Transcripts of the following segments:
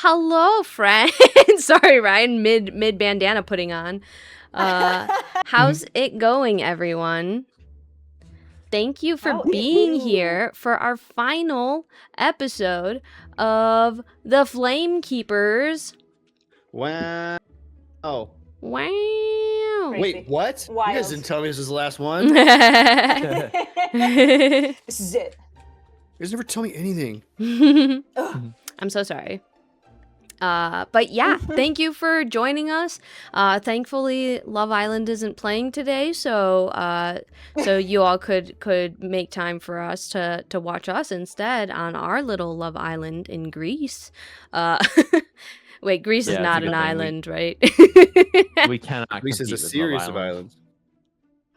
Hello, friend. Sorry, Ryan, mid bandana putting on. How's it going, everyone? Thank you for being here for our final episode of the Flamekeepers. Wow. Wow. Wait, what? Wild. You guys didn't tell me this was the last one? You This is it. guys never tell me anything. I'm so sorry. But yeah, thank you for joining us. Thankfully, Love Island isn't playing today, so you all could make time for us to watch us instead on our little Love Island in Greece. Wait, Greece is not an island, right? We cannot. Greece is a series of islands.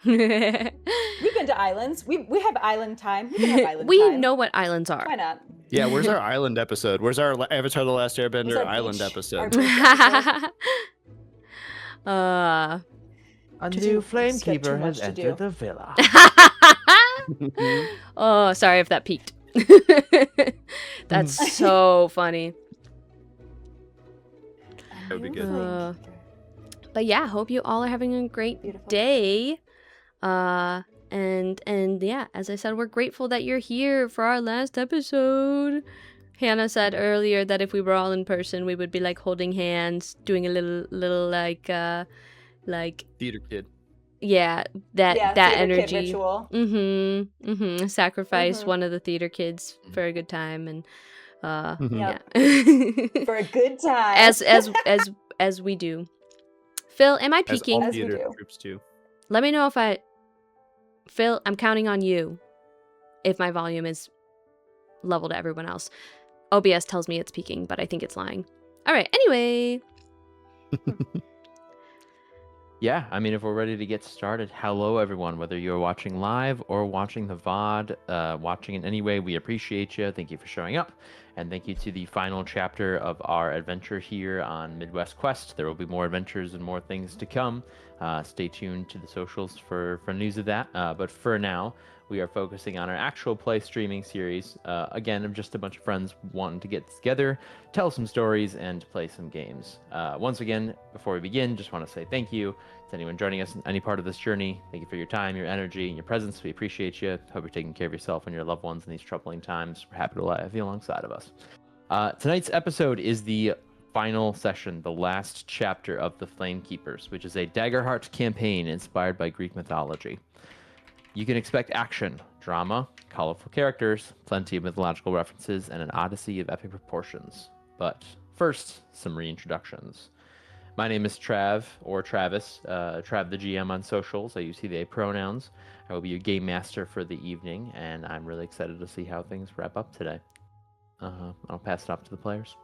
We've been to islands. We have island time. We can have island We time. know what islands are. Why not? Yeah, where's our island episode? Where's our Avatar The Last Airbender Where's our island beach? episode? Our beach episode. A new Skip too Flamekeeper much has to do. entered the villa. Oh, sorry if that peaked. That's so funny. That would be good. But yeah, hope you all are having a great Beautiful. day. And yeah, as I said, we're grateful that you're here for our last episode. Hannah said earlier that if we were all in person, we would be like holding hands, doing a little like Theater kid. yeah, that theater kid energy. ritual. Sacrifice Mhm. one of the theater kids for a good time, and Mhm. yeah. For a good time. as we do. Phil, am I As peaking? all As we theater do. groups do. Let me know if Phil, I'm counting on you if my volume is level to everyone else. OBS tells me it's peaking, but I think it's lying. All right, anyway. Yeah, I mean, if we're ready to get started, hello everyone. Whether you're watching live or watching the VOD, watching in any way, we appreciate you. Thank you for showing up, and thank you to the final chapter of our adventure here on Midwest Quest. There will be more adventures and more things to come. Stay tuned to the socials for news of that. But for now, we are focusing on our actual play streaming series. Again, of just a bunch of friends wanting to get together, tell some stories, and play some games. Once again, before we begin, just want to say thank you to anyone joining us in any part of this journey. Thank you for your time, your energy, and your presence. We appreciate you. Hope you're taking care of yourself and your loved ones in these troubling times. We're happy to have you alongside of us. Tonight's episode is the final session, the last chapter of the Flamekeepers, which is a Daggerheart campaign inspired by Greek mythology. You can expect action, drama, colorful characters, plenty of mythological references, and an odyssey of epic proportions. But first, some reintroductions. My name is Trav, or Travis, Trav the GM on socials. I use he, they pronouns. I will be your game master for the evening, and I'm really excited to see how things wrap up today. I'll pass it off to the players.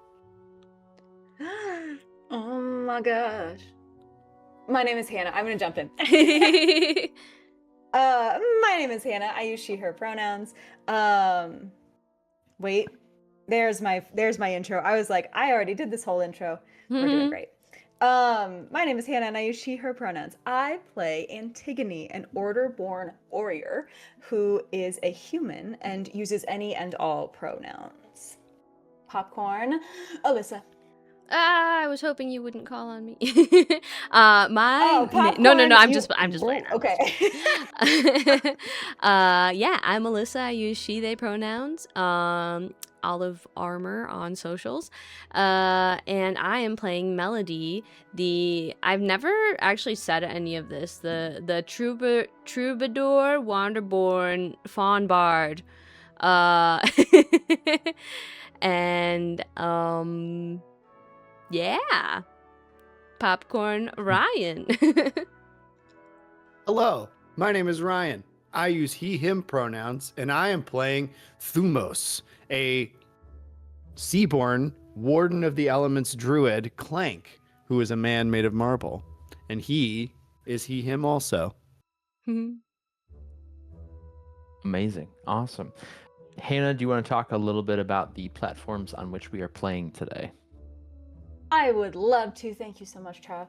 Oh my gosh. My name is Hannah. I'm gonna jump in. My name is Hannah. I use she, her pronouns. Wait, there's my intro. I was like, I already did this whole intro. We're doing great. My name is Hannah and I use she, her pronouns. I play Antigone, an order-born warrior who is a human and uses any and all pronouns. Popcorn, Alyssa. I was hoping you wouldn't call on me. Popcorn, No, I'm just playing. Okay. Yeah, I'm Alyssa. I use she, they pronouns. Olive Armor on socials. And I am playing Melody, I've never actually said any of this, the troubadour, wanderborn, fawn bard. And yeah, Popcorn Ryan. Hello, my name is Ryan. I use he, him pronouns, and I am playing Thumos, a seaborn warden of the elements druid, Clank, who is a man made of marble. And he is he, him also. Amazing. Awesome. Hannah, do you want to talk a little bit about the platforms on which we are playing today? I would love to. Thank you so much, Trav.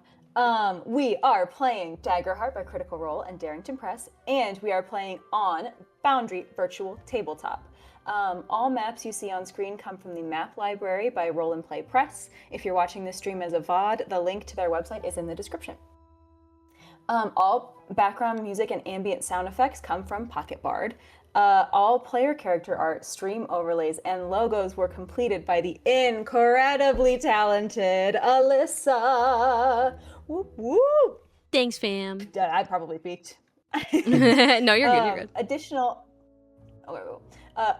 We are playing Daggerheart by Critical Role and Darrington Press, and we are playing on Boundary Virtual Tabletop. All maps you see on screen come from the map library by Roll and Play Press. If you're watching this stream as a VOD, the link to their website is in the description. All background music and ambient sound effects come from Pocketbard. All player character art, stream overlays, and logos were completed by the incredibly talented Alyssa. Whoop whoop. Thanks, fam. I probably peaked. No, you're good. You're good.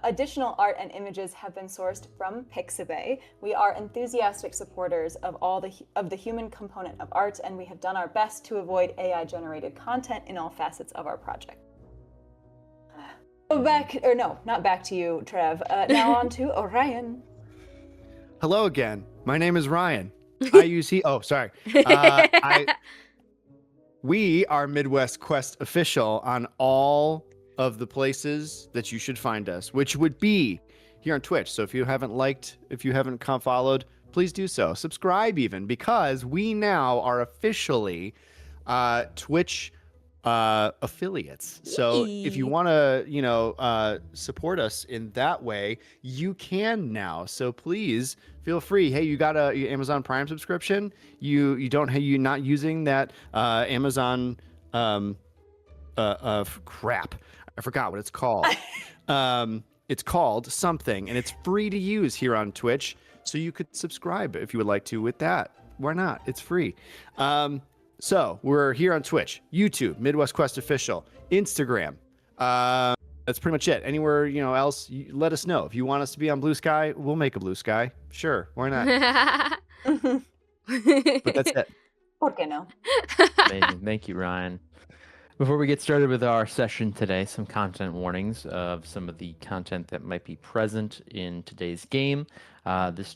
Additional art and images have been sourced from Pixabay. We are enthusiastic supporters of the human component of art, and we have done our best to avoid AI-generated content in all facets of our project. Not back to you, Trev. Now on to Orion. Hello again. My name is Ryan. We are Midwest Quest official on all of the places that you should find us, which would be here on Twitch. So if you haven't followed, please do so. Subscribe even, because we now are officially Twitch affiliates. So if you want to, support us in that way, you can now. So please feel free. Hey, you got a Amazon Prime subscription? You're not using that Amazon crap. I forgot what it's called. It's called something, and it's free to use here on Twitch. So you could subscribe if you would like to with that. Why not? It's free. So we're here on Twitch, YouTube, Midwest Quest Official, Instagram. That's pretty much it. Anywhere else, let us know. If you want us to be on Blue Sky, we'll make a Blue Sky. Sure, why not? But that's it. ¿Por qué no? Amazing. Thank you, Ryan. Before we get started with our session today, some content warnings of some of the content that might be present in today's game. This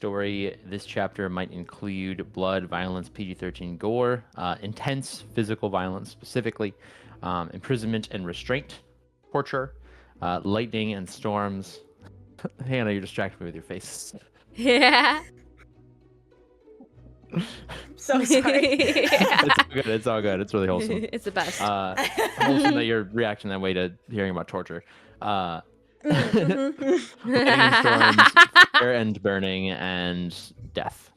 chapter might include blood, violence, PG-13 gore, intense physical violence specifically, imprisonment and restraint, torture, lightning and storms. Hannah, you distracted me with your face. Yeah. So sorry. It's all good. It's really wholesome. It's the best. Wholesome that you're reacting that way to hearing about torture. Lightning storms, fire and burning, and death.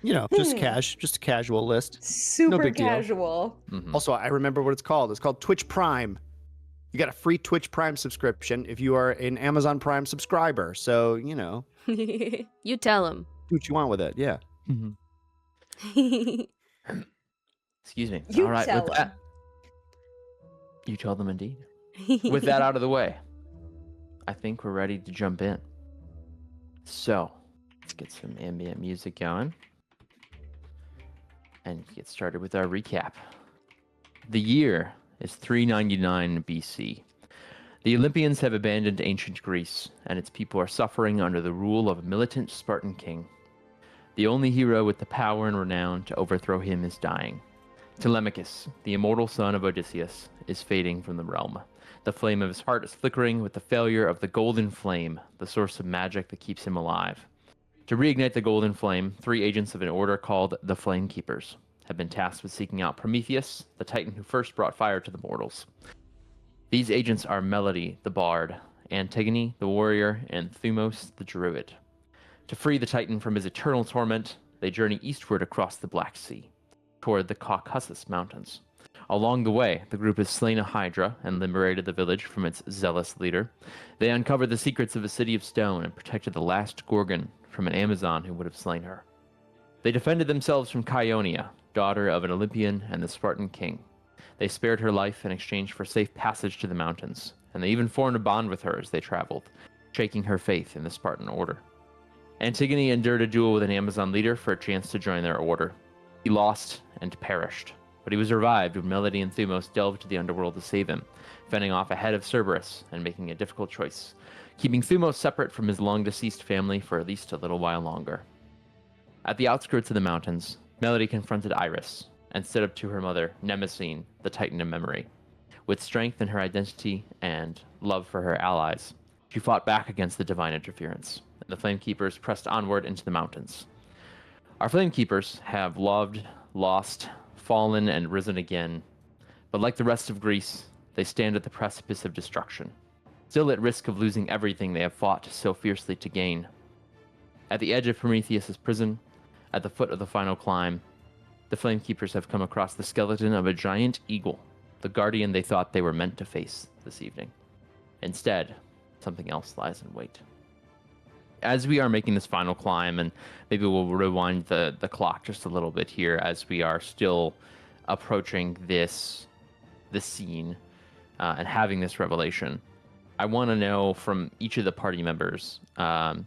Just a casual list. Super big deal. casual. Mm-hmm. Also, I remember what it's called. It's called Twitch Prime. You got a free Twitch Prime subscription if you are an Amazon Prime subscriber. So, You tell him. do what you want with it. Yeah. Mm-hmm. Excuse me. You All right, tell with them. that, you tell them indeed. With that out of the way, I think we're ready to jump in. So, let's get some ambient music going and get started with our recap. The year is 399 BC. The Olympians have abandoned ancient Greece, and its people are suffering under the rule of a militant Spartan king. The only hero with the power and renown to overthrow him is dying. Telemachus, the immortal son of Odysseus, is fading from the realm. The flame of his heart is flickering with the failure of the golden flame, the source of magic that keeps him alive. To reignite the golden flame, 3 agents of an order called the Flamekeepers have been tasked with seeking out Prometheus, the titan who first brought fire to the mortals. These agents are Melody, the bard, Antigone, the warrior, and Thumos, the druid. To free the titan from his eternal torment, they journey eastward across the Black Sea, toward the Caucasus Mountains. Along the way, the group has slain a hydra and liberated the village from its zealous leader. They uncovered the secrets of a city of stone and protected the last Gorgon from an Amazon who would have slain her. They defended themselves from Chaonia, daughter of an Olympian and the Spartan king. They spared her life in exchange for safe passage to the mountains, and they even formed a bond with her as they traveled, shaking her faith in the Spartan order. Antigone endured a duel with an Amazon leader for a chance to join their order. He lost and perished, but he was revived when Melody and Thumos delved to the underworld to save him, fending off ahead of Cerberus and making a difficult choice, keeping Thumos separate from his long-deceased family for at least a little while longer. At the outskirts of the mountains, Melody confronted Iris and stood up to her mother, Mnemosyne, the Titan of Memory. With strength in her identity and love for her allies, she fought back against the divine interference, and the Flamekeepers pressed onward into the mountains. Our Flamekeepers have loved, lost, fallen, and risen again, but like the rest of Greece, they stand at the precipice of destruction. still at risk of losing everything they have fought so fiercely to gain. At the edge of Prometheus's prison, at the foot of the final climb, the Flamekeepers have come across the skeleton of a giant eagle, the guardian they thought they were meant to face this evening. Instead, something else lies in wait. As we are making this final climb, and maybe we'll rewind the clock just a little bit here as we are still approaching this scene and having this revelation, I want to know from each of the party members kind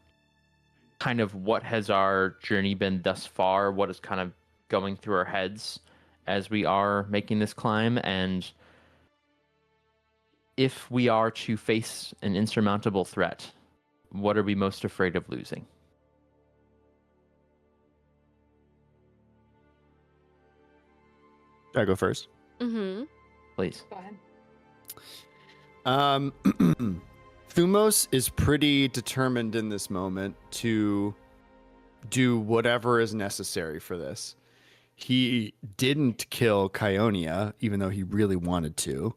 of what has our journey been thus far, what is kind of going through our heads as we are making this climb, and if we are to face an insurmountable threat, what are we most afraid of losing? Should I go first? Mm-hmm. Please. Go ahead. Thumos is pretty determined in this moment to do whatever is necessary for this. He didn't kill Kionia, even though he really wanted to.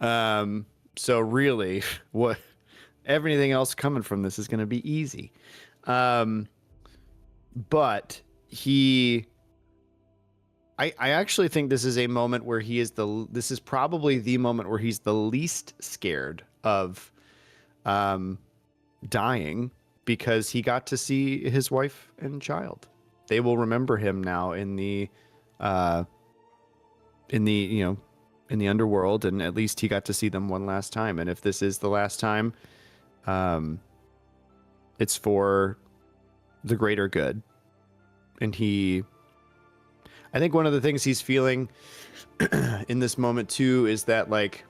So really, what everything else coming from this is going to be easy. But I actually think this is a moment where this is probably the moment where he's the least scared of dying, because he got to see his wife and child. They will remember him now in the underworld, and at least he got to see them one last time. And if this is the last time, it's for the greater good. And I think one of the things he's feeling in this moment too is that, like,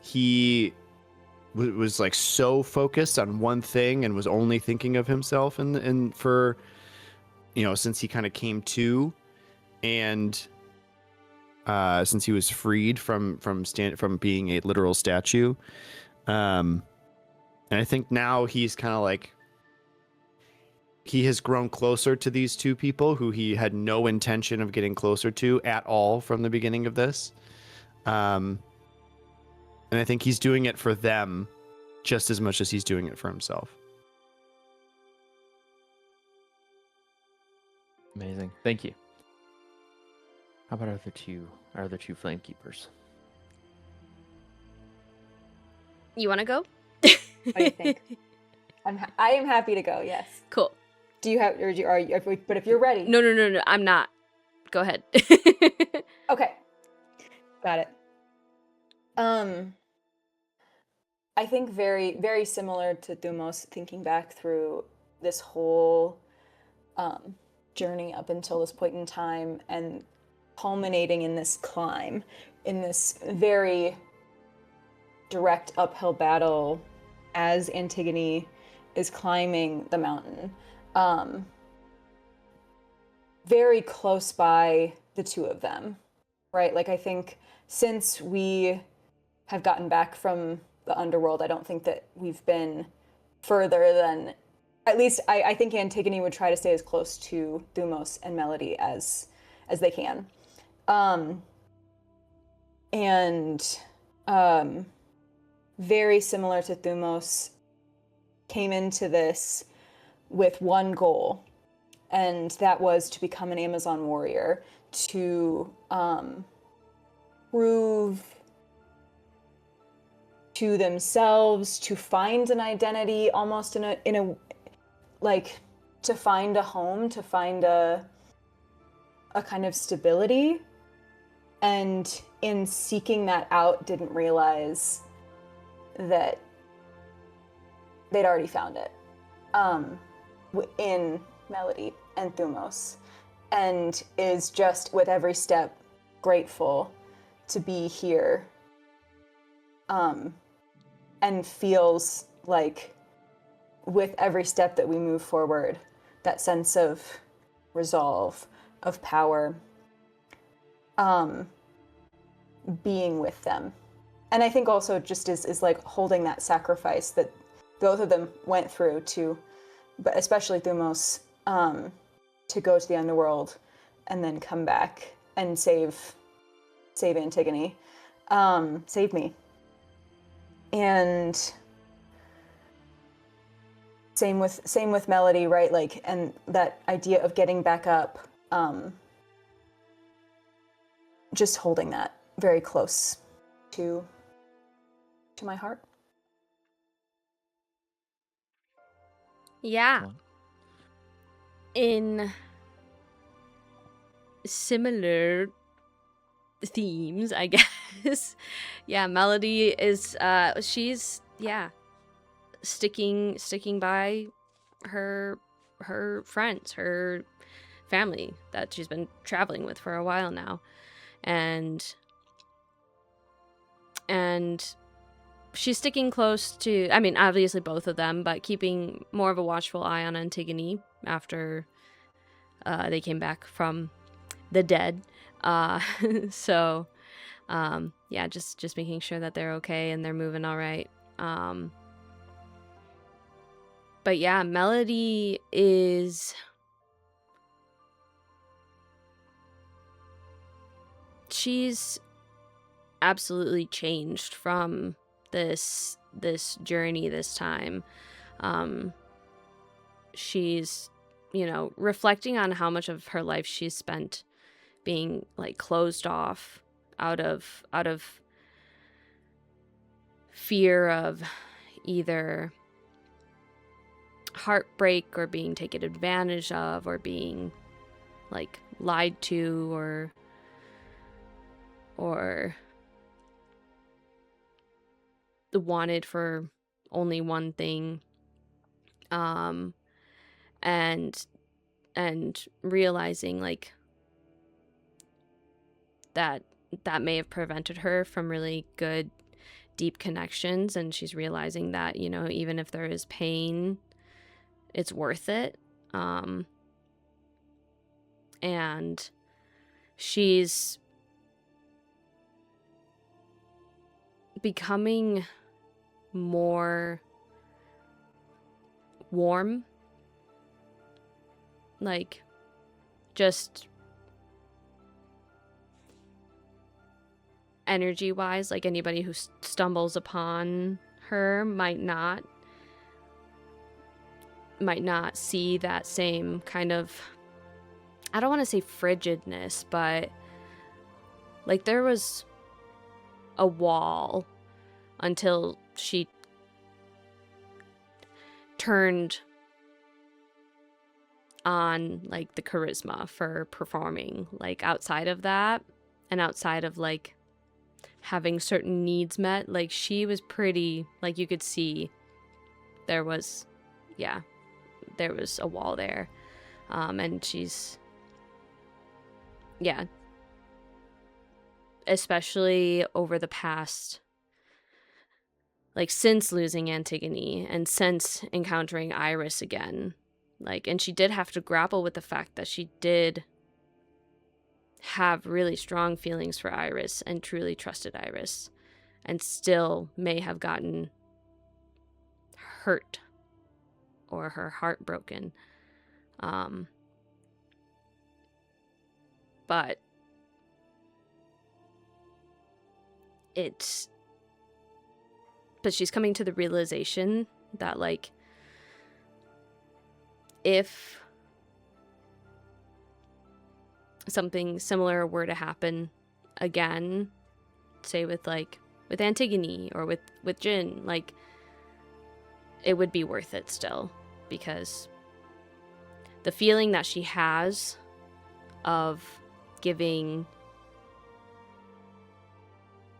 he was like so focused on one thing and was only thinking of himself, and for, since he kind of came to, and since he was freed from being a literal statue, and I think now he's kind of like, he has grown closer to these two people who he had no intention of getting closer to at all from the beginning of this. And I think he's doing it for them just as much as he's doing it for himself. Amazing. Thank you. How about our other two Flamekeepers? You want to go? What do you think? I am happy to go. Yes. Cool. Do you have, or are you? But if you're ready. No. I'm not. Go ahead. Okay. Got it. I think very, very similar to Thumos, thinking back through this whole journey up until this point in time, and culminating in this climb, in this very direct uphill battle as Antigone is climbing the mountain. Very close by the two of them, right? Like, I think since we have gotten back from the underworld, I don't think that we've been further than, at least I think Antigone would try to stay as close to Thumos and Melody as they can. Very similar to Thumos, came into this with one goal, and that was to become an Amazon warrior, to prove to themselves, to find an identity, almost in a like, to find a home, to find a kind of stability. And in seeking that out, didn't realize that they'd already found it in Melody and Thumos, and is just with every step grateful to be here, and feels like with every step that we move forward, that sense of resolve, of power, being with them. And I think also just is like holding that sacrifice that both of them went through to, but especially Thumos, to go to the underworld and then come back and save Antigone, save me. And same with Melody, right? Like, and that idea of getting back up, just holding that very close to my heart. Yeah. In similar themes, I guess. Yeah, Melody is she's sticking by her friends, her family that she's been traveling with for a while now. And she's sticking close to, I mean, obviously both of them, but keeping more of a watchful eye on Antigone after they came back from the dead. So, just making sure that they're okay and they're moving all right. But yeah, Melody is... she's absolutely changed from this journey this time. She's, reflecting on how much of her life she's spent being like closed off out of fear of either heartbreak or being taken advantage of or being like lied to or wanted for only one thing, and realizing like that may have prevented her from really good deep connections, and she's realizing that, even if there is pain, it's worth it. And she's becoming more warm, like just energy wise. Like anybody who stumbles upon her might not see that same kind of, I don't want to say frigidness, but like there was a wall until she turned on like the charisma for performing. Like outside of that, and outside of like having certain needs met, like she was pretty, like you could see there was a wall there. And she's, especially over the past, like since losing Antigone and since encountering Iris again, like, and she did have to grapple with the fact that she did have really strong feelings for Iris and truly trusted Iris, and still may have gotten hurt or her heart broken. But she's coming to the realization that like if something similar were to happen again, say with Antigone or with Jin, like it would be worth it still, because the feeling that she has of giving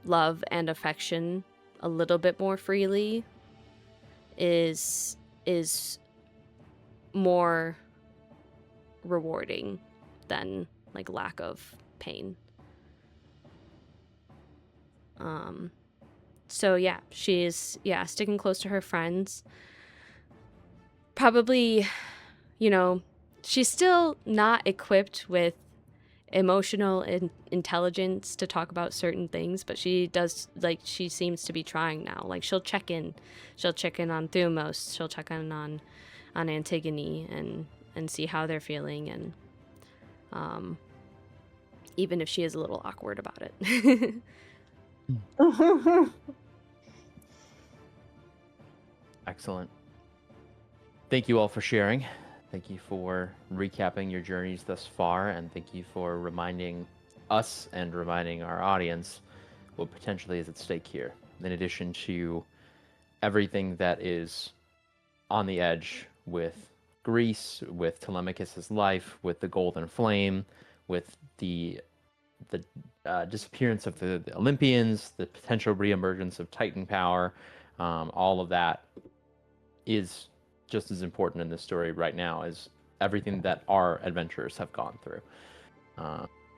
love and affection a little bit more freely is more rewarding than like lack of pain. So yeah, she's sticking close to her friends. Probably, she's still not equipped with emotional intelligence to talk about certain things, but she does, like, she seems to be trying now. Like she'll check in on Thumos, she'll check in on Antigone and see how they're feeling, and even if she is a little awkward about it. Excellent. Thank you all for sharing. Thank you for recapping your journeys thus far, and thank you for reminding us and reminding our audience what potentially is at stake here. In addition to everything that is on the edge with Greece, with Telemachus's life, with the Golden Flame, with the disappearance of the Olympians, the potential reemergence of Titan power, all of that is just as important in this story right now as everything that our adventurers have gone through.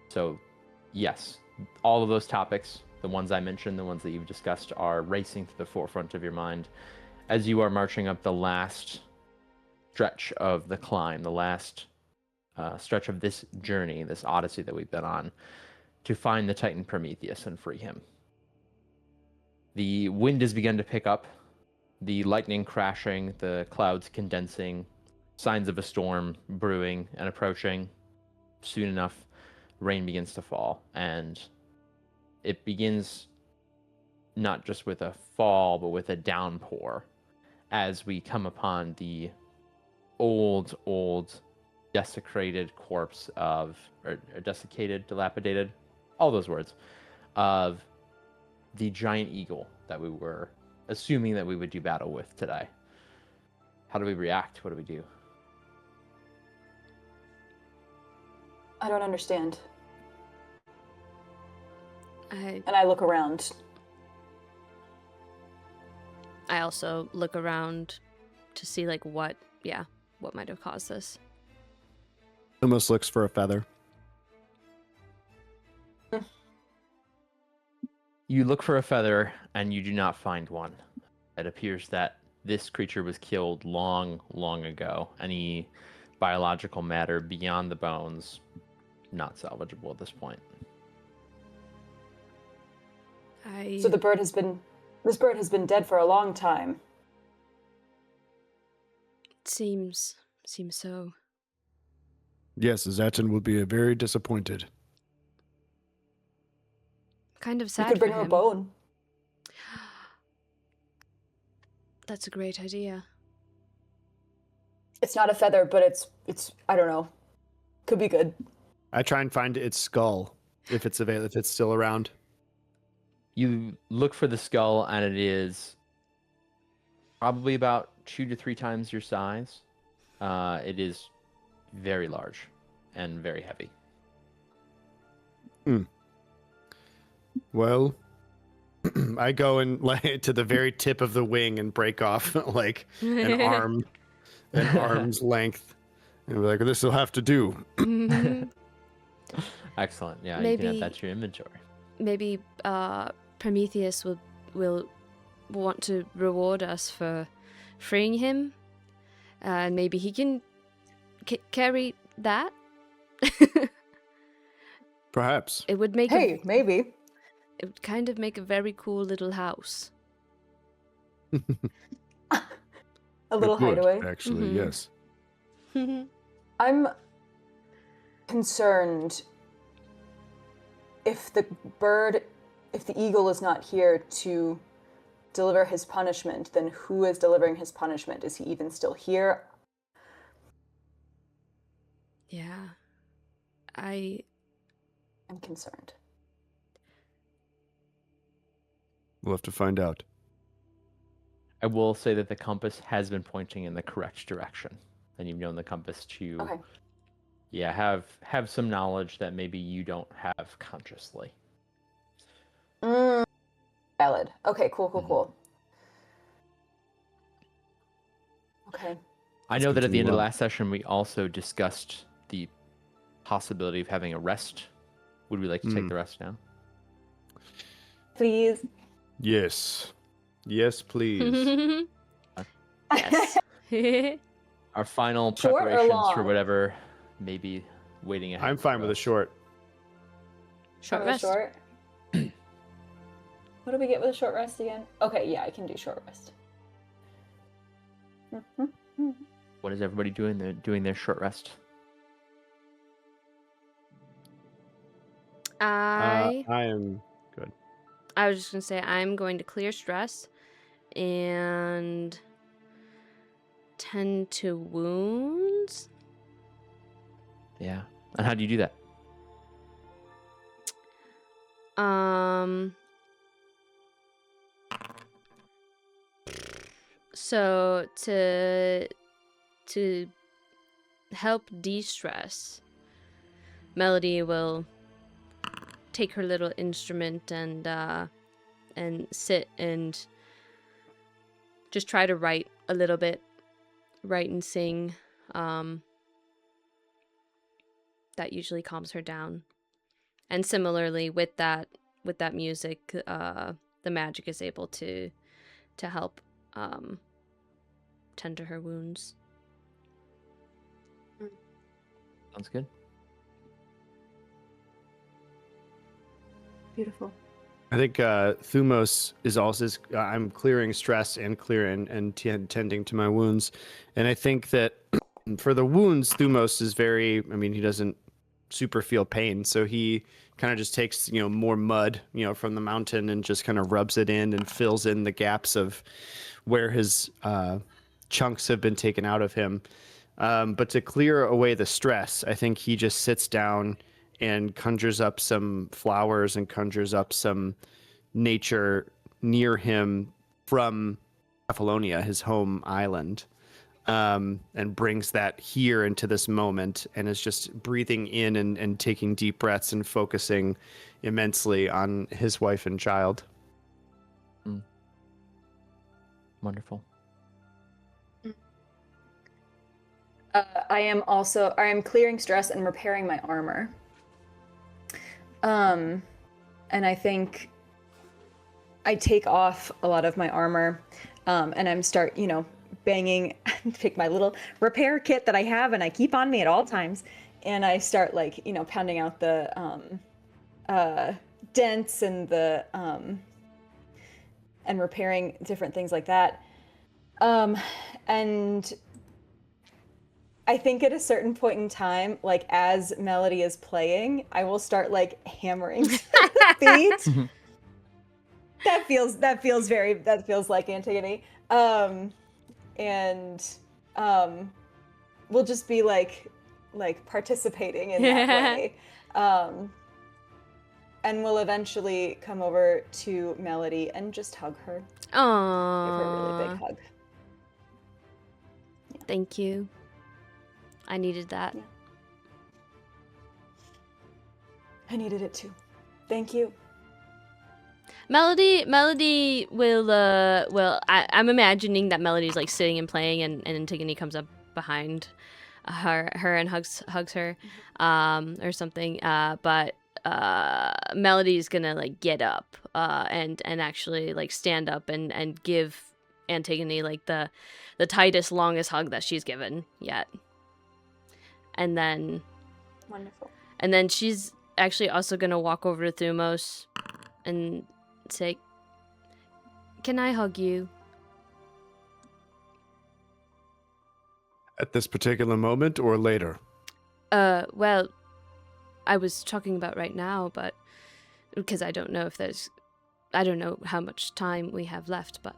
So, yes, all of those topics, the ones I mentioned, the ones that you've discussed, are racing to the forefront of your mind as you are marching up the last stretch of the climb, the last stretch of this journey, this odyssey that we've been on, to find the Titan Prometheus and free him. The wind has begun to pick up, the lightning crashing, the clouds condensing, signs of a storm brewing and approaching. Soon enough, rain begins to fall, and it begins not just with a fall, but with a downpour as we come upon the old, desecrated corpse of, or desiccated, dilapidated, all those words, of the giant eagle that we were assuming that we would do battle with today. How do we react? What do we do? I don't understand. I And I look around. also look around to see like what might have caused this. Almost looks for a feather. You look for a feather, and you do not find one. It appears that this creature was killed long, long ago. Any biological matter beyond the bones, not salvageable at this point. So this bird has been dead for a long time. Seems so. Yes, Zatin will be very disappointed. Kind of You sad could bring for him a him. bone. That's a great idea. It's not a feather, but it's I don't know. Could be good. I try and find its skull if it's available, if it's still around. You look for the skull, and it is probably about 2 to 3 times your size. It is very large and very heavy. Well, I go and lay to the very tip of the wing and break off like an arm's length, and be like, "This will have to do." Excellent. Yeah, you Maybe- can add that to your inventory. Maybe Prometheus will want to reward us for freeing him. Maybe he can carry that. Perhaps. It would make Maybe. it would kind of make a very cool little house. A little It would, hideaway. actually, Mhm. yes. I'm concerned if the eagle is not here to deliver his punishment, then who is delivering his punishment? Is he even still here? Yeah. I'm concerned. We'll have to find out. I will say that the compass has been pointing in the correct direction, and you've known the compass to, Okay. have some knowledge that maybe you don't have consciously. Valid. Okay, cool. Mhm. Okay. I know that at the end of the continue on. last session, we also discussed the possibility of having a rest. Would we like to take the rest now? Please. Yes. Yes, please. Yes. Our final Short or preparations for long? whatever may be waiting ahead. I'm fine with a short. Short Have a rest. Short. What do we get with a short rest again? Okay, yeah, I can do short rest. What is everybody doing? They're doing their short rest. I am good. I was just gonna say I'm going to clear stress and tend to wounds. Yeah. And how do you do that? So to help de-stress, Melody will take her little instrument and sit and just try to write a little bit, write and sing. That usually calms her down. And similarly with that music, the magic is able to help tend to her wounds. Sounds good. Beautiful. I think Thumos is also. I'm clearing stress and tending to my wounds, and I think that for the wounds, Thumos is very. I mean, he doesn't super feel pain, so he kind of just takes more mud from the mountain and just kind of rubs it in and fills in the gaps of where his chunks have been taken out of him. But to clear away the stress, I think he just sits down and conjures up some flowers and conjures up some nature near him from Apollonia, his home island, and brings that here into this moment and is just breathing in and taking deep breaths and focusing immensely on his wife and child. Wonderful. I am clearing stress and repairing my armor. And I think I take off a lot of my armor, and I'm start, banging, pick my little repair kit that I have and I keep on me at all times. And I start pounding out the dents and and repairing different things like that. And I think at a certain point in time, as Melody is playing, I will start hammering the beat. That feels like Antigone. And we'll just be participating in that way. And we'll eventually come over to Melody and just hug her. Aww. Give her a really big hug. Yeah. Thank you. I needed that. Yeah. I needed it too. Thank you. Melody will I'm imagining that Melody's sitting and playing and Antigone comes up behind her and hugs her or something, but Melody's gonna get up and actually stand up and give Antigone the tightest, longest hug that she's given yet. And then Wonderful. And then she's actually also gonna walk over to Thumos and say, "Can I hug you?" At this particular moment or later? Well, I was talking about right now, but because I don't know how much time we have left, but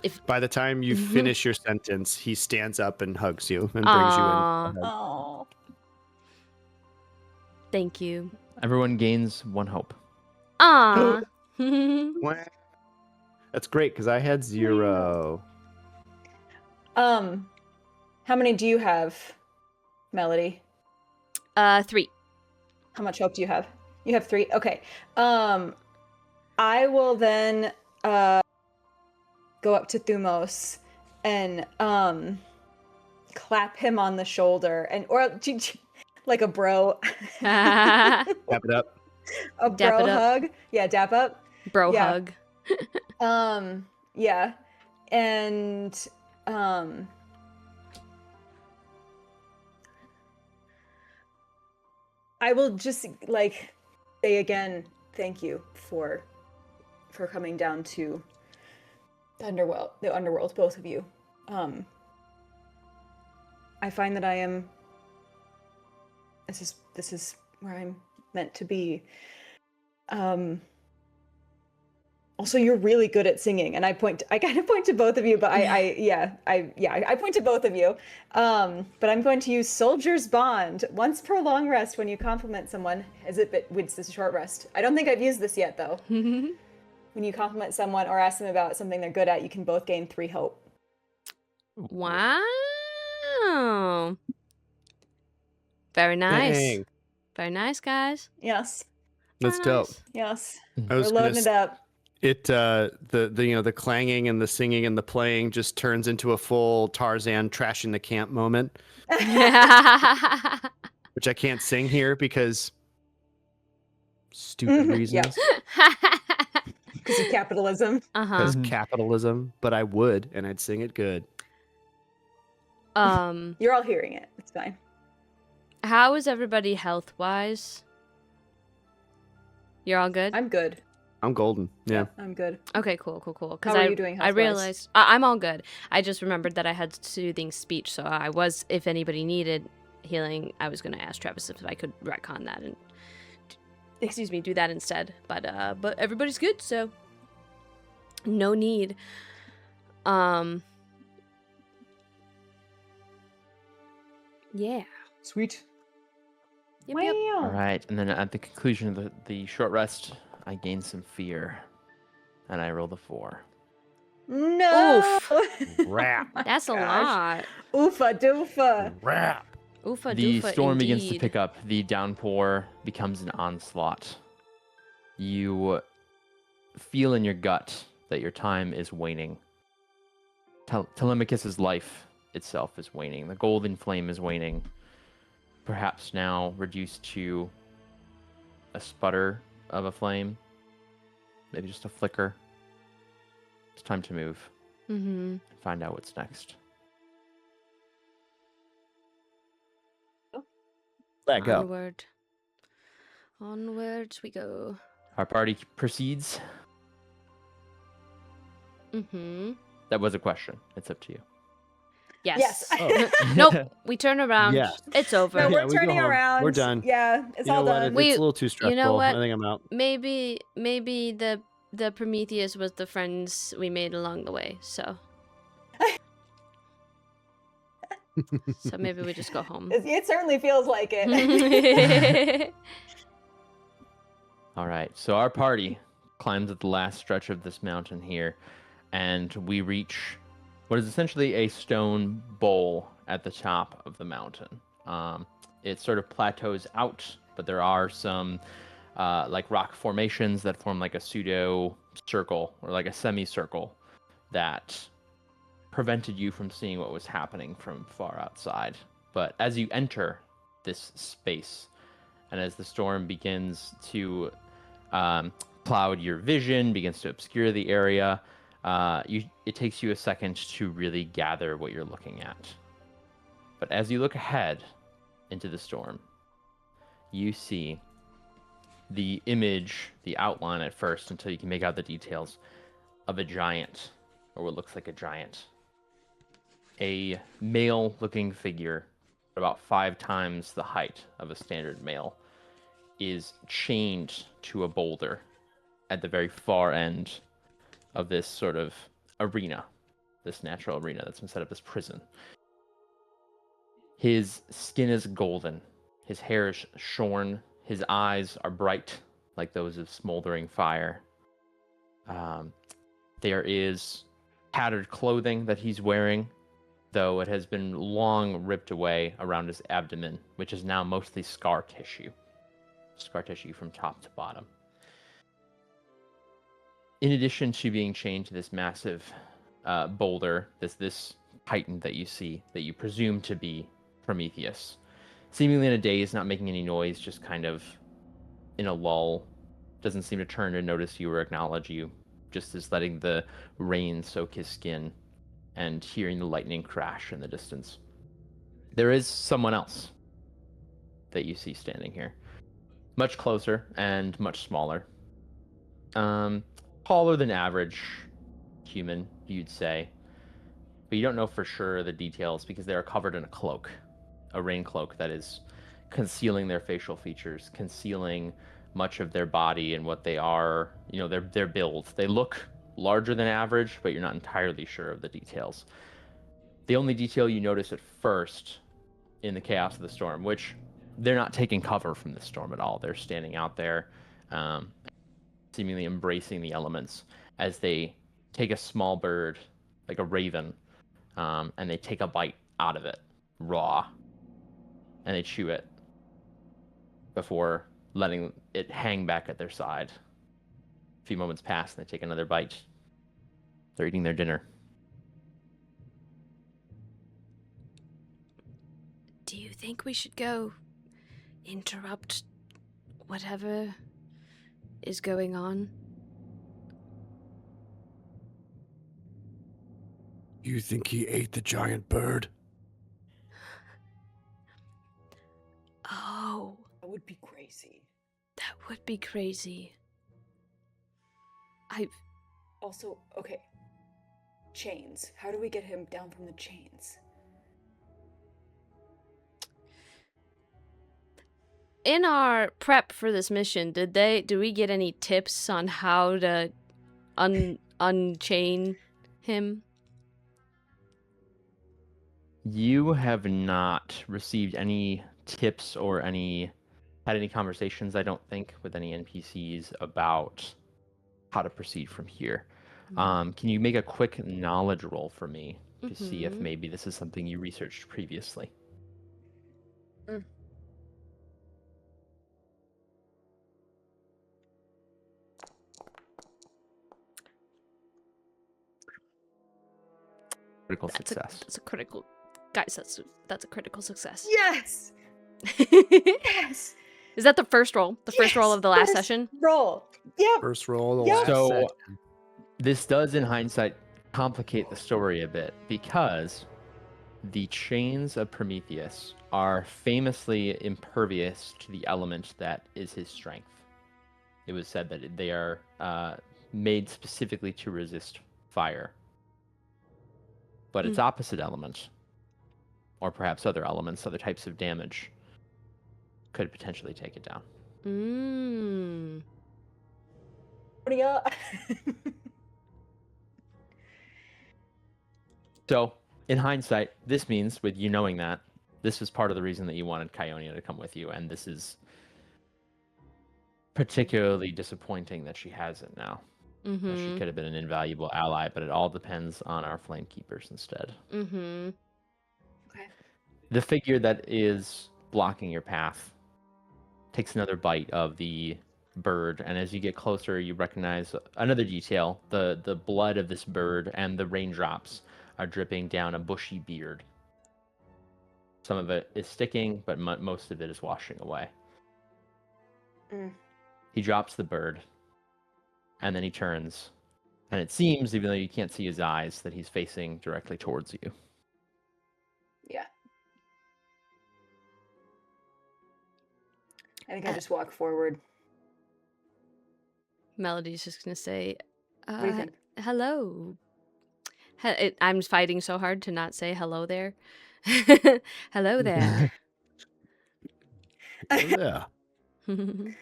if by the time you finish your sentence, he stands up and hugs you and brings you in. Oh. Thank you. Everyone gains one hope. Aww. That's great because I had 0. How many do you have, Melody? 3. How much hope do you have? You have 3. Okay. I will then go up to Thumos and clap him on the shoulder or like a bro. Dap it up. A bro hug. Yeah, dap up. Bro hug. Yeah. And I will just say again, thank you for coming down to the underworld, both of you. I find that I am. This is where I'm meant to be. Also, you're really good at singing, and I kind of point to both of you, but I point to both of you. But I'm going to use Soldier's Bond once per long rest when you compliment someone. It's a short rest. I don't think I've used this yet though. When you compliment someone or ask them about something they're good at, you can both gain 3 hope. Wow. Very nice. Dang. Very nice, guys. Yes, That's Very dope. nice. yes. I We're was gonna loading it up. The clanging and the singing and the playing just turns into a full Tarzan trashing the camp moment, which I can't sing here because stupid reasons. Because of capitalism. Because capitalism, but I would, and I'd sing it good. You're all hearing it. It's fine. How is everybody health-wise? You're all good? I'm good. I'm golden. Yeah. I'm good. Okay, cool. How are you doing I health-wise? realized I'm all good. I just remembered that I had soothing speech, so I was, if anybody needed healing, I was going to ask Travis if I could retcon that and, do that instead. But everybody's good, so no need. Yeah. Sweet. Yep. Wow. All right, and then at the conclusion of the short rest, I gain some fear, and I roll the 4. No. Rap. That's a Gosh. lot. Oofa doofa. Rap. Oofa The doofa storm begins to indeed. pick up. The downpour becomes an onslaught. You feel in your gut that your time is waning. Telemachus's life itself is waning. The golden flame is waning. Perhaps now reduced to a sputter of a flame. Maybe just a flicker. It's time to move Mm-hmm. and find out what's next. Let go. Onward. Onwards we go. Our party proceeds. Mm-hmm. That was a question. It's up to you. Yes. Yes. Nope. We turn around. Yeah. It's over. No, Yeah, we're we go turning home. around. We're done. Yeah, it's You know all what? done. We- It's a little too stressful. you know what? I think I'm out. Maybe the Prometheus was the friends we made along the way. So. So maybe we just go home. It certainly feels like it. All right. So our party climbs at the last stretch of this mountain here, and we reach what is essentially a stone bowl at the top of the mountain. It sort of plateaus out, but there are some like rock formations that form like a pseudo circle or like a semicircle that prevented you from seeing what was happening from far outside. But as you enter this space, and as the storm begins to cloud your vision, begins to obscure the area, it takes you a second to really gather what you're looking at. But as you look ahead into the storm, you see the image, the outline at first, until you can make out the details, of a giant, or what looks like a giant. A male-looking figure, about 5 times the height of a standard male, is chained to a boulder at the very far end of this sort of arena, this natural arena that's been set up as prison. His skin is golden, his hair is shorn, his eyes are bright like those of smoldering fire. There is tattered clothing that he's wearing, though it has been long ripped away around his abdomen, which is now mostly scar tissue from top to bottom. In addition to being chained to this massive boulder, this titan that you see, that you presume to be Prometheus, seemingly in a daze, not making any noise, just kind of in a lull, doesn't seem to turn to notice you or acknowledge you, just is letting the rain soak his skin and hearing the lightning crash in the distance. There is someone else that you see standing here, much closer and much smaller. Taller than average human, you'd say, but you don't know for sure the details because they are covered in a cloak, a rain cloak that is concealing their facial features, concealing much of their body and what they are, their build. They look larger than average, but you're not entirely sure of the details. The only detail you notice at first in the chaos of the storm, which they're not taking cover from the storm at all. They're standing out there, seemingly embracing the elements as they take a small bird, like a raven, and they take a bite out of it, raw, and they chew it before letting it hang back at their side. A few moments pass, and they take another bite. They're eating their dinner. Do you think we should go interrupt whatever is going on? You think he ate the giant bird? Oh, That would be crazy. that would be crazy. Also, okay. Chains. How do we get him down from the chains? In our prep for this mission, do we get any tips on how to unchain him? You have not received any tips or had any conversations, I don't think, with any NPCs about how to proceed from here. Can you make a quick knowledge roll for me to see if maybe this is something you researched previously? Critical success. That's a critical, guys. That's a critical success. Yes! Yes! Is that the first roll? The first roll of the last session? Roll. Yep. First roll, the Yep. last So session. this does, in hindsight, complicate the story a bit because the chains of Prometheus are famously impervious to the element that is his strength. It was said that they are made specifically to resist fire. But its opposite element, or perhaps other elements, other types of damage, could potentially take it down. What do you So, in hindsight, this means, with you knowing that, this was part of the reason that you wanted Kionia to come with you, and this is particularly disappointing that she hasn't now. That she could have been an invaluable ally, but it all depends on our Flamekeepers instead. Okay. The figure that is blocking your path takes another bite of the bird, and as you get closer, you recognize another detail. The blood of this bird and the raindrops are dripping down a bushy beard. Some of it is sticking, but most of it is washing away. He drops the bird, and then he turns, and it seems, even though you can't see his eyes, that he's facing directly towards you. Yeah. I think I just walk forward. Melody's just gonna say, What do you think? hello. I'm fighting so hard to not say hello there. Hello there. Yeah. You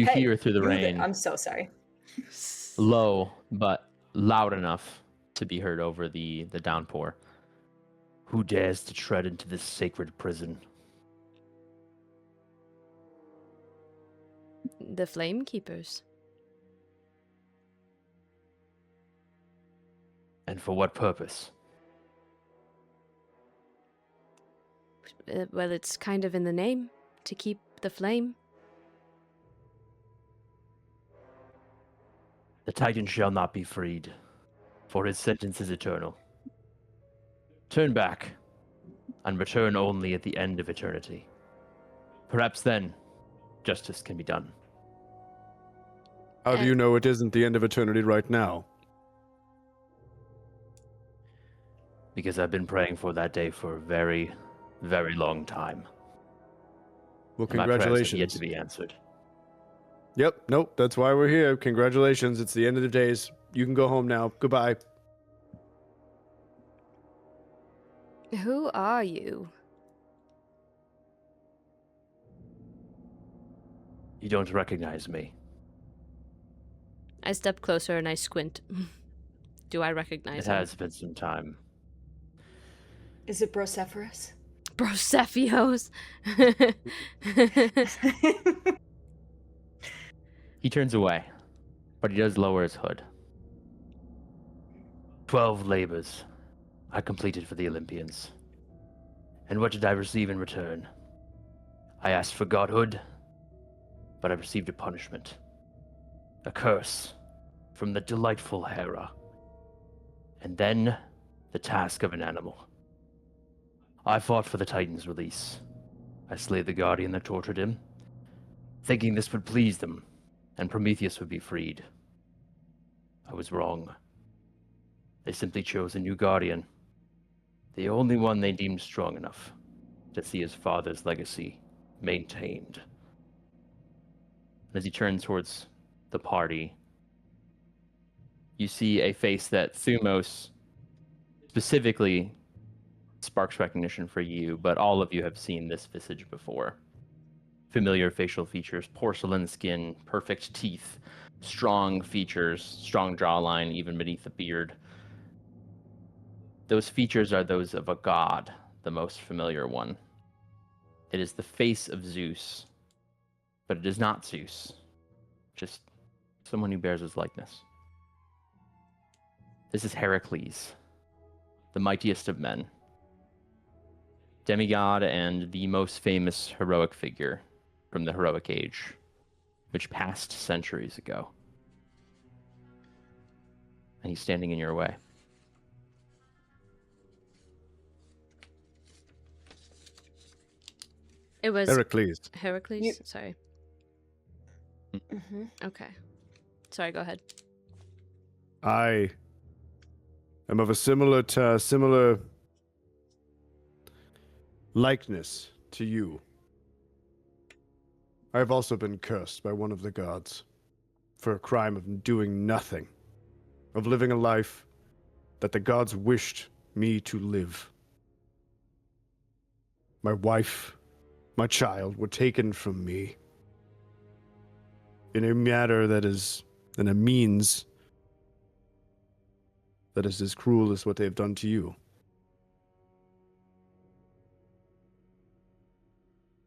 Hey, hear through the rain, I'm so sorry. low but loud enough to be heard over the downpour. Who dares to tread into this sacred prison? The Flamekeepers. And for what purpose? Well, it's kind of in the name, to keep the flame. The Titan shall not be freed, for his sentence is eternal. Turn back, and return only at the end of eternity. Perhaps then, justice can be done. How do you know it isn't the end of eternity right now? Because I've been praying for that day for a very, very long time. Well, And my prayers have congratulations. yet to be answered. Yep, nope, that's why we're here. Congratulations, it's the end of the days. You can go home now. Goodbye. Who are you? You don't recognize me. I step closer and I squint. Do I recognize It him? has been some time. Is it Brocephalus? Brosephios. He turns away, but he does lower his hood. 12 labors I completed for the Olympians. And what did I receive in return? I asked for godhood, but I received a punishment. A curse from the delightful Hera. And then the task of an animal. I fought for the Titan's release. I slayed the guardian that tortured him, thinking this would please them, and Prometheus would be freed. I was wrong. They simply chose a new guardian, the only one they deemed strong enough to see his father's legacy maintained. As he turns towards the party, you see a face that Thumos specifically sparks recognition for you, but all of you have seen this visage before. Familiar facial features, porcelain skin, perfect teeth, strong features, strong jawline, even beneath the beard. Those features are those of a god, the most familiar one. It is the face of Zeus, but it is not Zeus, just someone who bears his likeness. This is Heracles, the mightiest of men, demigod and the most famous heroic figure from the heroic age, which passed centuries ago. And he's standing in your way. It was Heracles. Heracles? Sorry. Mm-hmm. Okay. Sorry, go ahead. I am of a similar likeness to you. I have also been cursed by one of the gods for a crime of doing nothing, of living a life that the gods wished me to live. My wife, my child were taken from me in a manner that is, in a means that is as cruel as what they have done to you.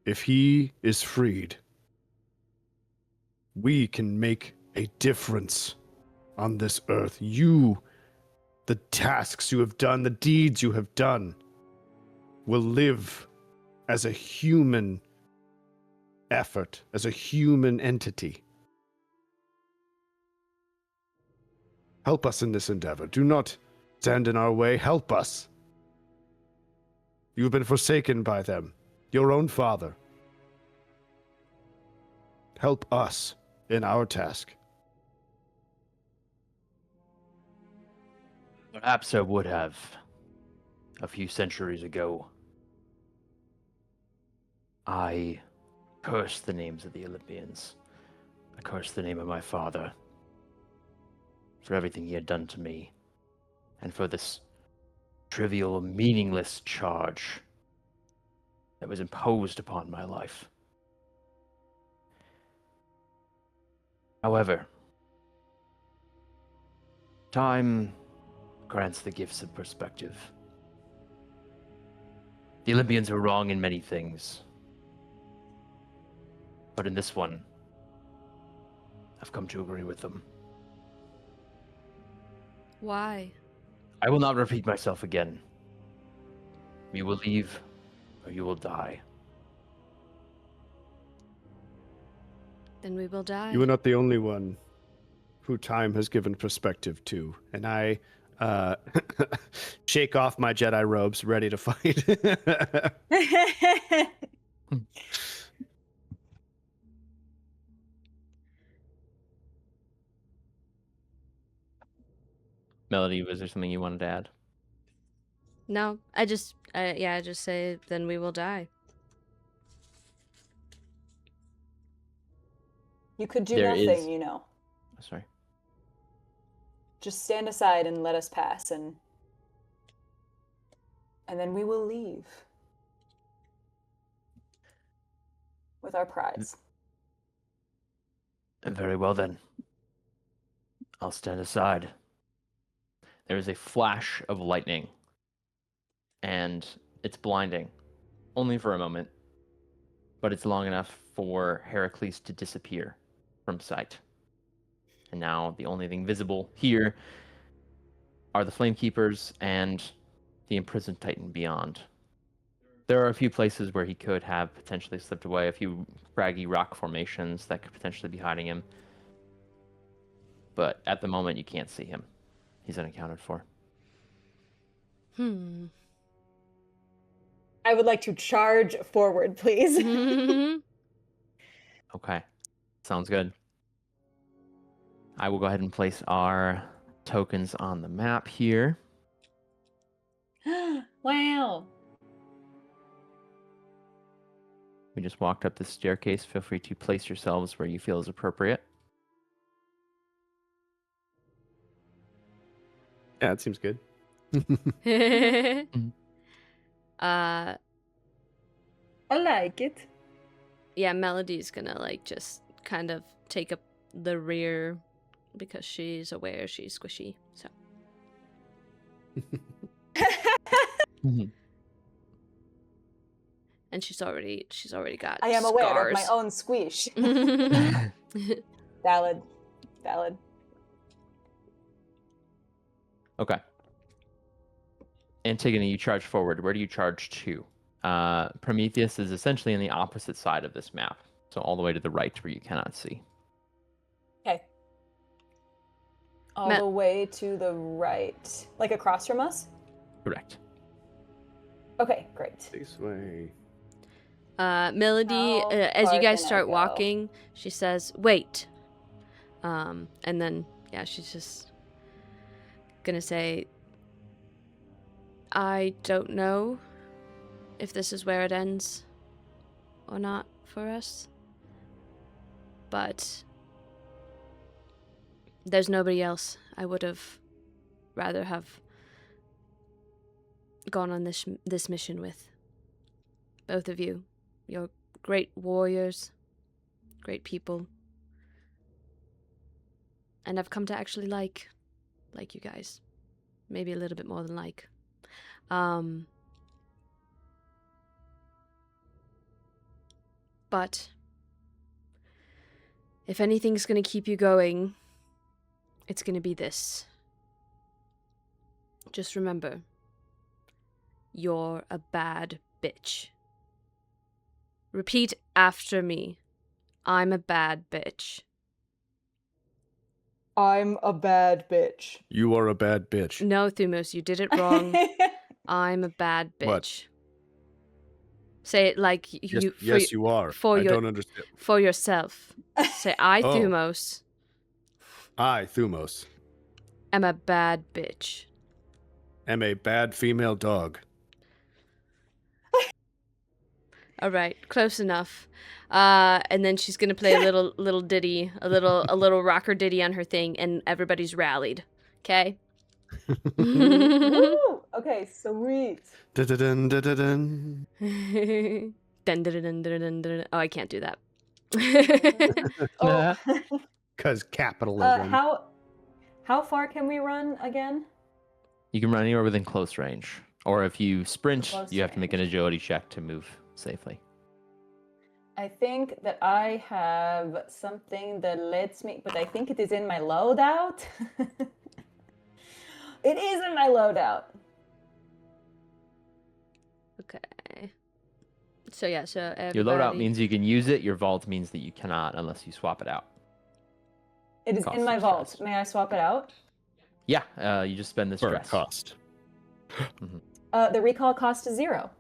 If he is freed, we can make a difference on this earth. You, the tasks you have done, the deeds you have done, will live as a human effort, as a human entity. Help us in this endeavor. Do not stand in our way. Help us. You have been forsaken by them, your own father. Help us in our task. Perhaps I would have a few centuries ago. I cursed the names of the Olympians. I cursed the name of my father for everything he had done to me, and for this trivial, meaningless charge that was imposed upon my life. However, time grants the gifts of perspective. The Olympians were wrong in many things, but in this one, I've come to agree with them. Why? I will not repeat myself again. You will leave, or you will die. Then we will die. You are not the only one who time has given perspective to. And I shake off my Jedi robes, ready to fight. Melody, was there something you wanted to add? No, I just say then we will die. You could do There nothing, is- you know. Sorry. Just stand aside and let us pass, and then we will leave with our prize. Very well then. I'll stand aside. There is a flash of lightning, and it's blinding, only for a moment, but it's long enough for Heracles to disappear from sight. And now the only thing visible here are the Flamekeepers and the imprisoned Titan beyond. There are a few places where he could have potentially slipped away, a few craggy rock formations that could potentially be hiding him. But at the moment, you can't see him. He's unaccounted for. I would like to charge forward, please. Okay. Sounds good. I will go ahead and place our tokens on the map here. Wow. We just walked up the staircase. Feel free to place yourselves where you feel is appropriate. Yeah, it seems good. I like it. Yeah, Melody's gonna like just kind of take up the rear because she's aware she's squishy. So and she's already got I am aware scars. of my own squish. Valid. Okay. Antigone, you charge forward. Where do you charge to? Prometheus is essentially on the opposite side of this map. So all the way to the right where you cannot see. Okay. All the way to the right. Like across from us? Correct. Okay, great. This way. Melody, How as you far guys can I start go? walking, she says, "Wait." And then yeah, she's just gonna say, "I don't know if this is where it ends or not for us, but there's nobody else I would have rather have gone on this mission with. Both of you. You're great warriors, great people. And I've come to actually like you guys. Maybe a little bit more than like. But if anything's gonna keep you going, it's gonna be this. Just remember, you're a bad bitch. Repeat after me. I'm a bad bitch. I'm a bad bitch. You are a bad bitch. No, Thumos, you did it wrong. I'm a bad bitch. What? Say it like Yes, you. yes, you are. For I your, don't understand. For yourself. Say, I, Oh. Thumos, I, Thumos, am a bad bitch. am a bad female dog. All right, close enough. And then she's gonna play a little ditty, a little rocker ditty on her thing, and everybody's rallied. Okay. Woo! Okay, sweet. Dun, dun, dun, dun, dun. Dun, dun, dun, dun, dun, dun. Oh, I can't do that. Oh. 'Cause capitalism. How far can we run again? You can run anywhere within close range. Or if you sprint, Close you have to make an range. agility check to move safely. I think that I have something that lets me, but I think it is in my loadout. It is in my loadout. Okay. So yeah, so everybody... Your loadout means you can use it. Your vault means that you cannot unless you swap it out. It is Cost in my some vault. stress. May I swap it out? Yeah, you just spend the For a stress. cost. The recall cost is 0.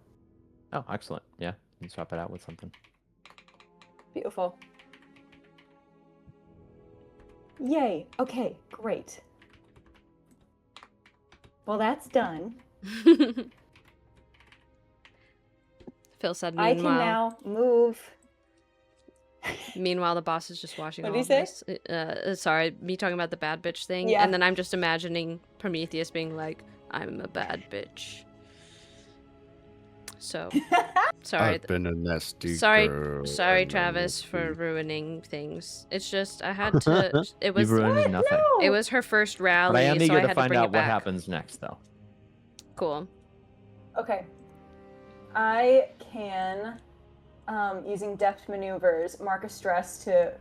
Oh, excellent. Yeah, you can swap it out with something. Beautiful. Yay. Okay, great. Well, that's done. Phil said, I can now move. Meanwhile, the boss is just watching What'd all he of this. Sorry, me talking about the bad bitch thing. Yeah. And then I'm just imagining Prometheus being like, I'm a bad bitch. So, Sorry. I've been a nasty Sorry, girl. sorry, and I Travis, will for be- ruining things. It's just I had to. It You've was ruined What? nothing. No. it was her first But I rally, am so eager I to had to find bring out it what back. happens next, though. Cool. Okay. I can, using deft maneuvers, mark a stress to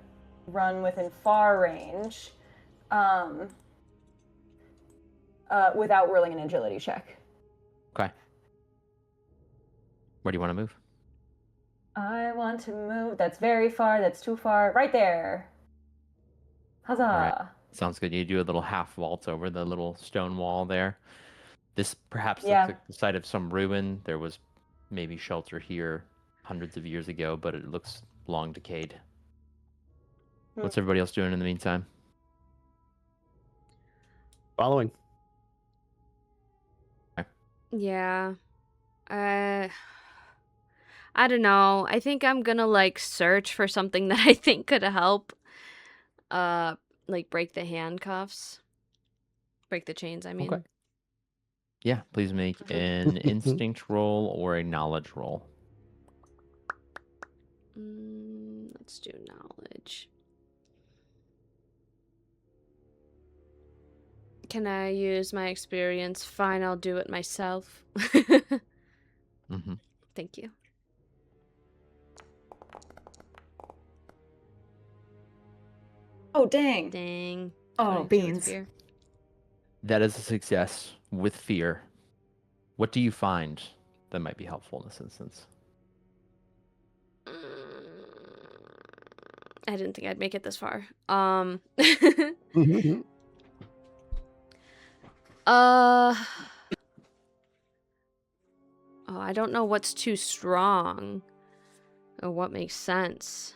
run within far range, without rolling an agility check. Okay. Where do you want to move? I want to move. That's very far. That's too far. Right there. Huzzah. right. Sounds good. You do a little half vault over the little stone wall there. This perhaps looks Yeah. like the site of some ruin. There was maybe shelter here hundreds of years ago, but it looks long decayed. What's everybody else doing in the meantime? Following. Yeah. I don't know. I think I'm gonna like search for something that I think could help. Like break the handcuffs. Break the chains, I mean. Okay. Yeah, please make an instinct roll or a knowledge roll. Let's do knowledge. Can I use my experience? Fine, I'll do it myself. Mm-hmm. Thank you. Oh, dang. Dang. Oh, 22 with beans. fear. That is a success with fear. What do you find that might be helpful in this instance? I didn't think I'd make it this far. Oh, I don't know what's too strong or what makes sense.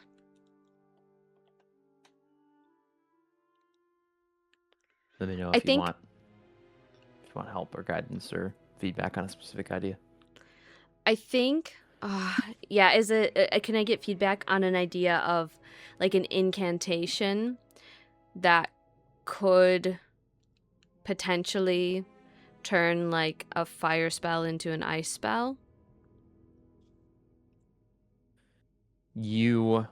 Let me know I if you think- want help or guidance or feedback on a specific idea. I think, yeah, is it, can I get feedback on an idea of like an incantation that could potentially turn like a fire spell into an ice spell? You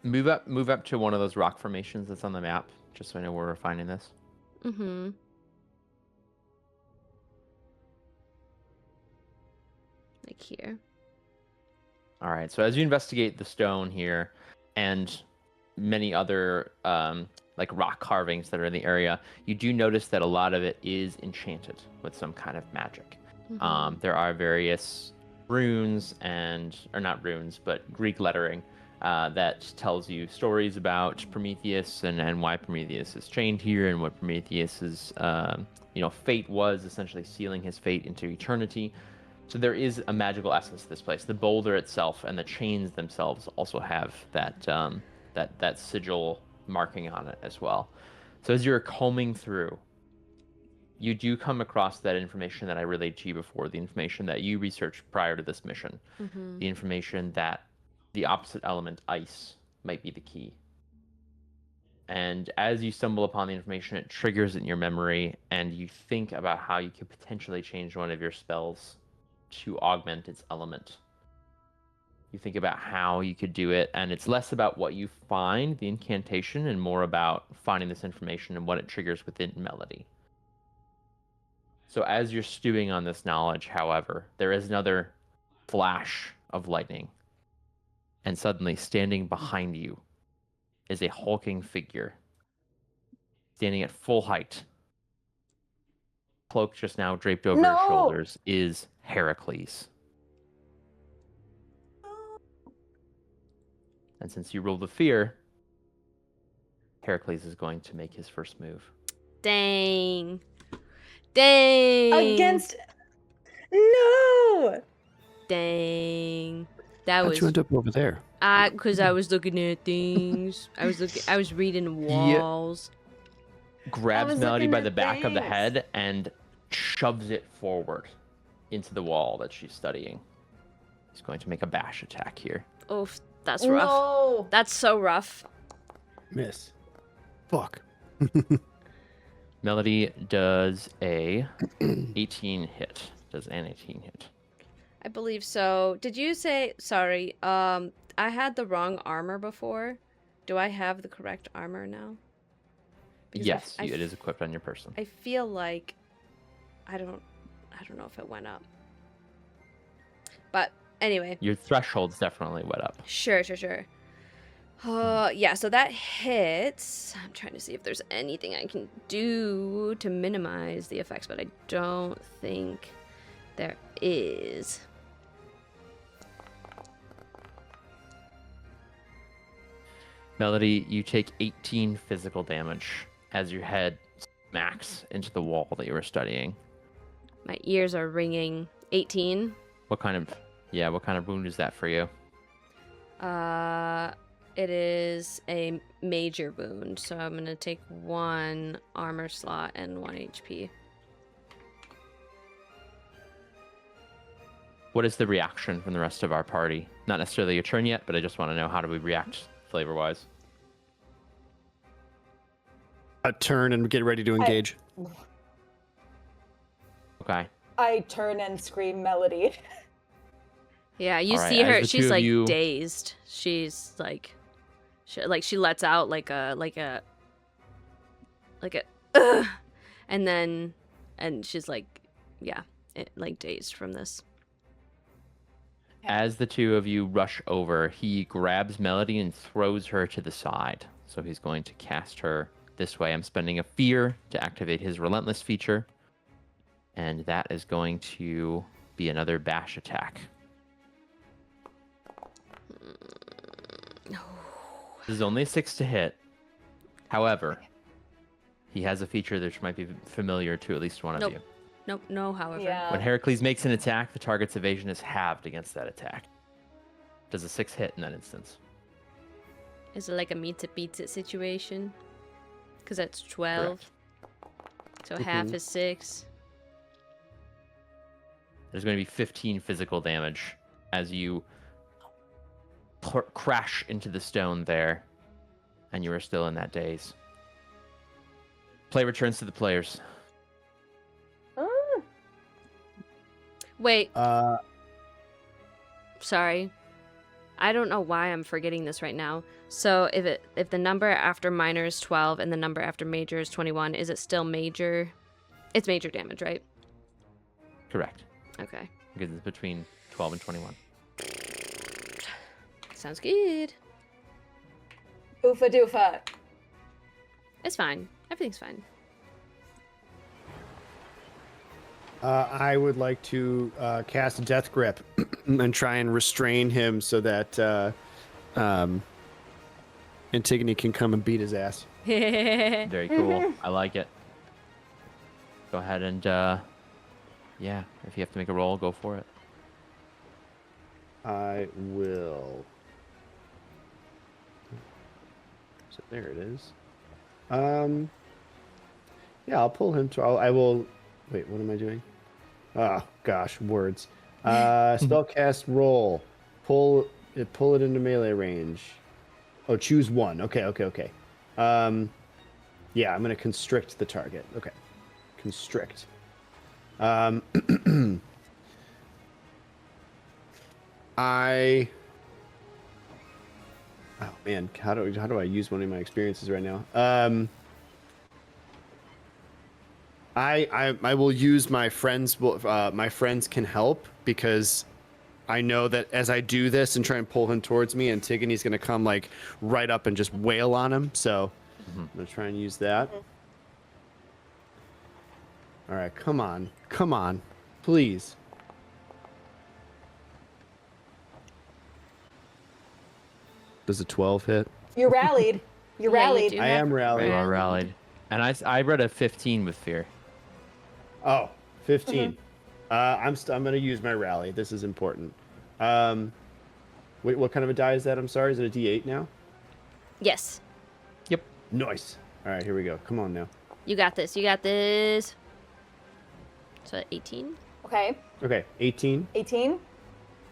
move up to one of those rock formations that's on the map, just so I know where we're finding this. Mm-hmm. Like here. All right. So as you investigate the stone here and many other like rock carvings that are in the area, you do notice that a lot of it is enchanted with some kind of magic. Mhm. There are various runes or not runes, but Greek lettering that tells you stories about Prometheus and why Prometheus is chained here and what Prometheus's fate was, essentially sealing his fate into eternity. So there is a magical essence to this place. The boulder itself and the chains themselves also have that sigil marking on it as well. So as you're combing through, you do come across that information that I relayed to you before, the information that you researched prior to this mission, Mhm. the information that the opposite element, ice, might be the key. And as you stumble upon the information, it triggers it in your memory, and you think about how you could potentially change one of your spells to augment its element. You think about how you could do it, and it's less about what you find, the incantation, and more about finding this information and what it triggers within Melody. So as you're stewing on this knowledge, however, there is another flash of lightning, and suddenly, standing behind you is a hulking figure, standing at full height. Cloak just now draped over his shoulders is Heracles. And since you rolled the fear, Heracles is going to make his first move. Dang. Dang. Against. No! Dang. That How'd was you end up over there? because I was looking at things. I was reading walls. Grabs was Melody looking by at the back of the things. head and shoves it forward into the wall that she's studying. He's going to make a bash attack here. Oof, that's rough. No! That's so rough. Miss. Fuck. Melody does a 18 hit. Does an 18 hit. I believe so. Did you say, sorry, I had the wrong armor before. Do I have the correct armor now? Because Yes, it is equipped on your person. I feel like I don't know if it went up. But anyway. Your threshold's definitely went up. Sure. Yeah, so that hits. I'm trying to see if there's anything I can do to minimize the effects, but I don't think there is. Melody, you take 18 physical damage as your head smacks into the wall that you were studying. My ears are ringing. 18. What kind of wound is that for you? It is a major wound, so I'm gonna take 1 armor slot and 1 HP. What is the reaction from the rest of our party? Not necessarily your turn yet, but I just want to know, how do we react flavor-wise? A turn and get ready to engage. Okay. I turn and scream Melody. Yeah, you All right, see as her. the She's two of like you- dazed. She's like, she lets out like a, ugh, and she's like, yeah, like dazed from this. As the two of you rush over, he grabs Melody and throws her to the side. So he's going to cast her this way. I'm spending a fear to activate his relentless feature. And that is going to be another bash attack. This is only a 6 to hit. However, he has a feature that might be familiar to at least one of you. Nope, no, however. Yeah. When Heracles makes an attack, the target's evasion is halved against that attack. Does a 6 hit in that instance? Is it like a meet it beats it situation? Because that's 12. Correct. So half is 6. There's going to be 15 physical damage as you crash into the stone there, and you are still in that daze. Play returns to the players. Wait, sorry. I don't know why I'm forgetting this right now. So if the number after minor is 12 and the number after major is 21, is it still major? It's major damage, right? Correct. Okay. Because it's between 12 and 21. Sounds good. Oofa doofa. It's fine. Everything's fine. I would like to cast Death Grip and try and restrain him so that Antigone can come and beat his ass. Very cool. I like it. Go ahead and, yeah, if you have to make a roll, go for it. I will. So there it is. Yeah, I'll pull him to. I will. Wait, what am I doing? Oh gosh, words. Spellcast roll. Pull it into melee range. Oh, choose one. Okay. Yeah, I'm gonna constrict the target. Okay, constrict. Oh man, how do I use one of my experiences right now? I will use my friends. My friends can help because I know that as I do this and try and pull him towards me, Antigone's gonna come like right up and just wail on him. So I'm gonna try and use that. All right, come on, please. Does a 12 hit? You rallied. You Yeah, you rallied. do. I am rallied. You are rallied. And I read a 15 with fear. Oh, 15. I'm gonna use my rally. This is important. Wait, what kind of a die is that? I'm sorry. Is it a D8 now? Yes. Yep. Nice. All right, here we go. Come on now. You got this. You got this. So 18? Okay. Okay, 18. 18.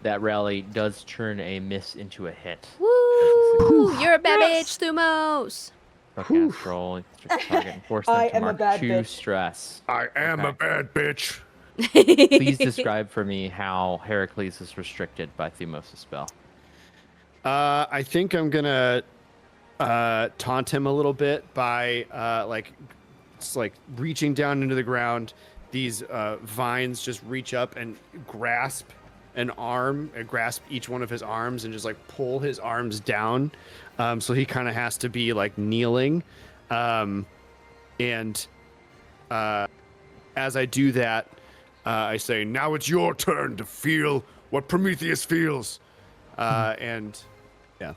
That rally does turn a miss into a hit. Woo! You're a bad Yes. bitch, Thumos. Spellcast roll. Target and force them I to am a mark bad 2 bitch. stress. I am Okay. a bad bitch. Please describe for me how Heracles is restricted by Thumos' spell. I think I'm gonna taunt him a little bit by it's like reaching down into the ground. These vines just reach up and grasp an arm, and grasp each one of his arms, and just like pull his arms down. So he kind of has to be like kneeling. And as I do that, I say, "Now it's your turn to feel what Prometheus feels." And yeah.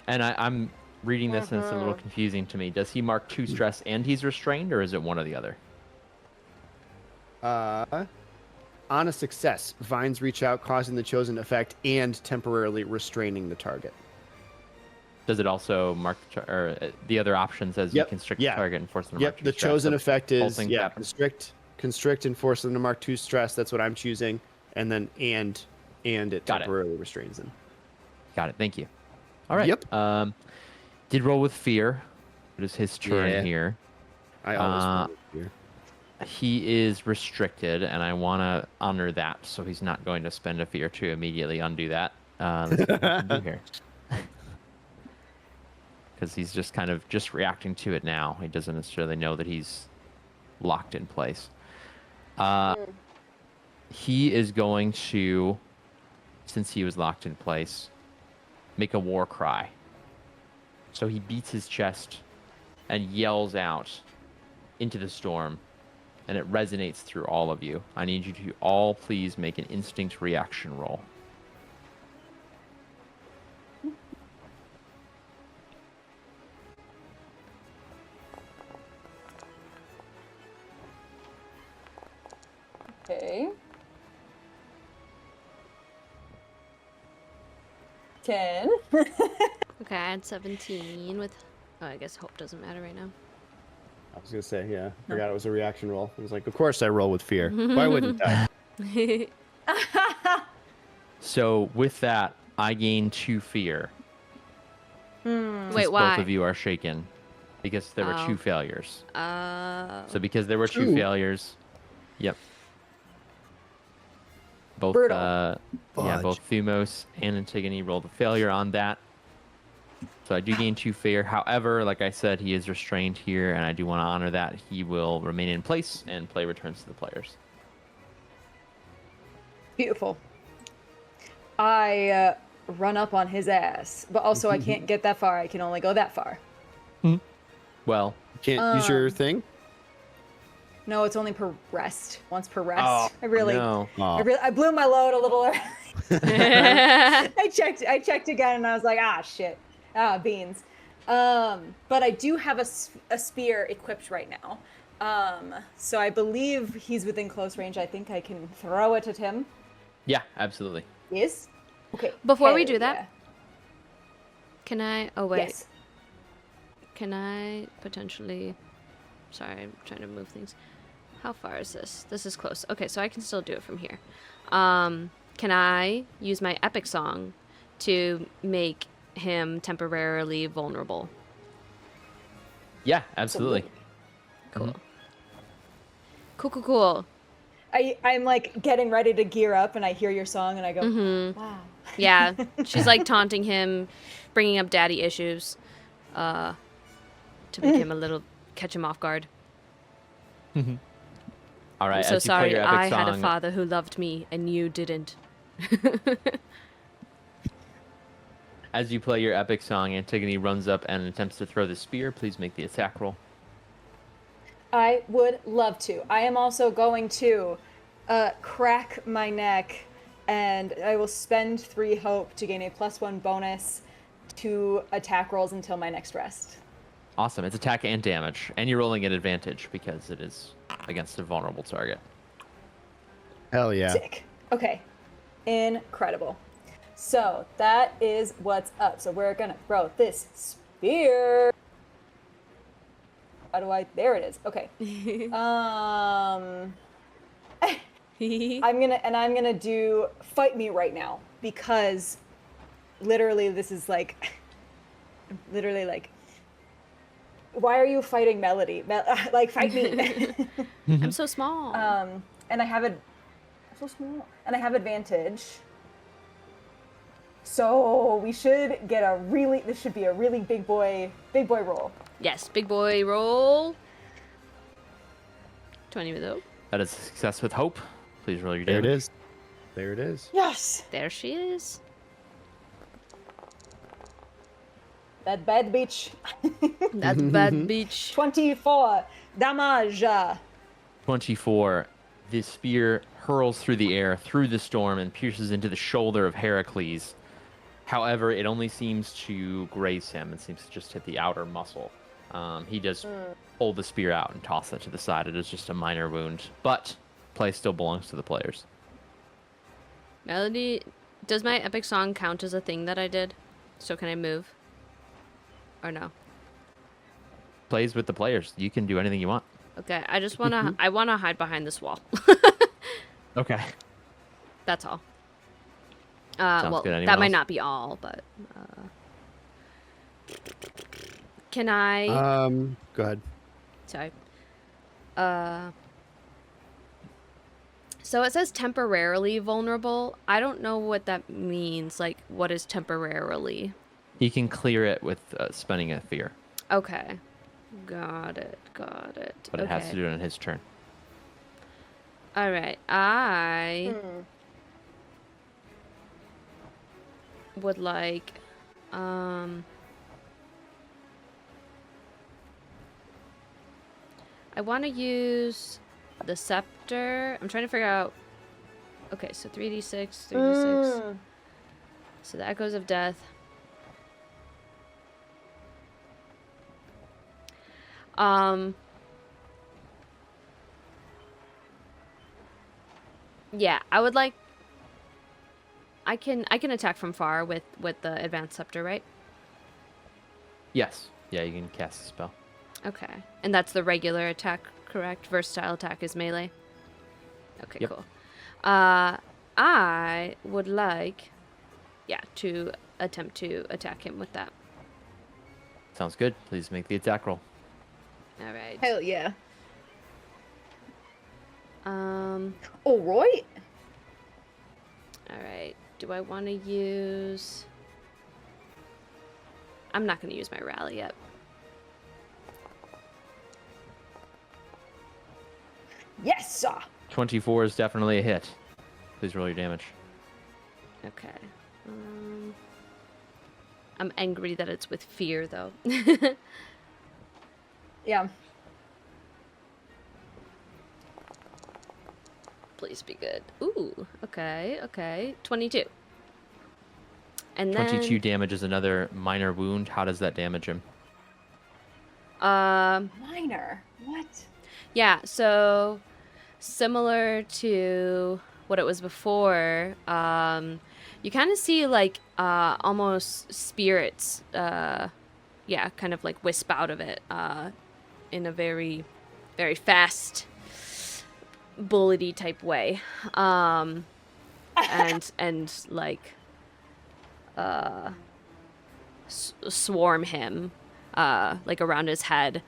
And I'm reading this and it's a little confusing to me. Does he mark 2 stress and he's restrained, or is it one or the other? On a success, vines reach out, causing the chosen effect and temporarily restraining the target. Does it also mark the other option says you constrict the target and force them to mark 2 the stress? chosen So effect both is things happen. constrict and force them to mark 2 stress. That's what I'm choosing, and then and it Got it. temporarily restrains them. Got it. Thank you. All right. Yep. Did roll with fear. It is his turn here. I always roll with fear. He is restricted, and I want to honor that, so he's not going to spend a fear to immediately undo that. Let's see what we can do here. Because he's just kind of just reacting to it now. He doesn't necessarily know that he's locked in place. He is going to, since he was locked in place, make a war cry. So he beats his chest and yells out into the storm, and it resonates through all of you. I need you to all please make an instinct reaction roll. Okay. 10. Okay, I had 17 with. Oh, I guess hope doesn't matter right now. I was gonna say, yeah. Forgot it was a reaction roll. I was like, of course I roll with fear. Why wouldn't I? So with that, I gain 2 fear. Wait, Since why? both of you are shaken. Because there were 2 Oh. failures. Oh. So because there were 2 Two. failures, yep. Both Brutal. both Thumos and Antigone rolled a failure on that. So I do gain 2 fear. However, like I said, he is restrained here, and I do want to honor that. He will remain in place, and play returns to the players. Beautiful. I run up on his ass, but also I can't get that far. I can only go that far. Well, Can't use your thing? No, it's only per rest. Once per rest. Oh, no. I blew my load a little early. I checked again, and I was like, shit. Beans. But I do have a spear equipped right now. So I believe he's within close range. I think I can throw it at him. Yeah, absolutely. Yes? Okay. Before we hell do that, yeah. Can I? Oh wait. Yes. Can I potentially? Sorry, I'm trying to move things. How far is this? This is close. Okay, so I can still do it from here. Can I use my epic song to make him temporarily vulnerable? Yeah, absolutely. Cool. Cool. I'm like getting ready to gear up, and I hear your song, and I go, wow. Yeah, she's like taunting him, bringing up daddy issues, to make him catch him off guard. All right, I'm so as you play sorry, your epic I had a song, father who loved me, and you didn't. as you play your epic song, Antigone runs up and attempts to throw the spear. Please make the attack roll. I would love to. I am also going to crack my neck, and I will spend 3 hope to gain a +1 bonus to attack rolls until my next rest. Awesome. It's attack and damage, and you're rolling at advantage because it is against a vulnerable target. Hell yeah. Sick. Okay. Incredible. So that is what's up. So we're gonna throw this spear. How do I? There it is. Okay. I'm gonna do fight me right now, because literally this is like why are you fighting Melody? Like, fight me. I'm so small. and I have so small, and I have advantage. So we should get this should be a really big boy roll. Yes, big boy roll. 20 with hope. That is a success with hope. Please roll your There damage. it is. There it is. Yes! There she is. That bad bitch. That bad beach. 24 damage. 24. The spear hurls through the air, through the storm, and pierces into the shoulder of Heracles. However, it only seems to graze him. It seems to just hit the outer muscle. He does pull the spear out and toss it to the side. It is just a minor wound, but play still belongs to the players. Melody, does my epic song count as a thing that I did? So can I move? Or no? Plays with the players. You can do anything you want. Okay, I just wanna I wanna hide behind this wall. Okay. That's all. Sounds Well, good. Anyone that might else? not be all, but can I? Go ahead. Sorry. So it says temporarily vulnerable. I don't know what that means. Like, what is temporarily? He can clear it with spending a fear, Okay. Got it. Got it. but it has to do it on his turn. All right. I would like, I want to use the scepter. I'm trying to figure out. Okay, so 3d6, 3d6. So the echoes of death. Yeah, I would like. I can attack from far with the advanced scepter, right? Yes. Yeah, you can cast a spell. Okay, and that's the regular attack, correct? Versatile attack is melee. Okay, Yep. cool. I would like, to attempt to attack him with that. Sounds good. Please make the attack roll. All right. Hell yeah. All All right. right. Do I want to use? I'm not going to use my rally yet. Yes, sir. 24 is definitely a hit. Please roll your damage. Okay. I'm angry that it's with fear, though. Yeah. Please be good. Ooh, okay. 22. And then 22 damage is another minor wound. How does that damage him? Minor. What? Yeah, so similar to what it was before, you kind of see like almost spirits, kind of like wisp out of it in a very, very fast, bullety type way, and like swarm him like around his head.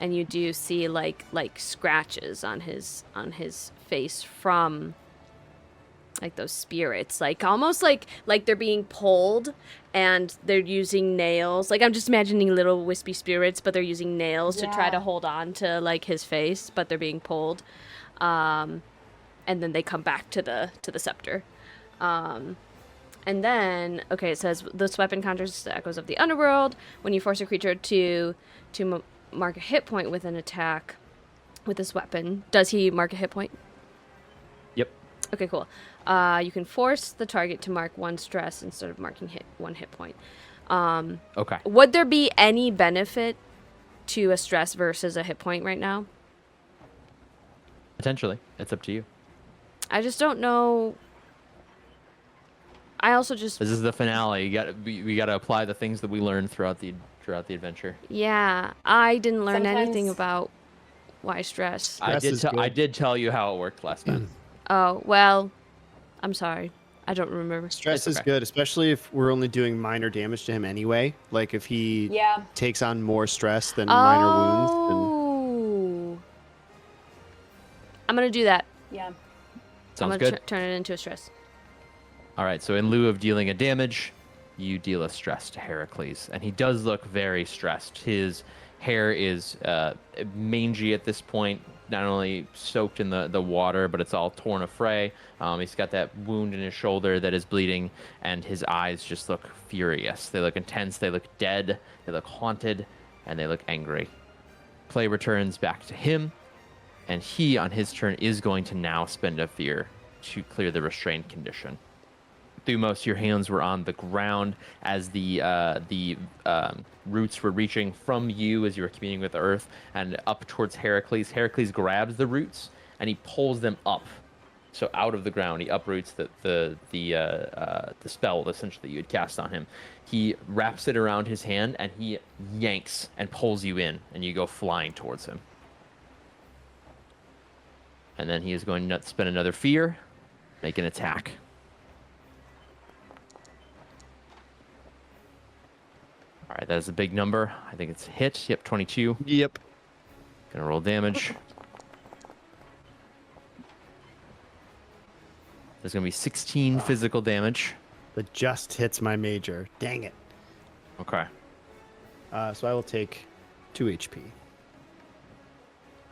And you do see like scratches on his face from like those spirits, like almost like they're being pulled and they're using nails. Like I'm just imagining little wispy spirits, but they're using nails to try to hold on to like his face, but they're being pulled. And then they come back to the scepter. And then it says this weapon conjures the echoes of the underworld. When you force a creature to mark a hit point with an attack with this weapon. Does he mark a hit point? Yep. Okay, cool. You can force the target to mark one stress instead of marking one hit point. Okay. Would there be any benefit to a stress versus a hit point right now? Potentially. It's up to you. I just don't know. I also just... This is the finale. We got to apply the things that we learned throughout the adventure. Yeah, I didn't learn anything Sometimes- about why stress. Stress is good. I did tell you how it worked last time. Oh, well, I'm sorry. I don't remember. Stress It's is okay. good, especially if we're only doing minor damage to him anyway. Like if he Yeah. takes on more stress than minor wounds, then Oh. I'm gonna do that. Yeah. Sounds I'm gonna good. turn it into a stress. All right, so in lieu of dealing a damage, you deal a stress to Heracles, and he does look very stressed. His hair is mangy at this point, not only soaked in the water, but it's all torn affray. He's got that wound in his shoulder that is bleeding, and his eyes just look furious. They look intense, they look dead, they look haunted, and they look angry. Play returns back to him, and he, on his turn, is going to now spend a fear to clear the restrained condition. Thumos, your hands were on the ground as the roots were reaching from you as you were communing with the earth and up towards Heracles. Heracles grabs the roots and he pulls them up, so out of the ground. He uproots the spell essentially that you had cast on him. He wraps it around his hand and he yanks and pulls you in, and you go flying towards him. And then he is going to spend another fear, make an attack. All right, that is a big number. I think it's a hit. Yep, 22. Yep. Gonna roll damage. There's gonna be 16 physical damage. That just hits my major. Dang it. Okay. So I will take 2 HP.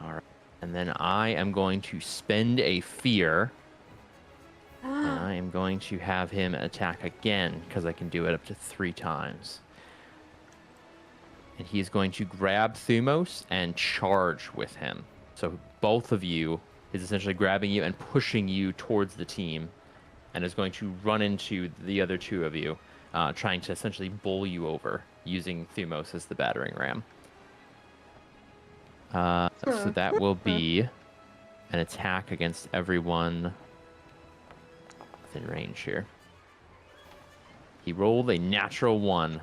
All right. And then I am going to spend a fear. And I am going to have him attack again, because I can do it up to 3 times. And he's going to grab Thumos and charge with him. So both of you is essentially grabbing you and pushing you towards the team, and is going to run into the other 2 of you, trying to essentially bowl you over, using Thumos as the battering ram. So that will be an attack against everyone within range here. He rolled a natural 1.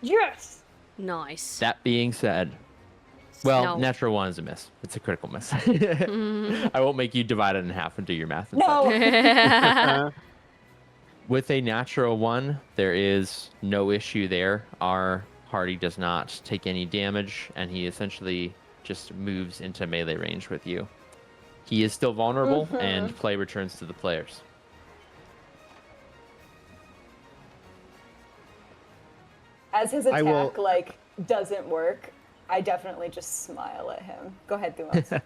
Yes. Nice. That being said, well, No. natural 1 is a miss. It's a critical miss. I won't make you divide it in half and do your math. and such. No. With a natural 1, there is no issue there. Our party does not take any damage, and he essentially just moves into melee range with you. He is still vulnerable, and play returns to the players. As his I attack will- doesn't work, I definitely just smile at him. Go ahead, Thumos.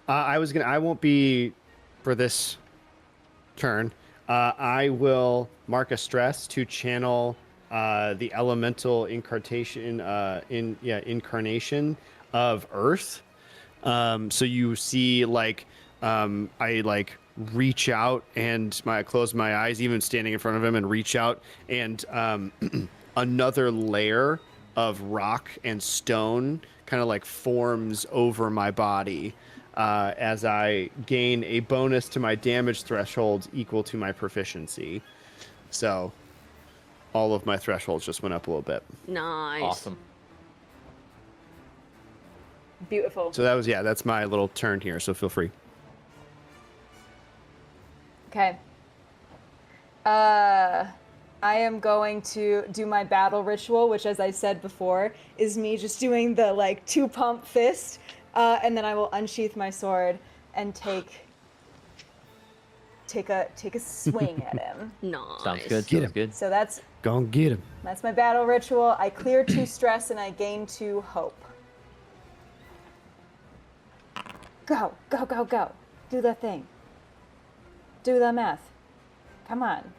I won't be for this turn. I will mark a stress to channel the elemental incarnation of Earth. So you see I reach out and I close my eyes, even standing in front of him, and reach out, and another layer of rock and stone kind of forms over my body as I gain a bonus to my damage threshold equal to my proficiency. So all of my thresholds just went up a little bit. Nice. Awesome. Beautiful. So that's my little turn here, so feel free. Okay. I am going to do my battle ritual, which, as I said before, is me just doing the 2 pump fist, and then I will unsheath my sword and take a swing at him. Nice. Sounds good. Get Sounds him. good. So that's Go and get him. my battle ritual. I clear 2 stress and I gain 2 hope. Go, go, go, go. Do the thing. Do the math. Come on.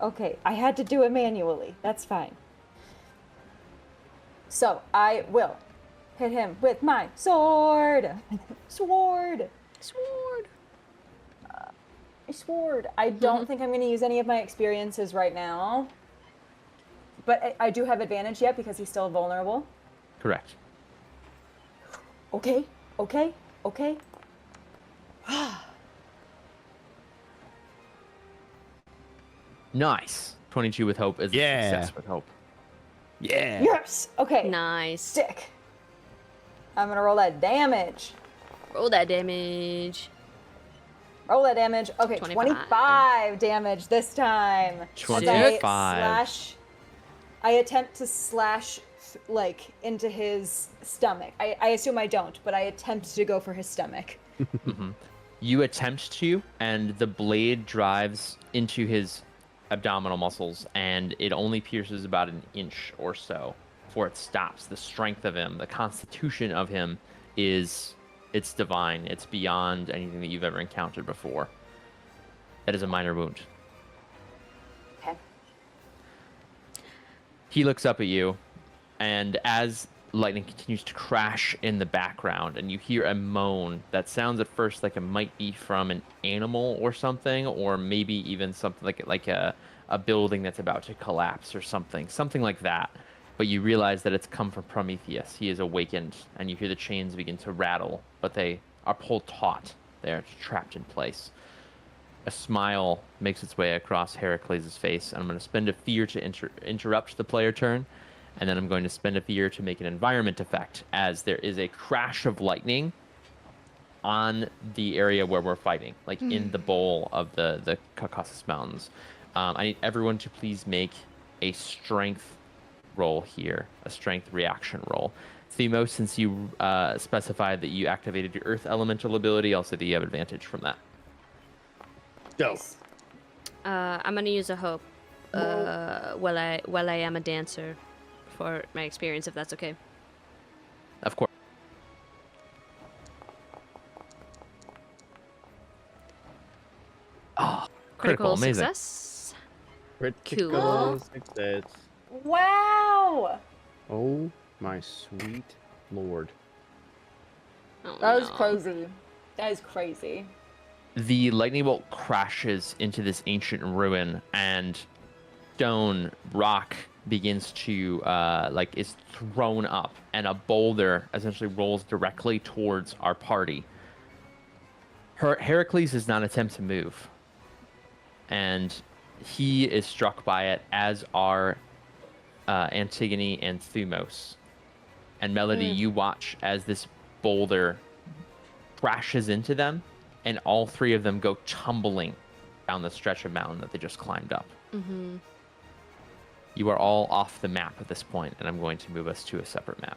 Okay, I had to do it manually. That's fine. So I will hit him with my sword. Sword. Sword. My sword. I don't think I'm going to use any of my experiences right now. But I do have advantage yet because he's still vulnerable. Correct. Okay, okay, okay. Nice. 22 with hope is a Yeah. success with hope. Yeah. Yes. Okay. Nice. Stick. I'm going to roll that damage. Roll that damage. Roll that damage. Okay, 25 damage this time. 25. I attempt to slash like into his stomach. I assume I don't, but I attempt to go for his stomach. You attempt to, and the blade drives into his abdominal muscles, and it only pierces about an inch or so before it stops. The strength of him, the constitution of him it's divine. It's beyond anything that you've ever encountered before. That is a minor wound. Okay. He looks up at you, and as lightning continues to crash in the background, and you hear a moan that sounds at first like it might be from an animal or something, or maybe even something like a building that's about to collapse or something like that. But you realize that it's come from Prometheus. He is awakened, and you hear the chains begin to rattle, but they are pulled taut. They are trapped in place. A smile makes its way across Heracles' face, and I'm going to spend a fear to interrupt the player turn, and then I'm going to spend a fear to make an environment effect, as there is a crash of lightning on the area where we're fighting, like in the bowl of the Caucasus Mountains. I need everyone to please make a strength roll here, a strength reaction roll. Themo, since you specified that you activated your Earth Elemental ability, I'll say that you have advantage from that. Go. I'm gonna use a hope. While I am a dancer, for my experience, if that's okay. Of course. Oh, critical, amazing. Success. Critical Cool. success. Wow! Oh my sweet lord. Oh, That was no. crazy. That is crazy. The lightning bolt crashes into this ancient ruin, and stone, rock begins to, is thrown up, and a boulder essentially rolls directly towards our party. Heracles does not attempt to move, and he is struck by it, as are Antigone and Thumos. And Melody, you watch as this boulder crashes into them, and all three of them go tumbling down the stretch of mountain that they just climbed up. Mm-hmm. You are all off the map at this point, and I'm going to move us to a separate map.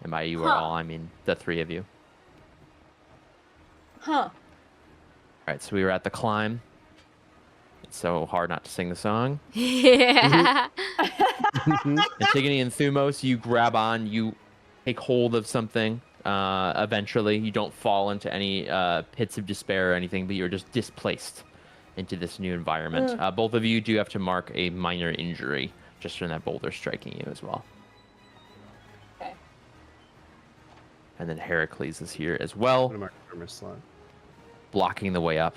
And by you are all, I mean the three of you. Huh. All right, so we were at the climb. It's so hard not to sing the song. Yeah. Antigone and Thumos, you grab on, you take hold of something. Eventually, you don't fall into any pits of despair or anything, but you're just displaced into this new environment. Both of you do have to mark a minor injury just from that boulder striking you as well. Okay. And then Heracles is here as well, What am I armor slot? blocking the way up.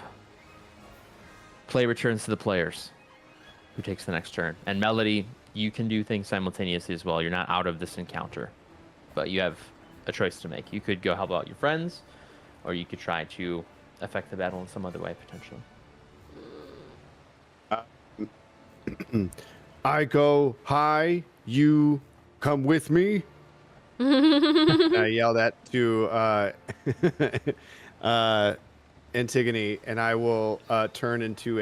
Play returns to the players. Who takes the next turn? And Melody, you can do things simultaneously as well. You're not out of this encounter, but you have a choice to make. You could go help out your friends, or you could try to affect the battle in some other way, potentially. I go, hi, you come with me. I yell that to Antigone, and I will turn into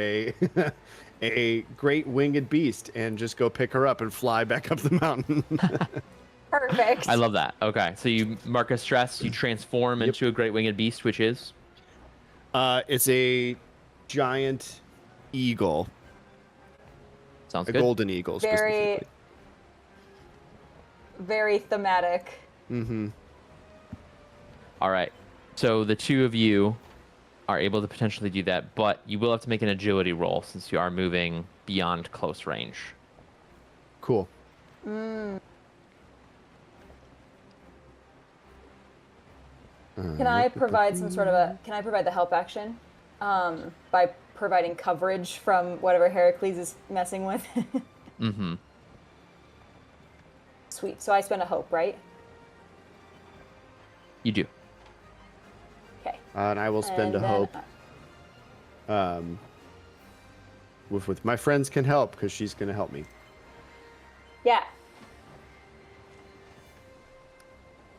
a great winged beast and just go pick her up and fly back up the mountain. Perfect. I love that. Okay, so you mark a stress, you transform into a great winged beast, which is? It's a giant eagle, Sounds a good. golden eagle Very, specifically. very thematic. Mm-hmm. All right. So the two of you are able to potentially do that, but you will have to make an agility roll since you are moving beyond close range. Cool. Can I provide some sort of can I provide the help action by providing coverage from whatever Heracles is messing with? Mm-hmm. Sweet. So I spend a hope, right? You do. Okay. And I will spend And a then- hope. With my friends can help because she's gonna help me. Yeah.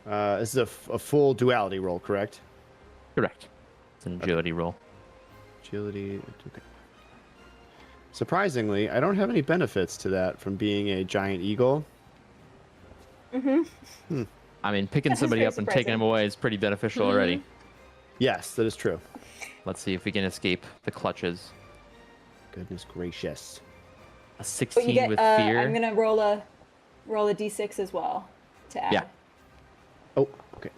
This is a full duality roll, correct? Correct. It's an agility roll. Agility. Okay. Surprisingly, I don't have any benefits to that from being a giant eagle. I mean, picking That is somebody very up and taking them surprising. away is pretty beneficial already. Yes, that is true. Let's see if we can escape the clutches. Goodness gracious. A But 16 you get. with fear. I'm gonna roll a d6 as well to add. Yeah. Oh, okay.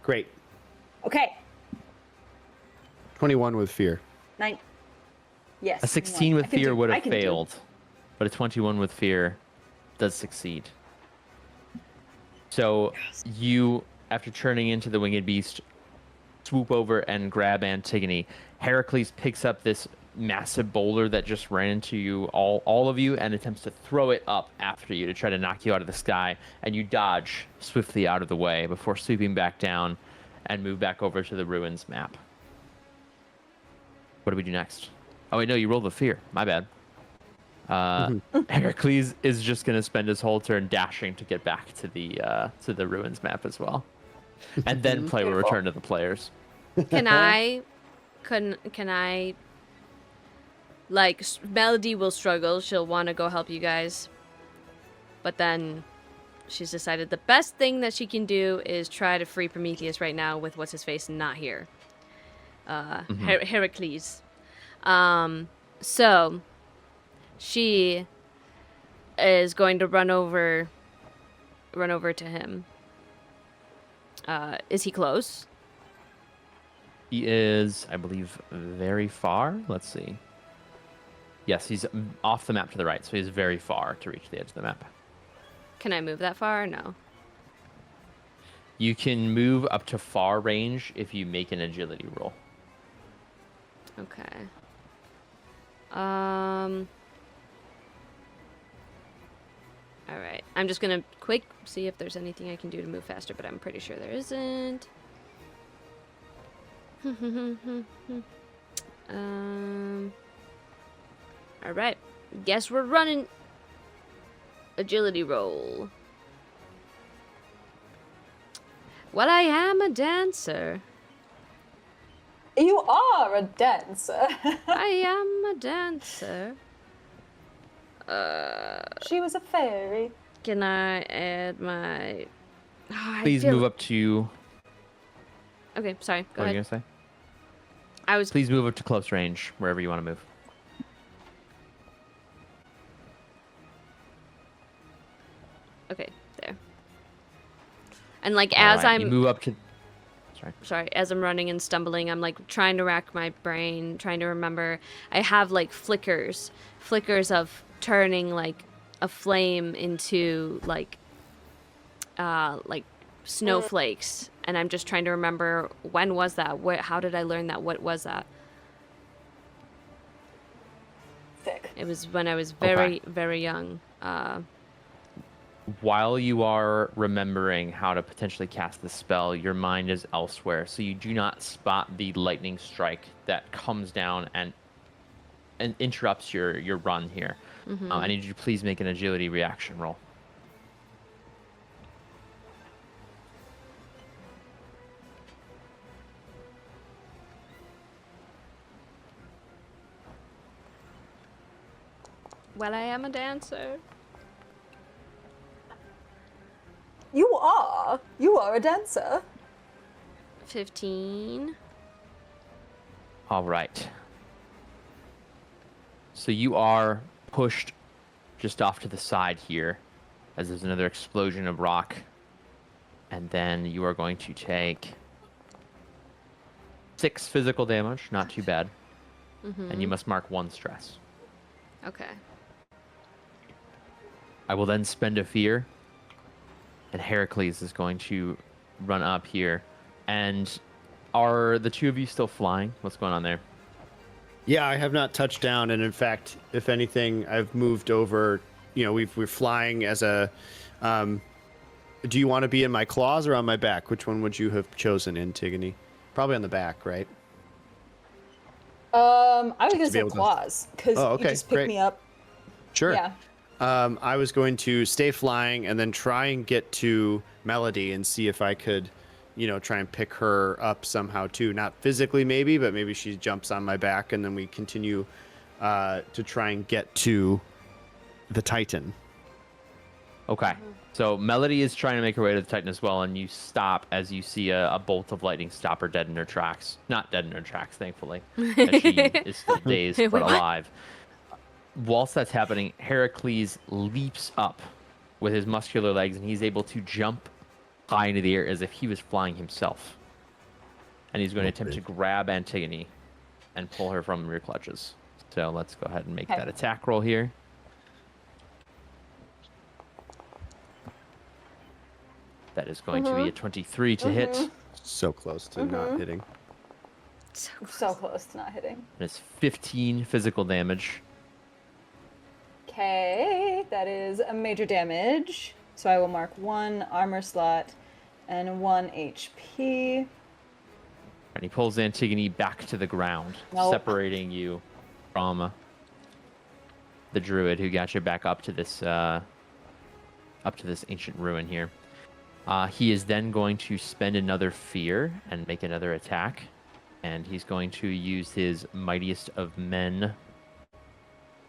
Great. Okay. 21 with fear. 9. Yes. A 16 with I can fear do- would I have can do. failed, but a 21 with fear does succeed. So you, after turning into the winged beast, swoop over and grab Antigone. Heracles picks up this massive boulder that just ran into you, all of you, and attempts to throw it up after you to try to knock you out of the sky, and you dodge swiftly out of the way before sweeping back down and move back over to the ruins map. What do we do next? Oh wait, no, you rolled the fear. My bad. Heracles is just going to spend his whole turn dashing to get back to the ruins map as well, and then play will return to the players. Can I like Melody will struggle. She'll want to go help you guys. But then she's decided the best thing that she can do is try to free Prometheus right now with what's his face not here. Heracles. So she is going to run over to him. Is he close? He is, I believe, very far. Let's see. Yes, he's off the map to the right, so he's very far to reach the edge of the map. Can I move that far or no? You can move up to far range if you make an agility roll. Okay. All right. I'm just gonna quick see if there's anything I can do to move faster, but I'm pretty sure there isn't. All right. Guess we're running. Agility roll. Well, I am a dancer. You are a dancer. I am a dancer. She was a fairy. Can I add my... Oh, I Please feel- move up to... Okay, sorry. Go What are you ahead. going to say? I was... Please move up to close range, wherever you want to move. Okay, there. And like All as right, I'm... You move up to... Sorry, as I'm running and stumbling, I'm like trying to rack my brain, trying to remember. I have like flickers of turning like a flame into like snowflakes, and I'm just trying to remember when was that? How did I learn that? What was that? Thick. It was when I was Okay. very young. While you are remembering how to potentially cast the spell, your mind is elsewhere, so you do not spot the lightning strike that comes down and interrupts your run here. I need you to please make an agility reaction roll. Well, I am a dancer. You are a dancer. 15. All right. So you are pushed just off to the side here, as there's another explosion of rock. And then you are going to take 6 physical damage, not too bad. And you must mark 1 stress. Okay. I will then spend a fear, and Heracles is going to run up here. And are the two of you still flying? What's going on there? Yeah, I have not touched down, and in fact, if anything, I've moved over. You know, we're flying as a. Do you want to be in my claws or on my back? Which one would you have chosen, Antigone? Probably on the back, right? I was gonna be say able to- claws because Oh, you okay, just pick great. me up. Sure. Yeah. I was going to stay flying and then try and get to Melody and see if I could, try and pick her up somehow too. Not physically maybe, but maybe she jumps on my back and then we continue to try and get to the Titan. Okay. So Melody is trying to make her way to the Titan as well, and you stop as you see a bolt of lightning stop her dead in her tracks. Not dead in her tracks, thankfully, as she is still dazed Wait, but what? alive. Whilst that's happening, Heracles leaps up with his muscular legs, and he's able to jump high into the air as if he was flying himself. And he's going to attempt to grab Antigone and pull her from your clutches. So let's go ahead and make that attack roll here. That is going to be a 23 to hit. So close to not hitting. So close to not hitting. And it's 15 physical damage. Okay, that is a major damage. So I will mark 1 armor slot and 1 HP. And he pulls Antigone back to the ground, Nope. separating you from the druid who got you back up to this ancient ruin here. He is then going to spend another fear and make another attack, and he's going to use his Mightiest of Men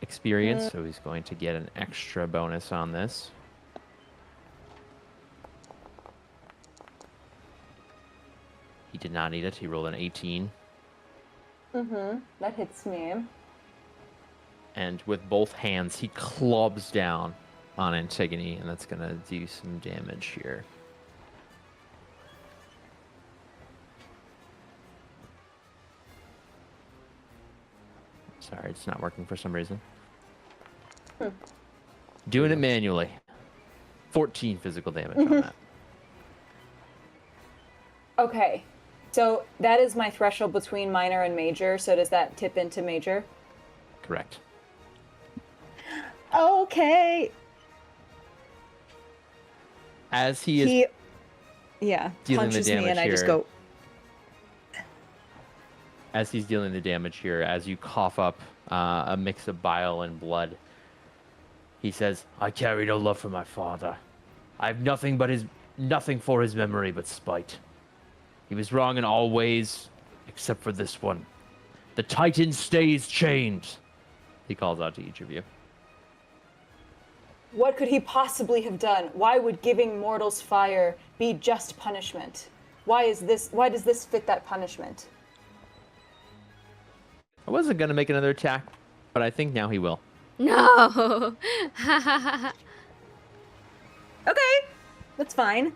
experience, so he's going to get an extra bonus on this. He did not need it. He rolled an 18. That hits me. And with both hands, he clubs down on Antigone, and that's going to do some damage here. Sorry, it's not working for some reason. Doing it manually. 14 physical damage on that. Okay, so that is my threshold between minor and major. So does that tip into major? Correct. Okay. As he is yeah, dealing the punches me damage and I just here. go. As he's dealing the damage here, as you cough up a mix of bile and blood, he says, "I carry no love for my father. I have nothing for his memory but spite. He was wrong in all ways, except for this one. The Titan stays chained." He calls out to each of you. What could he possibly have done? Why would giving mortals fire be just punishment? Why does this fit that punishment? I wasn't going to make another attack, but I think now he will. No. Okay, that's fine.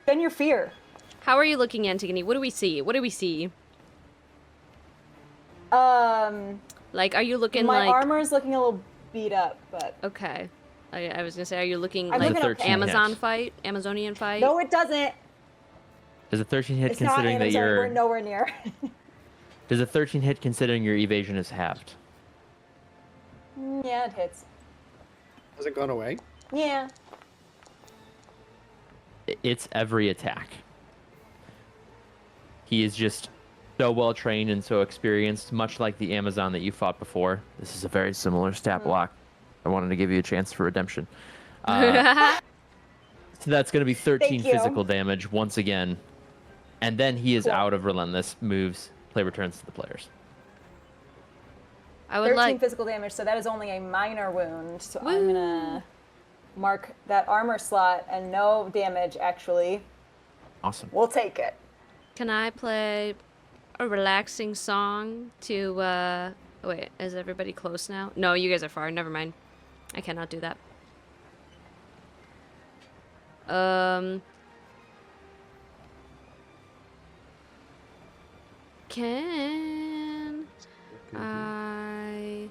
Then your fear. How are you looking, Antigone? What do we see? What do we see? Like, are you looking My like... armor is looking a little beat up, but Okay. I was gonna say, are you looking I'm like looking okay. Amazonian fight? no, it doesn't. Does a 13 hit It's not considering that Amazon. We're your... nowhere near. Does a 13 hit considering your evasion is halved? Yeah, it hits. Has it gone away? Yeah. It's every attack. He is just so well trained and so experienced, much like the Amazon that you fought before. This is a very similar stat block. I wanted to give you a chance for redemption. So that's going to be 13 Thank you. physical damage once again. And then he is out of relentless moves. Play returns to the players. I would 13 like... physical damage, so that is only a minor wound. So I'm gonna mark that armor slot and no damage, actually. Awesome. We'll take it. Can I play a relaxing song to, wait, is everybody close now? No, you guys are far. Never mind. I cannot do that. Can I...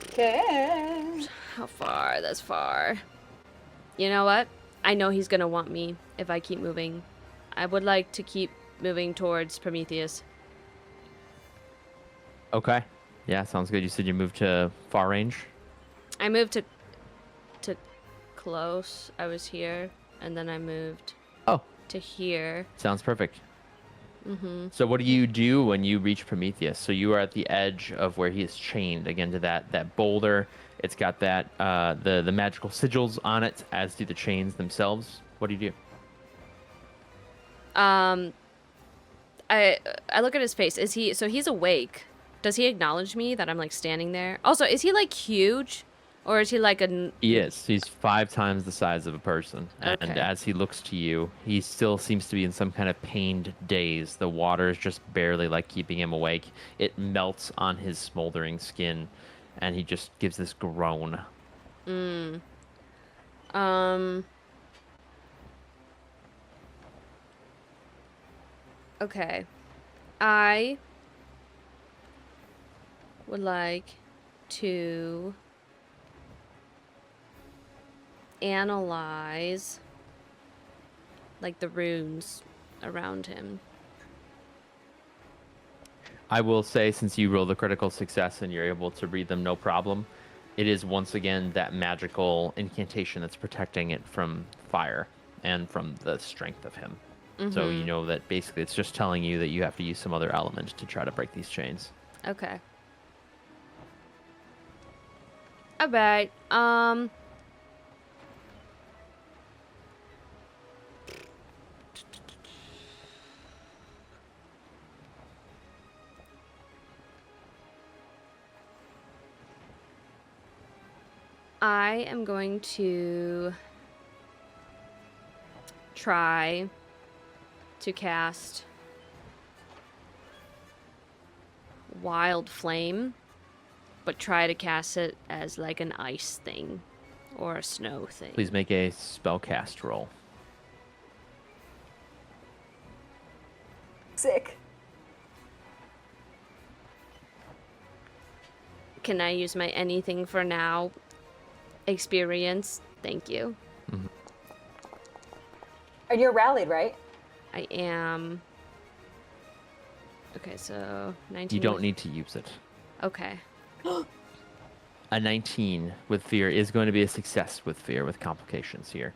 Okay. How far? That's far. You know what? I know he's gonna want me if I keep moving. I would like to keep moving towards Prometheus. Okay. Yeah, sounds good. You said you moved to far range? I moved to close. I was here, and then I moved Oh, to here. sounds perfect. So what do you do when you reach Prometheus? So you are at the edge of where he is chained, again, to that boulder. It's got that the magical sigils on it, as do the chains themselves. What do you do? I look at his face. Is he? So he's awake. Does he acknowledge me that I'm like standing there? Also, is he like huge, or is he like a? He is. He's 5 times the size of a person. And Okay. as he looks to you, he still seems to be in some kind of pained daze. The water is just barely like keeping him awake. It melts on his smoldering skin, and he just gives this groan. Okay. I would like to analyze like the runes around him. I will say, since you rolled a critical success and you're able to read them no problem, it is once again that magical incantation that's protecting it from fire and from the strength of him. So you know that basically it's just telling you that you have to use some other element to try to break these chains. Okay. All right. I am going to try to cast Wild Flame, but try to cast it as like an ice thing or a snow thing. Please make a spellcast roll. Sick. Can I use my anything for now experience? Thank you. And you're rallied, right? I am. Okay, so 19. You don't need to use it. Okay. A 19 with fear is going to be a success with fear, with complications here.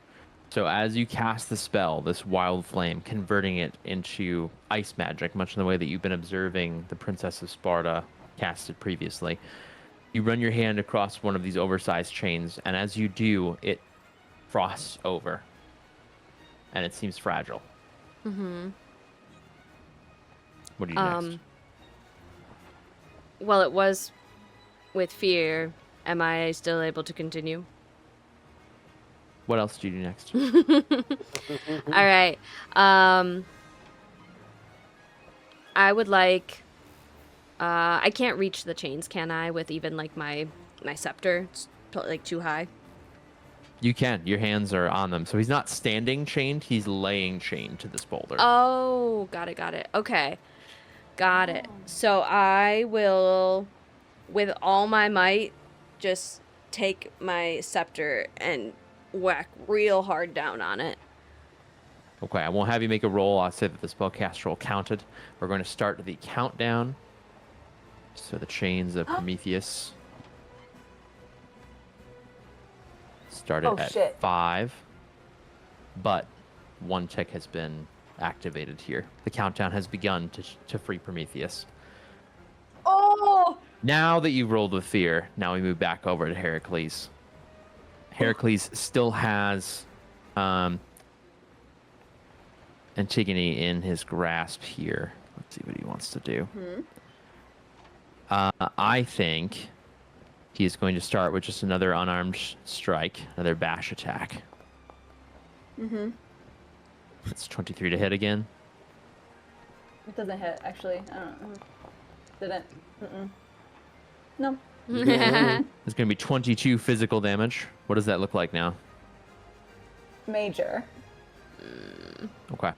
So as you cast the spell, this wild flame, converting it into ice magic, much in the way that you've been observing the Princess of Sparta cast it previously, you run your hand across one of these oversized chains, and as you do, it frosts over. And it seems fragile. Mm-hmm. What do you do next? Well, it was with fear. Am I still able to continue? What else do you do next? All right. I would like. I can't reach the chains, can I? With even like my scepter, it's like too high. You can. Your hands are on them. So he's not standing chained, he's laying chained to this boulder. Oh, got it. Okay. Got it. So I will, with all my might, just take my scepter and whack real hard down on it. Okay, I won't have you make a roll. I'll say that the spellcast roll counted. We're going to start the countdown. So the chains of Prometheus started at 5, but 1 tick has been activated here. The countdown has begun to free Prometheus. Oh! Now that you've rolled with fear, now we move back over to Heracles. Heracles still has Antigone in his grasp here. Let's see what he wants to do. I think he is going to start with just another unarmed strike, another bash attack. It's 23 to hit again. It doesn't hit, actually. I don't know. Didn't. No. It's going to be 22 physical damage. What does that look like now? Major. Okay.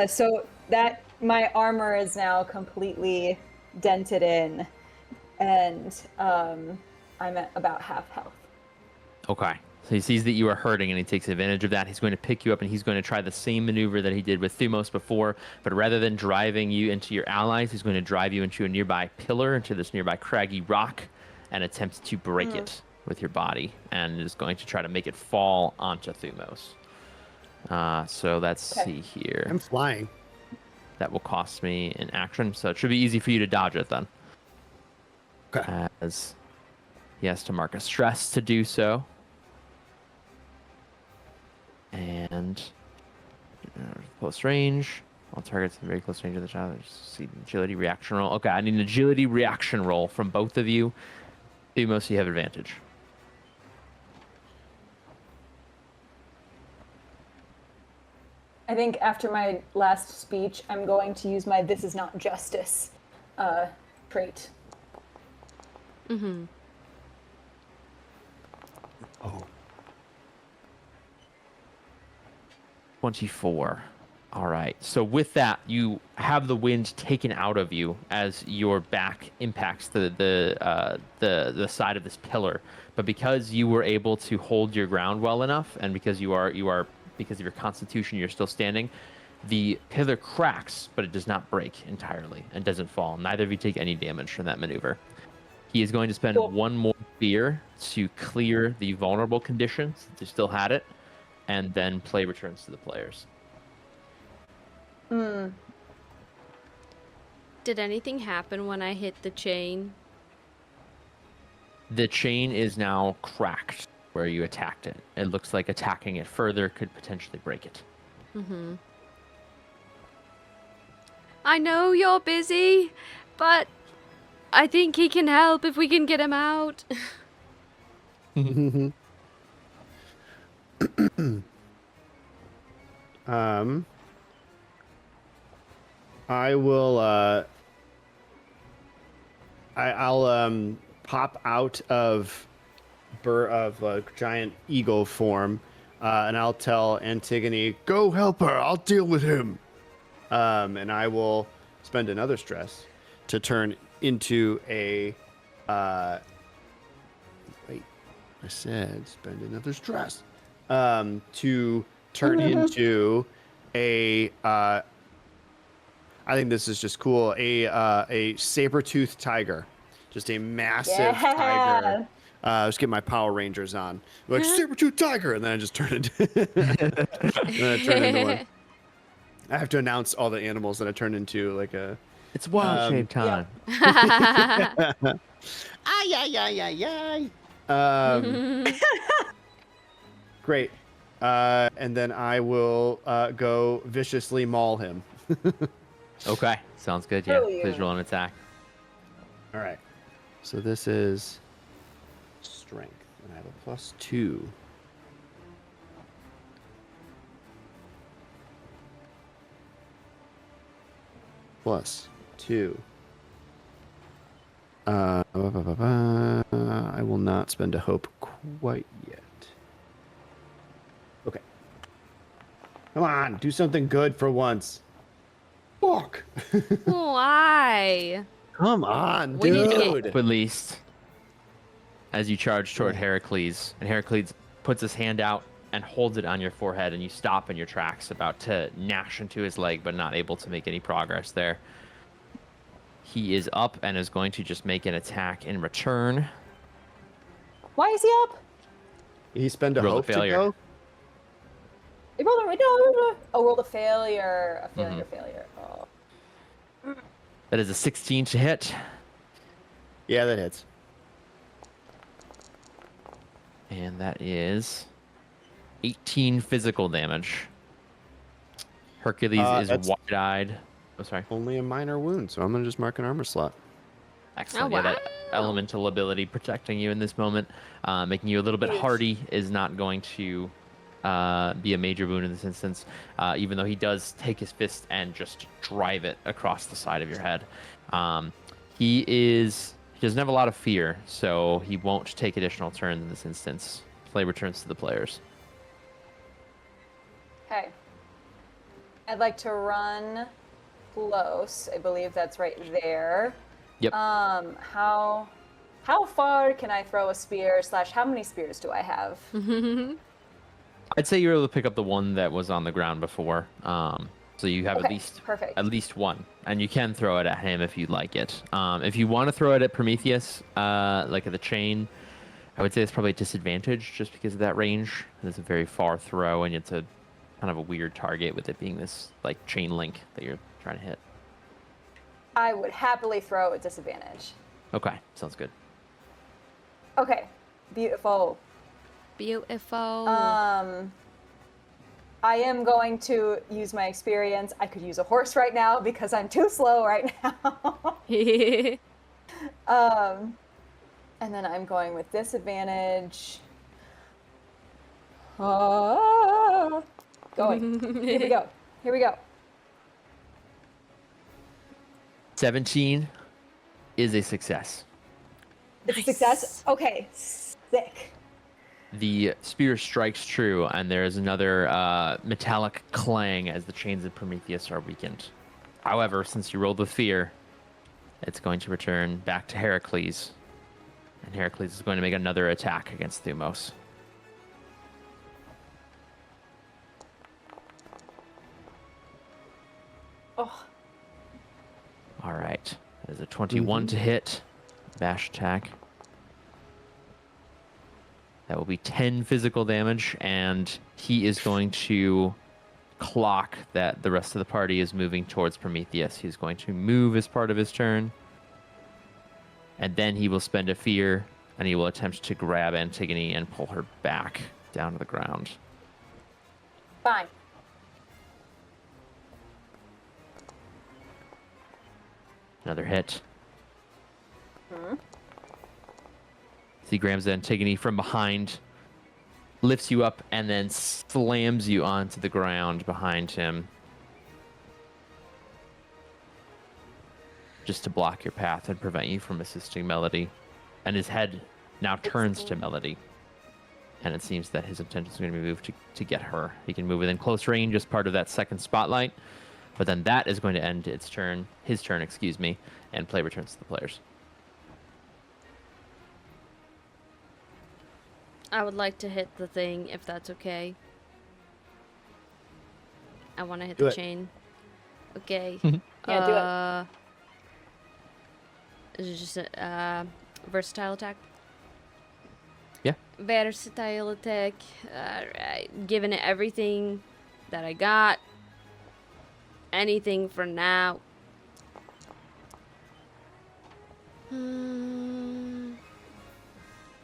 So that my armor is now completely dented in, and I'm at about half health. Okay. So he sees that you are hurting, and he takes advantage of that. He's going to pick you up, and he's going to try the same maneuver that he did with Thumos before, but rather than driving you into your allies, he's going to drive you into a nearby pillar, into this nearby craggy rock, and attempt to break it with your body, and is going to try to make it fall onto Thumos. So let's see here. I'm flying. That will cost me an action, so it should be easy for you to dodge it then. Okay. As he has to mark a stress to do so. And close range. All targets in very close range of the child. See agility reaction roll. Okay, I need an agility reaction roll from both of you. Thumos, you have advantage. I think after my last speech, I'm going to use my "This is not justice" trait. Mm-hmm. Oh. 24. All right. So with that, you have the wind taken out of you as your back impacts the side of this pillar. But because you were able to hold your ground well enough, and because you are because of your constitution, you're still standing. The pillar cracks, but it does not break entirely and doesn't fall. Neither of you take any damage from that maneuver. He is going to spend one more spear to clear the vulnerable condition, since he still had it, and then play returns to the players. Did anything happen when I hit the chain? The chain is now cracked where you attacked it. It looks like attacking it further could potentially break it. Mm-hmm. I know you're busy, but I think he can help if we can get him out. I will I'll pop out of giant eagle form, and I'll tell Antigone, "Go help her. I'll deal with him." And I will spend another stress to turn into a wait, I said spend another stress to turn into a I think this is just cool. A saber-toothed tiger, just a massive tiger. Just get my Power Rangers on, like saber-toothed tiger, and then I just turn into, one. I have to announce all the animals that I turn into, like a. It's wild shape time. Ay, ay, ay, ay, ay. Great. And then I will go viciously maul him. Okay, sounds good. Yeah, Oh, yeah. please roll an attack. All right. So this is strength, and I have a +2. +2. I will not spend a hope quite yet. Okay. Come on, do something good for once. Fuck. Why? Come on, We need to get- dude. Hope at least. As you charge toward Heracles, and Heracles puts his hand out and holds it on your forehead, and you stop in your tracks, about to gnash into his leg, but not able to make any progress there. He is up and is going to just make an attack in return. Why is he up? He spend a Roll a hope to failure. go. He rolled a no. Oh, rolled a failure. A failure. Failure. Oh. That is a 16 to hit. Yeah, that hits. And that is 18 physical damage. Hercules is that's- wide-eyed. Oh, sorry. Only a minor wound, so I'm gonna just mark an armor slot. Excellent. Oh, Yeah, that wow. elemental ability protecting you in this moment, making you a little bit Huge. hardy, is not going to be a major wound in this instance, even though he does take his fist and just drive it across the side of your head. He doesn't have a lot of fear, so he won't take additional turns in this instance. Play returns to the players. Okay. I'd like to run close. I believe that's right there. Yep. How far can I throw a spear? / how many spears do I have? I'd say you're able to pick up the one that was on the ground before. So you have Okay, at perfect. least one, and you can throw it at him if you'd like it. If you want to throw it at Prometheus, like at the chain, I would say it's probably a disadvantage just because of that range. It's a very far throw, and it's a kind of a weird target with it being this like chain link that you're trying to hit. I would happily throw at disadvantage. Okay, sounds good. Okay, beautiful. Beautiful. I am going to use my experience. I could use a horse right now because I'm too slow right now. And then I'm going with disadvantage. Going. Here we go. Here we go. 17 is a success. It's a success? Okay, sick. The spear strikes true, and there is another metallic clang as the chains of Prometheus are weakened. However, since you rolled with fear, it's going to return back to Heracles. And Heracles is going to make another attack against Thumos. Oh. All right. That is a 21 to hit. Bash attack. That will be 10 physical damage, and he is going to clock that the rest of the party is moving towards Prometheus. He's going to move as part of his turn, and then he will spend a fear, and he will attempt to grab Antigone and pull her back down to the ground. Fine. Another hit. He grabs Antigone from behind, lifts you up, and then slams you onto the ground behind him. Just to block your path and prevent you from assisting Melody. And his head now turns to Melody. And it seems that his intention is going to be moved to get her. He can move within close range as part of that second spotlight. But then that is going to end his turn, and play returns to the players. I would like to hit the thing, if that's okay. I want to hit the chain. Okay. Yeah, do it. Is it just a versatile attack? Yeah. Versatile attack. Alright. Giving it everything that I got. Anything for now.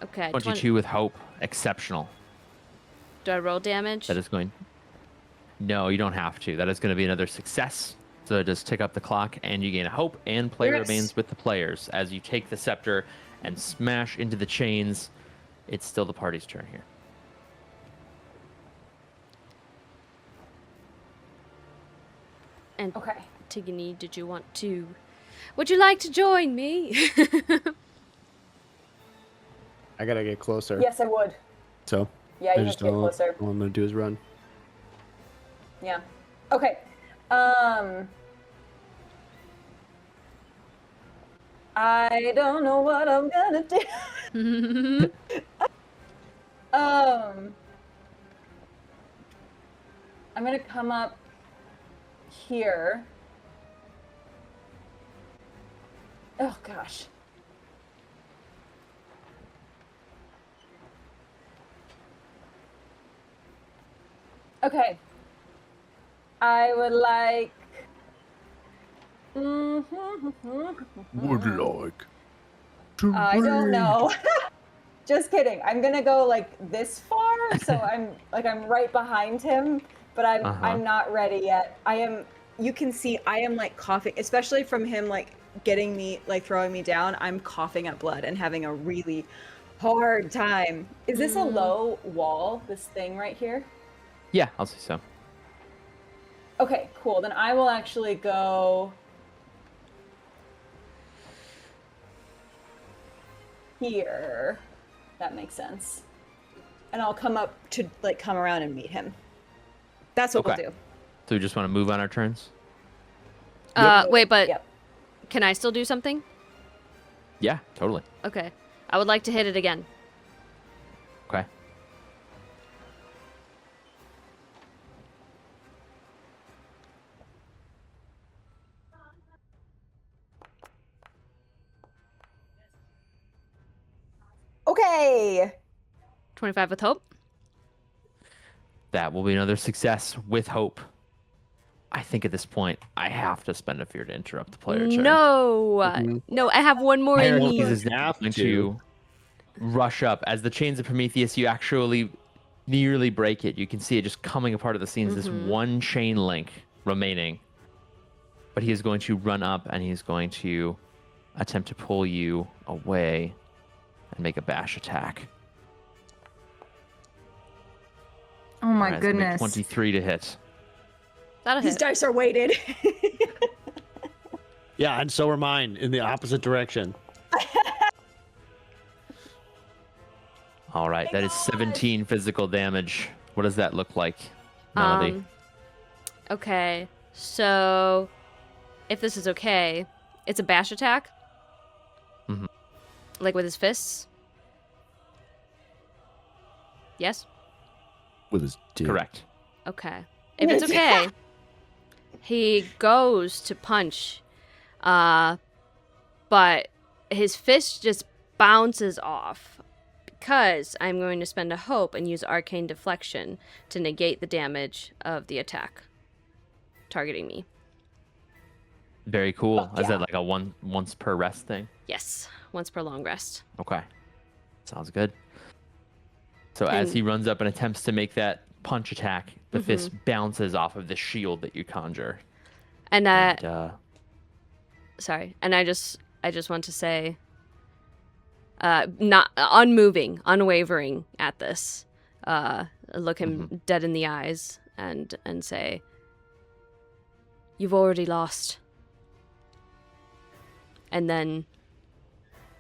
Okay. 22 with hope. Exceptional. Do I roll damage? That is going... No, you don't have to. That is going to be another success. So just tick up the clock, and you gain a hope, and play remains with the players. As you take the scepter and smash into the chains, it's still the party's turn here. And Okay. Antigone, would you like to join me? I gotta get closer. Yes, I would. So Yeah, I you have just to get don't. closer. All I'm gonna do is run. Yeah. Okay. I don't know what I'm gonna do. I'm gonna come up here. Oh gosh. Okay. I would like. Would like to I don't know. Just kidding. I'm gonna go like this far, so I'm right behind him, but I'm not ready yet. You can see I am like coughing, especially from him like getting me, like throwing me down. I'm coughing up blood and having a really hard time. Is this a low wall, this thing right here? Yeah, I'll say so. Okay, cool. Then I will actually go here. That makes sense. And I'll come up to like come around and meet him. That's what we'll do. So we just want to move on our turns? Wait, but Yep. can I still do something? Yeah, totally. Okay. I would like to hit it again. Okay. Okay. 25 with hope. That will be another success with hope. I think at this point, I have to spend a fear to interrupt the player turn. No. No, I have one more in Heracles me. is now going to rush up. As the chains of Prometheus, you actually nearly break it. You can see it just coming apart at the seams. This Mm-hmm. one chain link remaining. But he is going to run up and he's going to attempt to pull you away and make a bash attack. Oh my Alright, it's gonna be goodness. 23 to hit. That'll These hit. dice are weighted. Yeah, and so are mine in the opposite direction. All right, that is 17 physical damage. What does that look like, Melody? Okay, so if this is okay, it's a bash attack? Mhm. Like with his fists? Yes? With his dick. Correct. Okay. If it's okay, he goes to punch, but his fist just bounces off because I'm going to spend a hope and use arcane deflection to negate the damage of the attack targeting me. Very cool. Is that like a once per rest thing? Yes, once per long rest. Okay. Sounds good. So as he runs up and attempts to make that punch attack, the fist bounces off of the shield that you conjure. And And, sorry, and I just want to say, not unmoving, unwavering at this. Look him dead in the eyes and say, "You've already lost." And then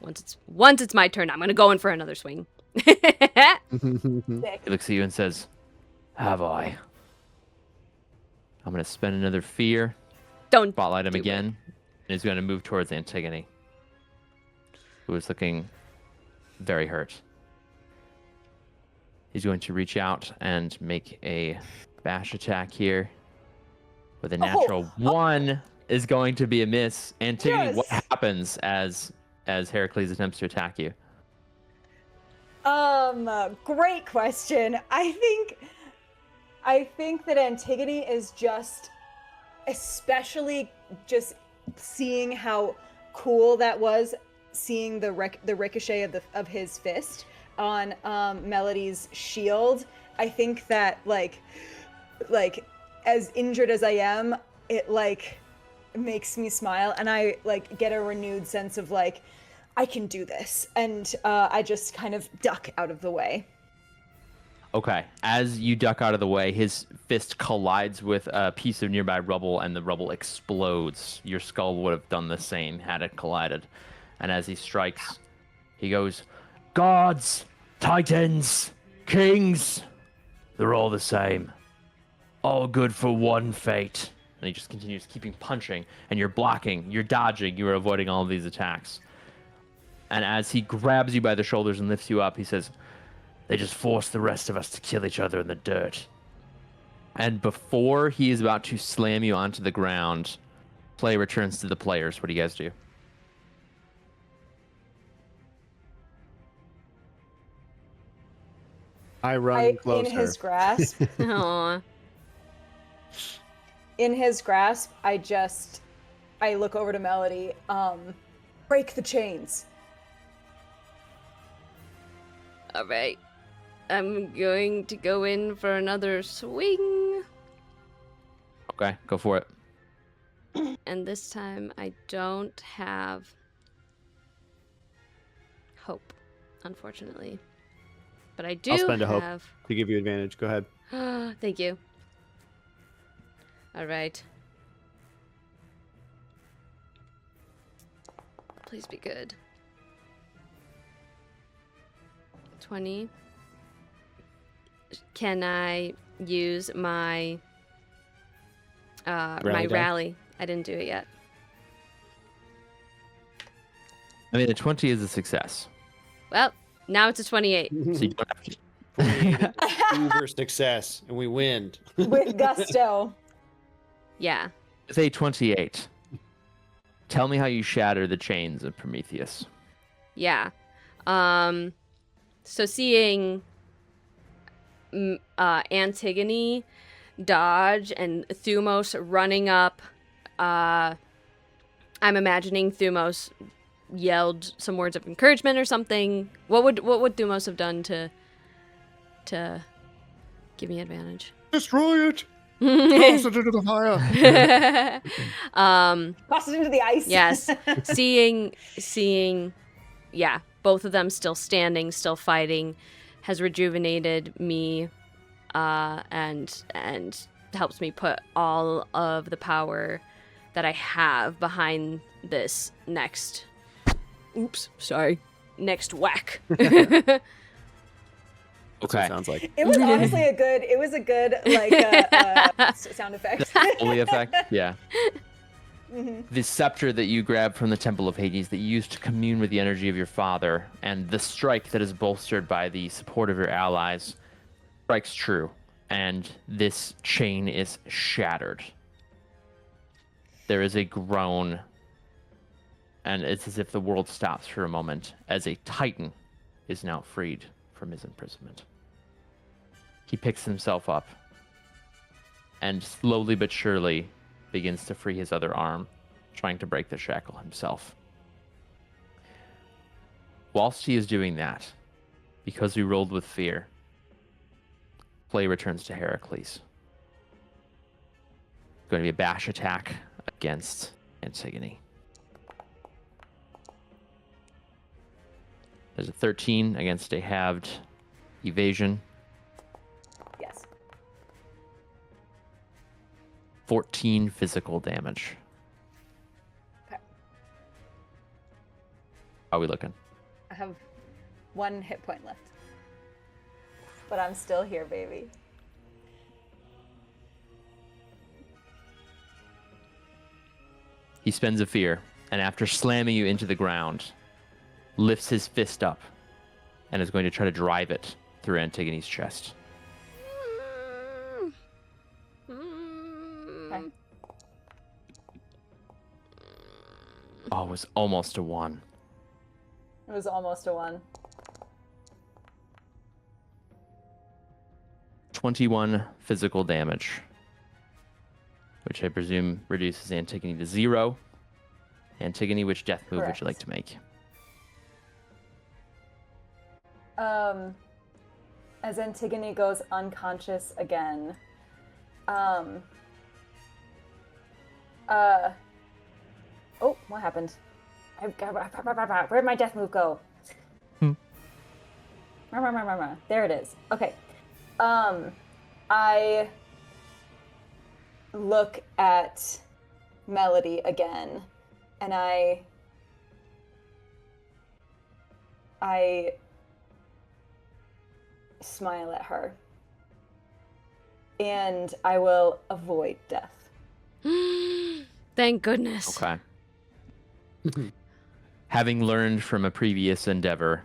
once it's my turn, I'm gonna go in for another swing. he looks at you and says, "Have I?" I'm going to spend another fear, Don't spotlight him do it. again, and he's going to move towards Antigone, who is looking very hurt. He's going to reach out and make a bash attack here. With a natural 1 is going to be a miss. Antigone, what Yes. happens as Heracles attempts to attack you? Great question. I think that Antigone is just, especially just seeing how cool that was, seeing the ricochet of his fist on Melody's shield. I think that like as injured as I am, it like makes me smile, and I like get a renewed sense of like, I can do this, and I just kind of duck out of the way. Okay. As you duck out of the way, his fist collides with a piece of nearby rubble, and the rubble explodes. Your skull would have done the same had it collided. And as he strikes, he goes, "Gods, titans, kings, they're all the same. All good for one fate." And he just continues keeping punching, and you're blocking, you're dodging, you're avoiding all of these attacks. And as he grabs you by the shoulders and lifts you up, he says, "They just forced the rest of us to kill each other in the dirt." And before he is about to slam you onto the ground, play returns to the players. What do you guys do? I run closer. In his grasp, Aw. I look over to Melody. Break the chains. All right. I'm going to go in for another swing. Okay, go for it. And this time I don't have hope, unfortunately. But I do I'll spend a hope. have... To give you advantage. Go ahead. Thank you. All right. Please be good. 20. Can I use my Rally die? rally? I didn't do it yet. I mean, a 20 is a success. Well, now it's a 28. So you don't have to... Uber success, and we win. With gusto. Yeah. With a 28, tell me how you shatter the chains of Prometheus. Yeah. So seeing Antigone dodge and Thumos running up, I'm imagining Thumos yelled some words of encouragement or something. What would Thumos have done to Give me advantage. Destroy it. Toss it into the fire. Toss it into the ice. Yes. Seeing, yeah, both of them still standing, still fighting, has rejuvenated me, and helps me put all of the power that I have behind this next. Oops, sorry. Next whack. That's what Okay. it sounds like. It was honestly a good like sound effect. Holy effect? Yeah. Mhm. The scepter that you grabbed from the Temple of Hades that you used to commune with the energy of your father, and the strike that is bolstered by the support of your allies, strikes true, and this chain is shattered. There is a groan, and it's as if the world stops for a moment as a titan is now freed from his imprisonment. He picks himself up and slowly but surely begins to free his other arm, trying to break the shackle himself. Whilst he is doing that, because we rolled with fear, play returns to Heracles. Going to be a bash attack against Antigone. There's a 13 against a halved evasion. Yes. 14 physical damage. Okay. How are we looking? I have 1 hit point left. But I'm still here, baby. He spends a fear, and after slamming you into the ground, lifts his fist up and is going to try to drive it through Antigone's chest. Okay. Oh, it was almost a 1. It was almost a 1. 21 physical damage, which I presume reduces Antigone to 0. Antigone, which death move would you like to make? As Antigone goes unconscious again, oh, what happened? Where'd my death move go? There it is. Okay. I look at Melody again, and I smile at her, and I will avoid death. Thank goodness. Okay. Having learned from a previous endeavor,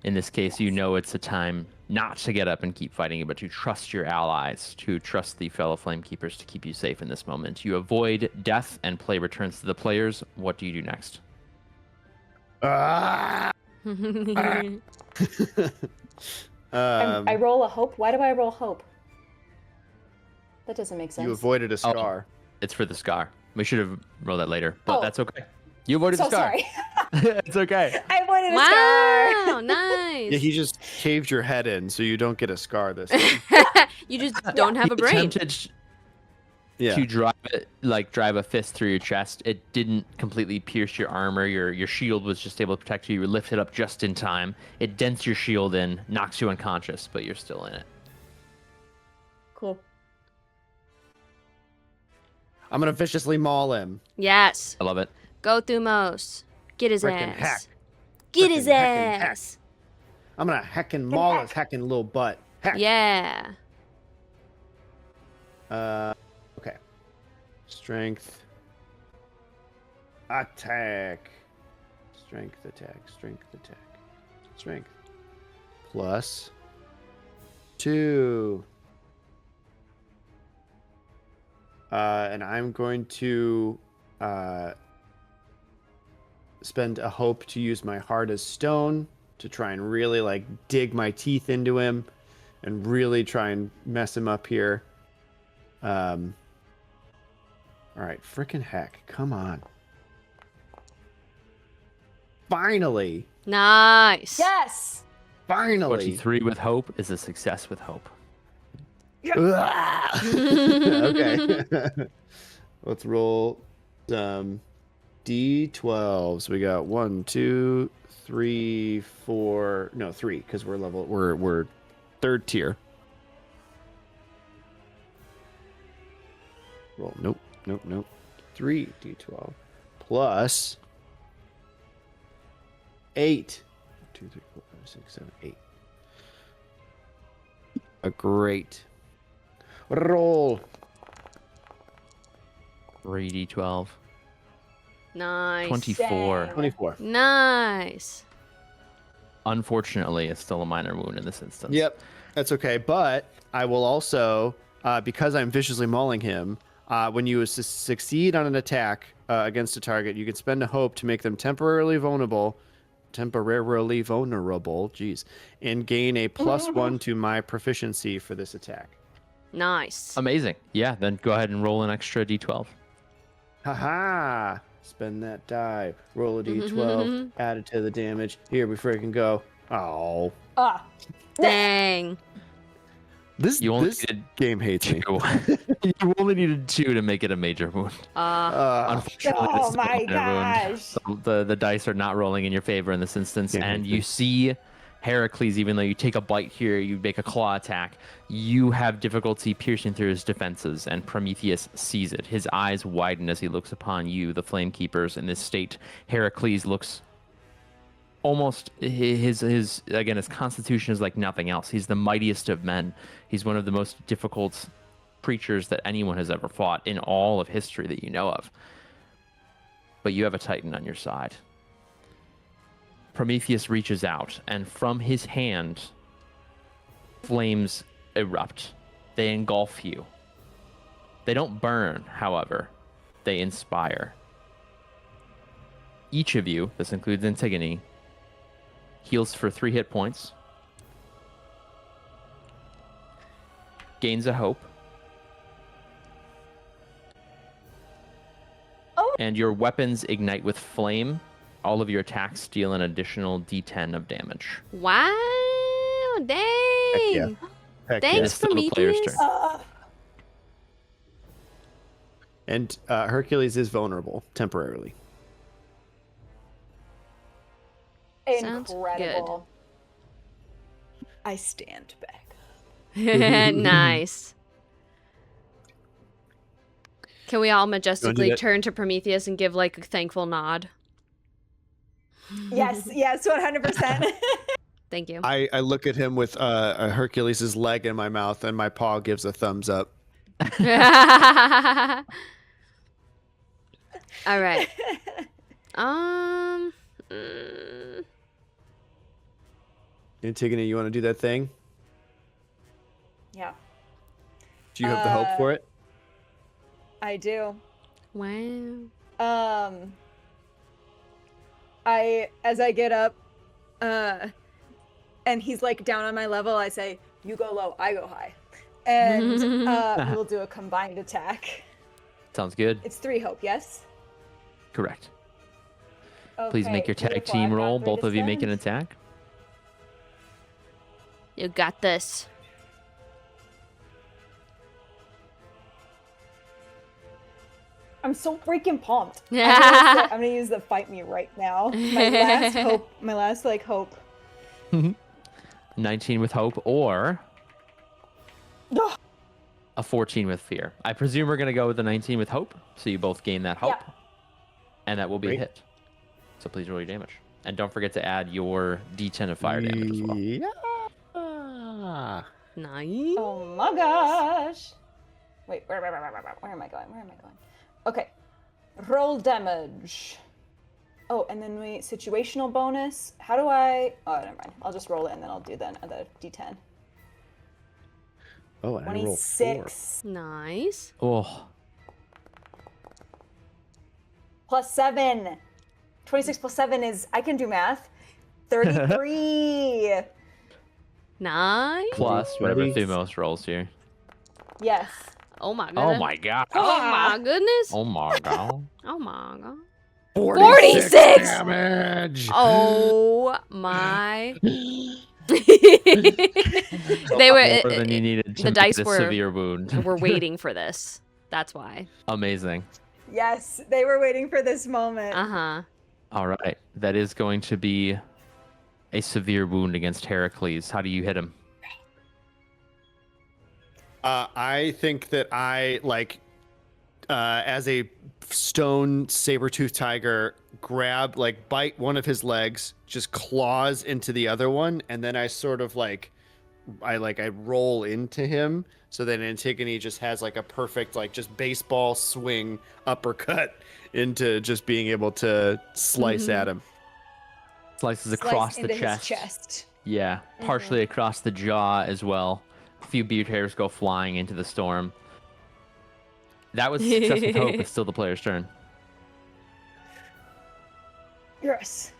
in this case, you know it's a time not to get up and keep fighting, but to trust your allies, to trust the fellow Flamekeepers to keep you safe in this moment. You avoid death, and play returns to the players. What do you do next? Ah! I roll a hope. Why do I roll hope? That doesn't make sense. You avoided a scar. It's for the scar. We should have rolled that later, but Oh. that's okay. You avoided So the scar. sorry. It's okay. I avoided a scar. Wow, nice. Yeah, he just caved your head in, so you don't get a scar this time. You just don't have a brain. Attempted Yeah. to drive a fist through your chest. It didn't completely pierce your armor. Your shield was just able to protect you. You were lifted up just in time. It dents your shield in, knocks you unconscious, but you're still in it. Cool. I'm gonna viciously maul him. Yes. I love it. Go Thumos. Get his Frickin' ass. heck. Get his Frickin' heckin' heck. ass. I'm gonna heckin' maul his heckin' little butt. Heck. Yeah. Okay. Strength. Attack. Strength attack. Strength attack. Strength. Plus 2. And I'm going to spend a hope to use my heart as stone to try and really like dig my teeth into him and really try and mess him up here. All right, frickin' heck, come on. Finally, Nice. Yes. finally. 23 with hope is a success with hope. Okay. Let's roll some D12s. We got 1, 2, 3, 4. No, 3, because we're third tier. Roll. Nope. 3 D12 plus 8. 2, 3, 4, 5, 6, 7, 8. A great roll. 3d12. Nice. 24. Dang. 24. Nice. Unfortunately, it's still a minor wound in this instance. Yep, that's okay. But I will also, because I'm viciously mauling him, when you succeed on an attack against a target, you can spend a hope to make them temporarily vulnerable, jeez, and gain a +1 to my proficiency for this attack. Nice. Amazing. Yeah, then go ahead and roll an extra d12. Haha! Spend that die. Roll a d12. Add it to the damage. Here we freaking go. Oh, Ah. Dang. this You only this needed game hates me. 2. You only needed 2 to make it a major wound. Unfortunately, this Oh is a my minor wound. gosh. So the dice are not rolling in your favor in this instance, Yeah, and yeah. you see Heracles, even though you take a bite here, you make a claw attack, you have difficulty piercing through his defenses, and Prometheus sees it. His eyes widen as he looks upon you, the Flamekeepers, in this state. Heracles looks almost his constitution is like nothing else. He's the mightiest of men. He's one of the most difficult creatures that anyone has ever fought in all of history that you know of. But you have a Titan on your side. Prometheus reaches out, and from his hand, flames erupt. They engulf you. They don't burn, however. They inspire. Each of you, this includes Antigone, heals for 3 hit points, gains a hope, and your weapons ignite with flame. All of your attacks deal an additional d10 of damage. Wow. Dang. yeah. Heck Thanks, It's still the player's Prometheus. turn. And Hercules is vulnerable temporarily. Sounds Incredible. I stand back. Nice. Can we all majestically that? turn to Prometheus and give like a thankful nod? Yes, 100%. Thank you. I look at him with a Hercules' leg in my mouth, and my paw gives a thumbs up. All right. Antigone, you want to do that thing? Yeah, Do you have the hope for it? I do. Wow. As I get up, and he's like down on my level, I say, "You go low, I go high," and we'll do a combined attack. Sounds good. It's 3 hope, yes. Correct. Please make your Okay, tag beautiful. team I've got roll. 3 Both to of you make an spend. attack. You got this. I'm so freaking pumped. Yeah. I'm gonna use the fight me right now. My last hope. My last hope. 19 with hope, or Ugh. a 14 with fear. I presume we're going to go with the 19 with hope, so you both gain that hope, Yeah. and that will be a Great. hit. So please roll your damage. And don't forget to add your d10 of fire damage as well. Yeah. Nice. Oh my gosh. Wait, where am I going? Okay. Roll damage. Oh, and then situational bonus. How do I... Oh, never mind. I'll just roll it and then I'll do the d10. Oh, and I roll 26 Nice. Oh, plus 7. 26 plus 7 is... I can do math. 33. Nice. plus whatever Ready? Thumos rolls here. Yes. Oh my goodness. Oh my god. Oh my goodness. Oh my god. Oh my god. 46 46? damage. Oh my. They were More than you needed to the make dice it a were severe wound. were waiting for this. That's why. Amazing. Yes, they were waiting for this moment. Uh-huh. All right, that is going to be a severe wound against Heracles. How do you hit him? I think that I as a stone saber-toothed tiger, bite one of his legs, just claws into the other one, and then I sort of I roll into him, so that Antigone just has like a perfect just baseball swing uppercut into just being able to slice at him. Slices Slice across the into his chest. chest. Yeah, partially across the jaw as well. A few beard hairs go flying into the storm. That was success with hope. It's still the player's turn. Yes.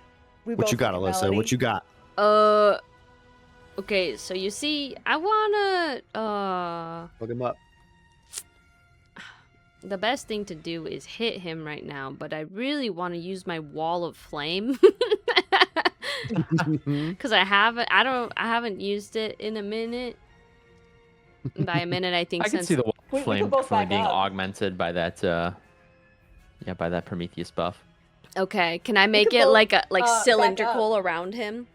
We What both you got, look at Alyssa? Melody. What you got? Okay, so you see, I wanna Look him up. the best thing to do is hit him right now, but I really want to use my wall of flame. Cuz I haven't used it in a minute. And by a minute I think I can since see the wall of We flame could both definitely back being up. augmented by that by that Prometheus buff. Okay, can I make could it both, like back up. cylindrical around him?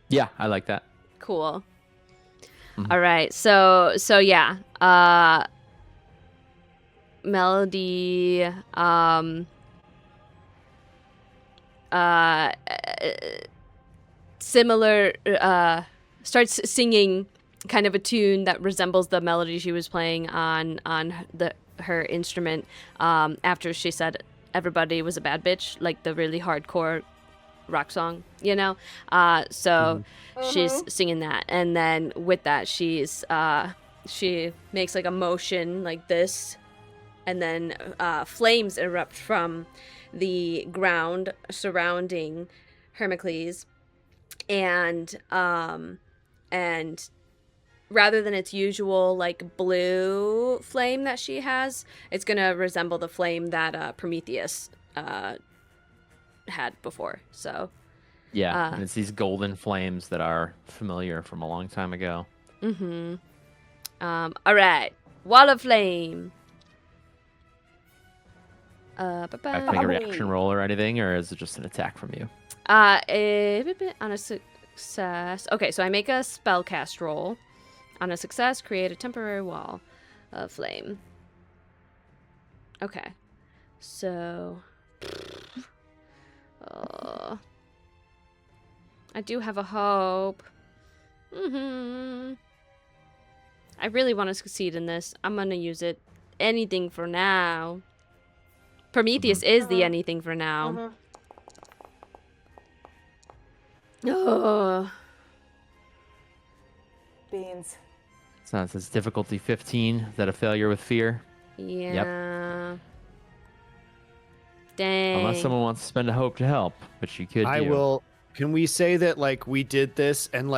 Yeah, I like that. Cool. Mhm. All right. So yeah. Melody similar starts singing kind of a tune that resembles the melody she was playing on her instrument after she said everybody was a bad bitch, like the really hardcore rock song, you know. So she's singing that, and then with that she makes like a motion like this, and then flames erupt from the ground surrounding Heracles, and rather than its usual like blue flame that she has, it's gonna resemble the flame that Prometheus had before. So Yeah, and it's these golden flames that are familiar from a long time ago. all right, wall of flame. I have to make a Probably- reaction roll or anything, or is it just an attack from you? On a success. Okay, so I make a spellcast roll. On a success, create a temporary wall of flame. Okay, so I do have a hope. I really want to succeed in this. I'm gonna use it. Anything for now. Prometheus is the anything for now. Oh. Beans. So it says difficulty 15. Is that a failure with fear? Yeah. Dang. Unless someone wants to spend a hope to help, which you could I do. will. Can we say that we did this and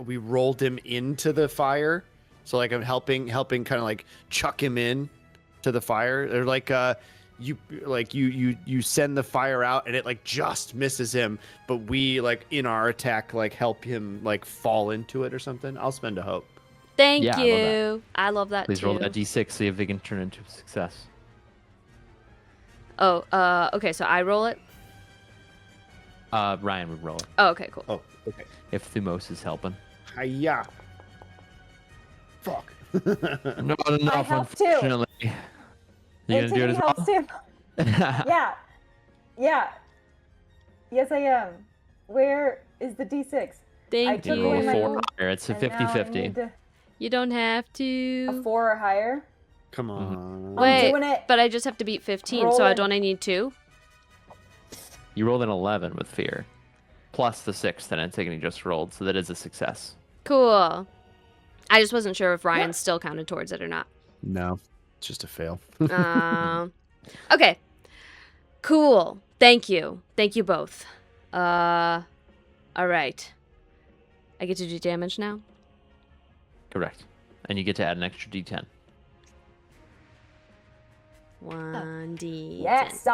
we rolled him into the fire? So I'm helping kind of chuck him in to the fire. Or you send the fire out and it just misses him, but we in our attack help him fall into it or something. I'll spend a hope. Thank Yeah, I love you. I love that Please too. roll that d6, see if they can turn into a success. Oh, okay, so I roll it. Ryan would roll it Oh, okay, cool. Oh, okay. if Thumos is helping. Hiya. Fuck. Not enough, helped too. unfortunately. You gonna do it Antigone as helps well? too. Yeah. Yes, I am. Where is the D6? Thank took You roll away my a you. 4 own- higher. It's a And now I 50-50. need You don't have A to. 4 or higher. Come on. Wait, doing it. but I just have to beat 15, so Rolling. don't I need 2? You rolled an 11 with fear, plus the 6 that Antigone just rolled, so that is a success. Cool. I just wasn't sure if Ryan still counted towards it or not. No, it's just a fail. Okay. Cool. Thank you. Thank you both. All right. I get to do damage now? Correct. And you get to add an extra d10. 1d10. Yes,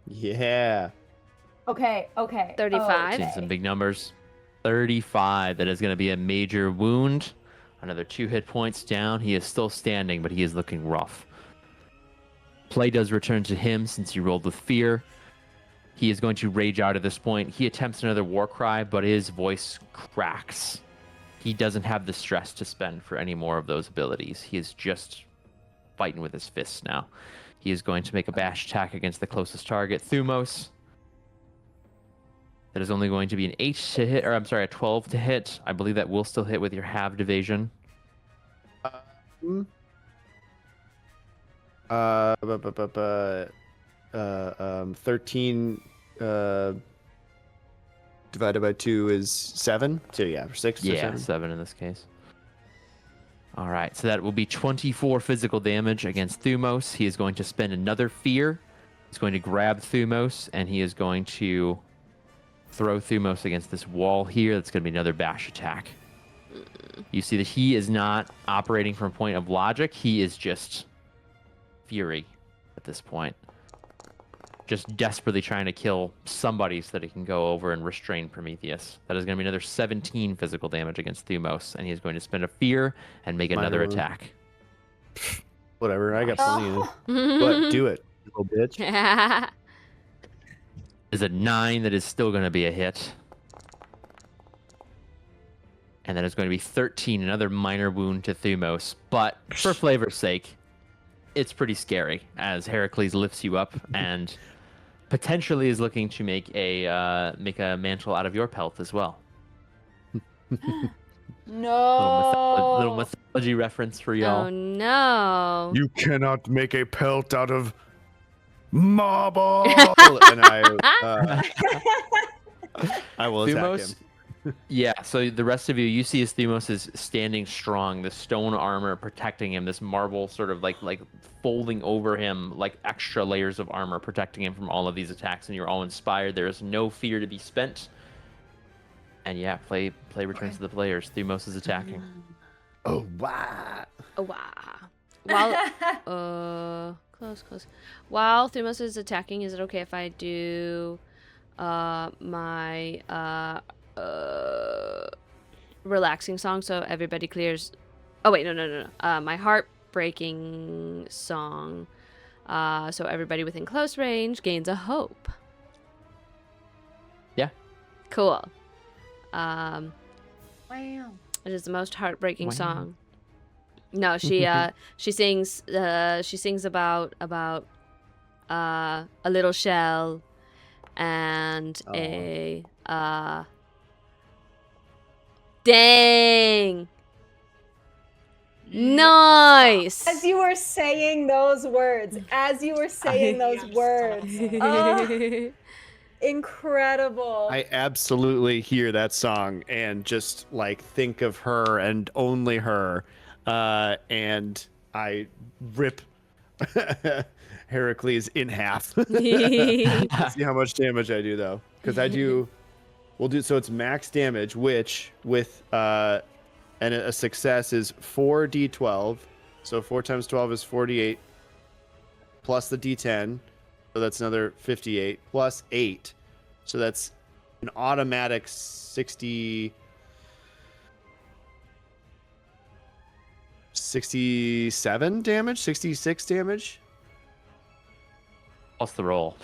Yeah. Okay. 35. Seen some big numbers. 35. That is going to be a major wound. Another 2 hit points down. He is still standing, but he is looking rough. Play does return to him since he rolled with fear. He is going to rage out at this point. He attempts another war cry, but his voice cracks. He doesn't have the stress to spend for any more of those abilities. He is just fighting with his fists now. He is going to make a bash attack against the closest target, Thumos. That is only going to be an 8 to hit, or I'm sorry, a 12 to hit. I believe that will still hit with your halved evasion. 13 divided by 2 is 7. So yeah, 6 or Yeah, 7. 7 in this case. All right, so that will be 24 physical damage against Thumos. He is going to spend another fear. He's going to grab Thumos, and he is going to throw Thumos against this wall here. That's going to be another bash attack. You see that he is not operating from a point of logic. He is just fury at this point. Just desperately trying to kill somebody so that he can go over and restrain Prometheus. That is going to be another 17 physical damage against Thumos, and he's going to spend a fear and make another wound. attack. Whatever, I got plenty of But do it, you little bitch. Is a 9 that is still going to be a hit. And that is going to be 13, another minor wound to Thumos. But for flavor's sake, it's pretty scary as Heracles lifts you up and potentially is looking to make a mantle out of your pelt as well. No. Little mythology reference for y'all. Oh no. You cannot make a pelt out of marble. And I will attack Thumos, him. yeah, so the rest of you see as Thumos is standing strong, the stone armor protecting him, this marble sort of like folding over him, like extra layers of armor protecting him from all of these attacks, and you're all inspired. There is no fear to be spent. And yeah, play returns to the players. Thumos is attacking. Oh, wow. Oh, wow. While close. While Thumos is attacking, is it okay if I do my relaxing song so everybody clears? Oh wait, no. My heartbreaking song. So everybody within close range gains a hope. Yeah. Cool. Wow. It is the most heartbreaking Wow. song. No, she sings about a little shell and a dang. Nice. As you were saying those words, incredible. I absolutely hear that song and just like think of her and only her. And I rip Heracles in half. See how much damage I do though. Because so it's max damage, which with and a success is 4d12. So 4 times 12 is 48 plus the d10. So that's another 58 plus 8. So that's an automatic 67 damage, 66 damage. Plus the roll.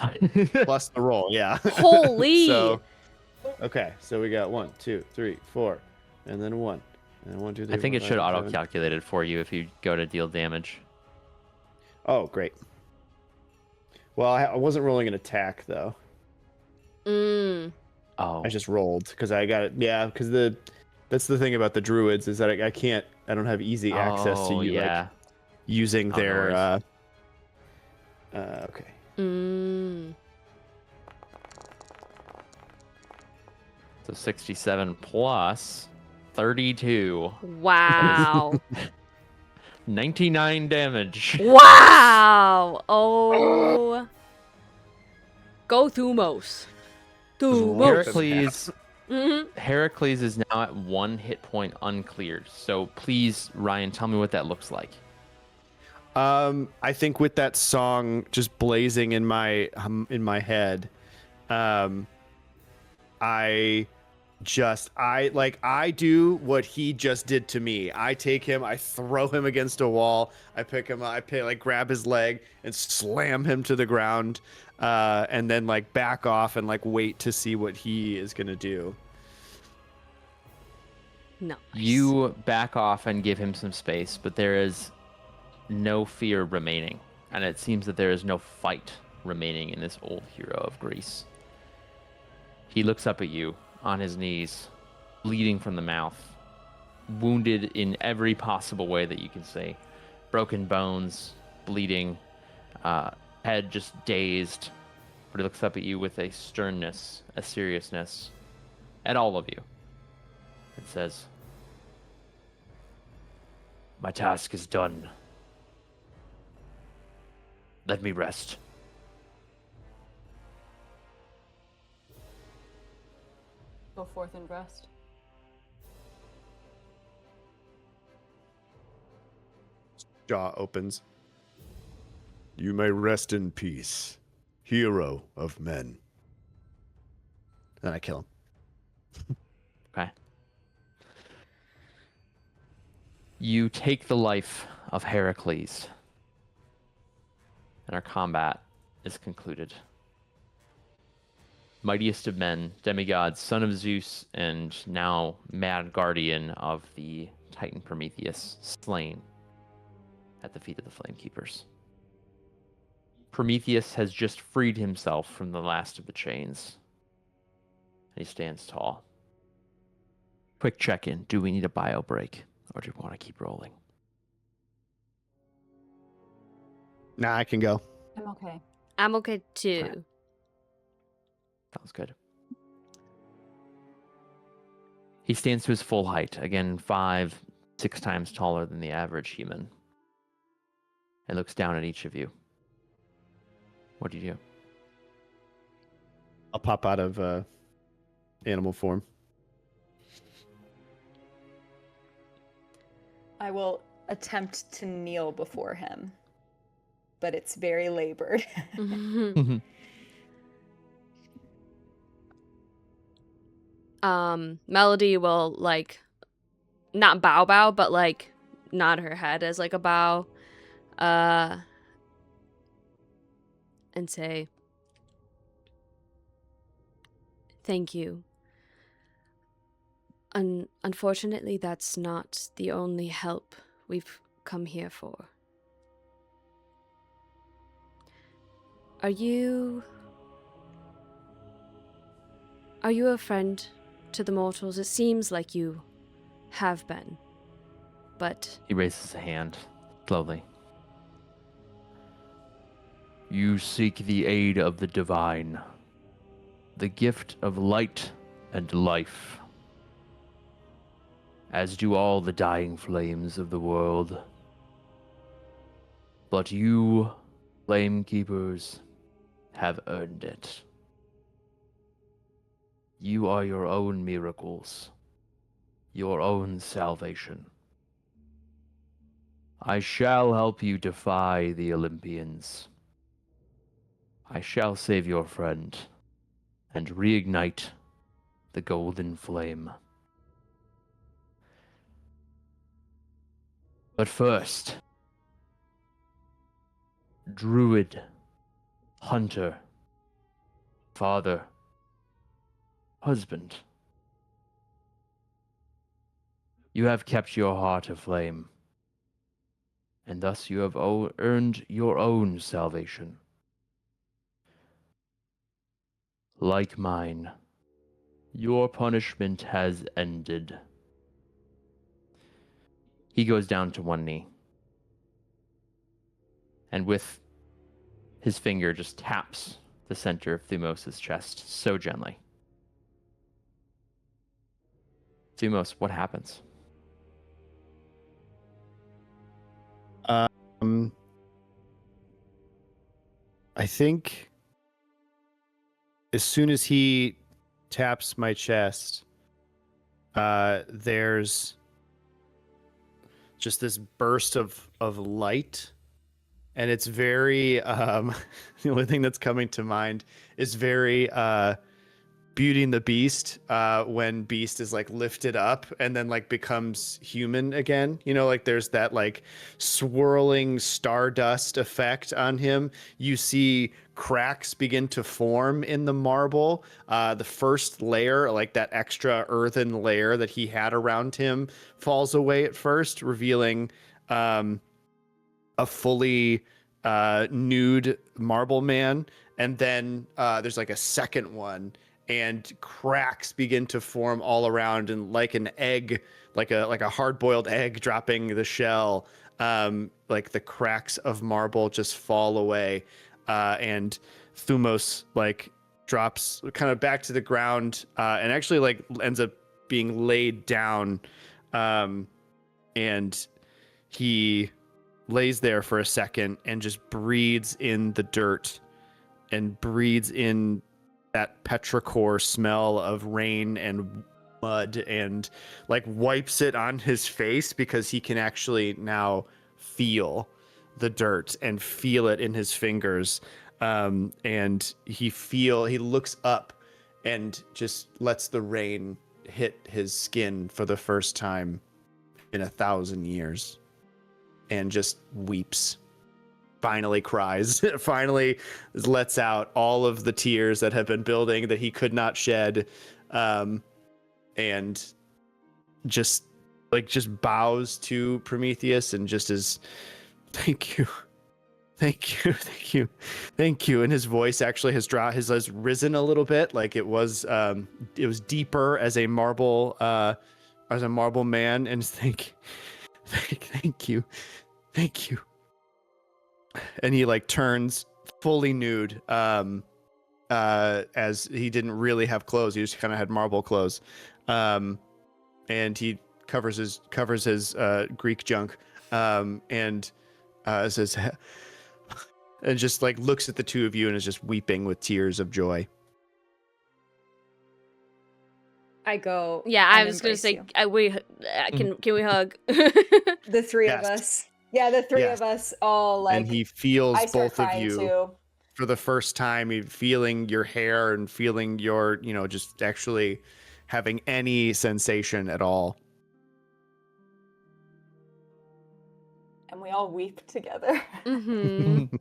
Plus the roll, yeah. Holy. So, okay, so we got 1, 2, 3, 4, and then 1. And 1, 2, 3, I think 4, it 5, should 6, 7. auto-calculate it for you if you go to deal damage. Oh, great. Well, I wasn't rolling an attack though. Oh. I just rolled because I got it. Yeah, because that's the thing about the druids is that I don't have easy access to you like using Oh, their. no Okay. So 67 plus 32. Wow. 99 damage. Wow. Oh. Go Thumos. Thumos. Heracles is now at 1 hit point uncleared. So please, Ryan, tell me what that looks like. I think with that song just blazing in my head, I do what he just did to me. I take him, I throw him against a wall, I pick him up, grab his leg and slam him to the ground, and then like back off and like wait to see what he is gonna do. Nice. You back off and give him some space, but there is no fear remaining, and it seems that there is no fight remaining in this old hero of Greece. He looks up at you on his knees, bleeding from the mouth, wounded in every possible way that you can see. Broken bones, bleeding, head just dazed. But he looks up at you with a sternness, a seriousness, at all of you. It says, "My task is done. Let me rest." Go forth and rest. Jaw opens. You may rest in peace, hero of men. Then I kill him. Okay. You take the life of Heracles, and our combat is concluded. Mightiest of men, demigod, son of Zeus, and now mad guardian of the Titan Prometheus, slain at the feet of the Flamekeepers. Prometheus has just freed himself from the last of the chains, and he stands tall. Quick check-in. Do we need a bio break, or do we want to keep rolling? Nah, I can go. I'm okay. I'm okay too. Okay. Sounds good. He stands to his full height, again 5-6 times taller than the average human, and looks down at each of you. What do you do? I'll pop out of animal form. I will attempt to kneel before him, but it's very labored. Melody will like not bow, but like nod her head as like a bow, and say, "Thank you. Unfortunately, that's not the only help we've come here for. Are you a friend to the mortals? It seems like you have been, but..." He raises a hand, slowly. "You seek the aid of the divine, the gift of light and life, as do all the dying flames of the world. But you, Flamekeepers, have earned it. You are your own miracles, your own salvation. I shall help you defy the Olympians. I shall save your friend and reignite the golden flame. But first, druid, hunter, father, husband, you have kept your heart aflame, and thus you have earned your own salvation. Like mine, your punishment has ended." He goes down to one knee, and with his finger just taps the center of Thumos' chest so gently. Thumos, what happens? I think as soon as he taps my chest, there's just this burst of light and it's very the only thing that's coming to mind is very Beauty and the Beast, when Beast is like lifted up and then like becomes human again. You know, like there's that like swirling stardust effect on him. You see cracks begin to form in the marble. The first layer, like that extra earthen layer that he had around him, falls away at first, revealing a fully nude marble man. And then there's like a second one, and cracks begin to form all around, and like an egg, like a hard-boiled egg dropping the shell, like the cracks of marble just fall away, and Thumos like drops kind of back to the ground, and actually like ends up being laid down, and he lays there for a second and just breathes in the dirt and breathes in that petrichor smell of rain and mud, and like wipes it on his face because he can actually now feel the dirt and feel it in his fingers. And he looks up and just lets the rain hit his skin for the first time in 1,000 years, and just weeps. Finally cries, finally lets out all of the tears that have been building that he could not shed, and just bows to Prometheus and just is, thank you. And his voice actually has risen a little bit, like it was deeper as a marble man, and thank you. And he like turns fully nude, as he didn't really have clothes. He just kind of had marble clothes, and he covers his Greek junk, and says, and just like looks at the two of you and is just weeping with tears of joy. I go. Yeah, I and was gonna embrace say, you. can we hug? The three Yes. of us. Yeah, the three Yes. of us all like. And he feels I start both of crying you too. for the first time, feeling your hair and feeling your, just actually having any sensation at all. And we all weep together. Mm-hmm.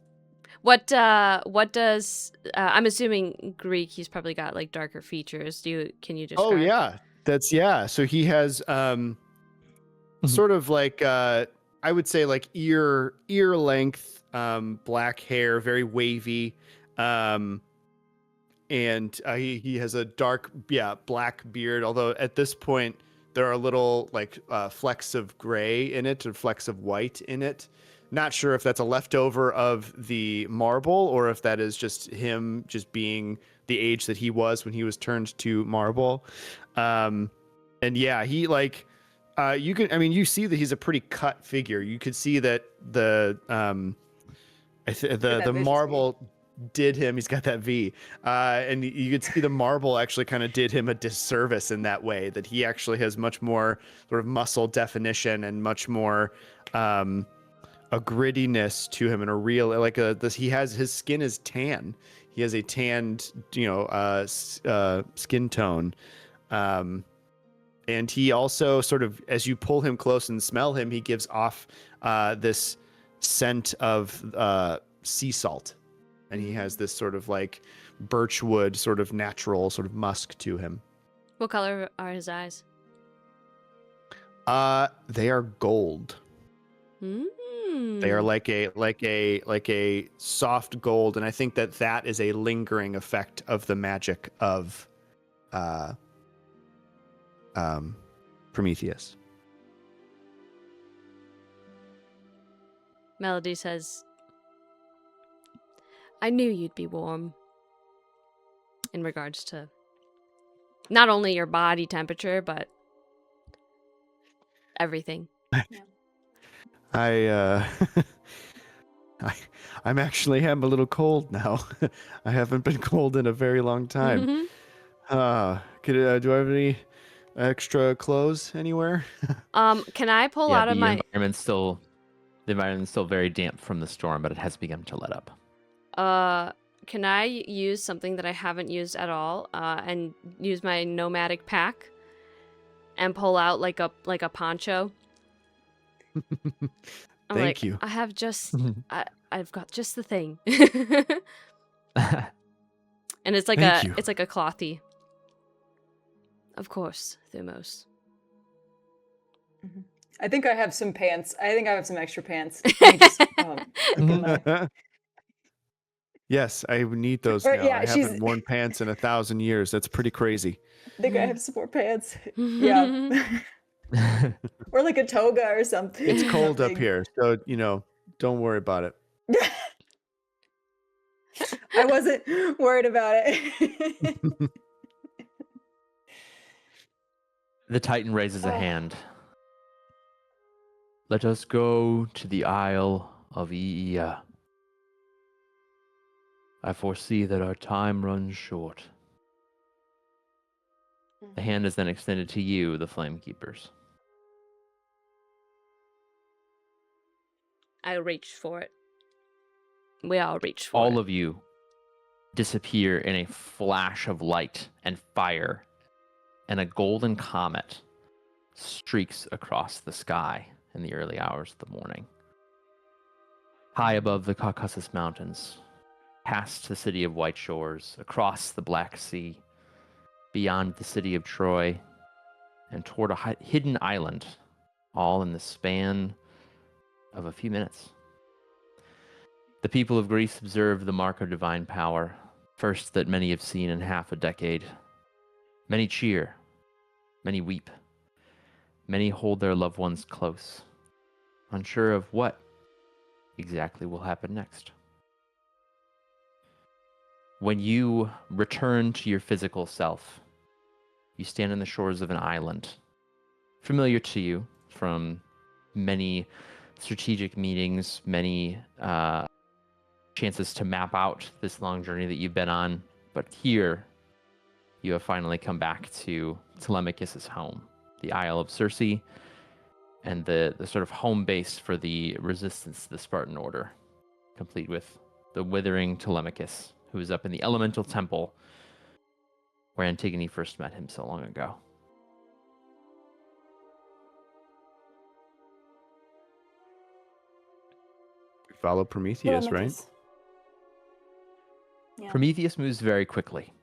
What does I'm assuming Greek, he's probably got like darker features. Can you describe? Oh yeah. So he has sort of like I would say like ear length, black hair, very wavy, and he has a dark black beard, although at this point there are little like flecks of gray in it or flecks of white in it. Not sure if that's a leftover of the marble or if that is just him just being the age that he was when he was turned to marble. And yeah, he like you see that he's a pretty cut figure. You could see that the marble did him. He's got that V, and you could see the marble actually kind of did him a disservice in that way. That he actually has much more sort of muscle definition and much more a grittiness to him and a real like his skin is tan. He has a tanned skin tone. And he also sort of, as you pull him close and smell him, he gives off this scent of sea salt. And he has this sort of like birchwood, sort of natural sort of musk to him. What color are his eyes? They are gold. They are like a soft gold, and I think that is a lingering effect of the magic of Prometheus. Melody says, I knew you'd be warm. In regards to not only your body temperature, but everything. I'm actually a little cold now. I haven't been cold in a very long time. Mm-hmm. Do I have any extra clothes anywhere? Can I pull out the of my environment's still The environment is still very damp from the storm, but it has begun to let up. Can I use something that I haven't used at all, and use my nomadic pack and pull out like a poncho? Thank you. I have just I've got just the thing. And it's like Thank you. it's like a clothy. Of course, Thumos. I think I have some pants. I think I have some extra pants. Let me just, look in my- Yes, I need those Or, now. yeah, I she's- haven't worn pants in 1,000 years. That's pretty crazy. I think I have some more pants. Yeah. Or like a toga or something. It's cold up Something. here, so don't worry about it. I wasn't worried about it. The Titan raises a hand. Let us go to the Isle of Iia. I foresee that our time runs short. The hand is then extended to you, the Flamekeepers. I reached for it. We all reached for it. All of you disappear in a flash of light and fire, and a golden comet streaks across the sky in the early hours of the morning. High above the Caucasus Mountains, past the city of White Shores, across the Black Sea, beyond the city of Troy, and toward a hidden island, all in the span of a few minutes. The people of Greece observe the mark of divine power, first that many have seen in half a decade. Many cheer, many weep, many hold their loved ones close, unsure of what exactly will happen next. When you return to your physical self, you stand on the shores of an island, familiar to you from many strategic meetings, many chances to map out this long journey that you've been on. But here, you have finally come back to Telemachus' home, the Isle of Circe, and the sort of home base for the resistance to the Spartan order, complete with the withering Telemachus, who is up in the elemental temple where Antigone first met him so long ago. We follow Prometheus, right? Yeah. Prometheus moves very quickly.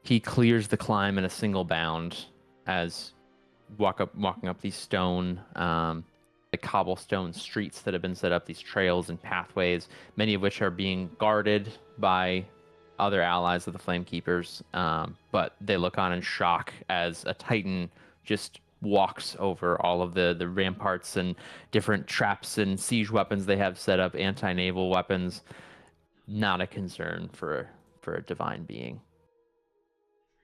He clears the climb in a single bound as walking up these stone, the cobblestone streets that have been set up, these trails and pathways, many of which are being guarded by other allies of the Flamekeepers, but they look on in shock as a Titan just walks over all of the ramparts and different traps and siege weapons they have set up, anti-naval weapons. Not a concern for a divine being.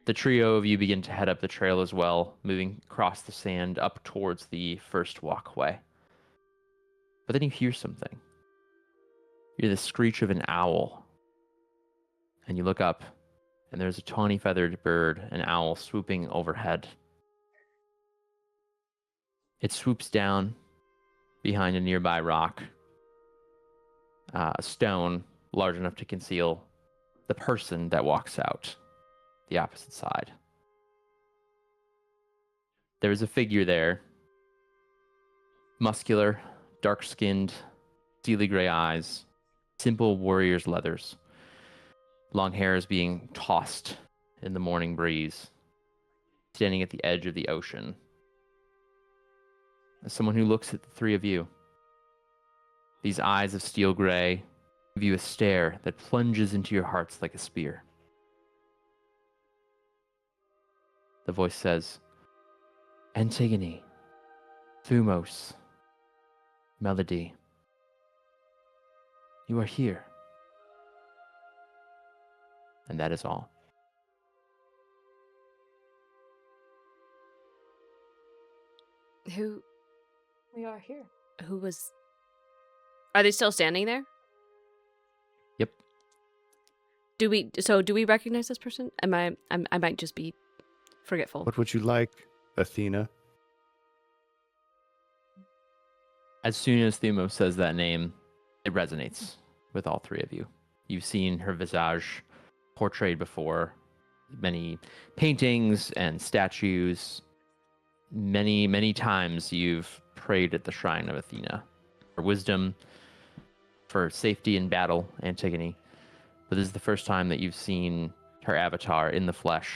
The trio of you begin to head up the trail as well, moving across the sand up towards the first walkway. But then you hear something. You hear the screech of an owl. And you look up, and there's a tawny feathered bird, an owl, swooping overhead. It swoops down behind a nearby rock, a stone large enough to conceal the person that walks out the opposite side. There is a figure there, muscular, dark-skinned, steely gray eyes, simple warrior's leathers. Long hair is being tossed in the morning breeze, standing at the edge of the ocean. As someone who looks at the three of you, these eyes of steel gray give you a stare that plunges into your hearts like a spear. The voice says, Antigone, Thumos, Melody, you are here. And that is all. Who We are here. was... Are they still standing there? Yep. Do we recognize this person? I might just be forgetful. What would you like, Athena? As soon as Thumos says that name, it resonates with all three of you. You've seen her visage portrayed before, many paintings and statues. Many, many times you've prayed at the shrine of Athena for wisdom, for safety in battle, Antigone. But this is the first time that you've seen her avatar in the flesh,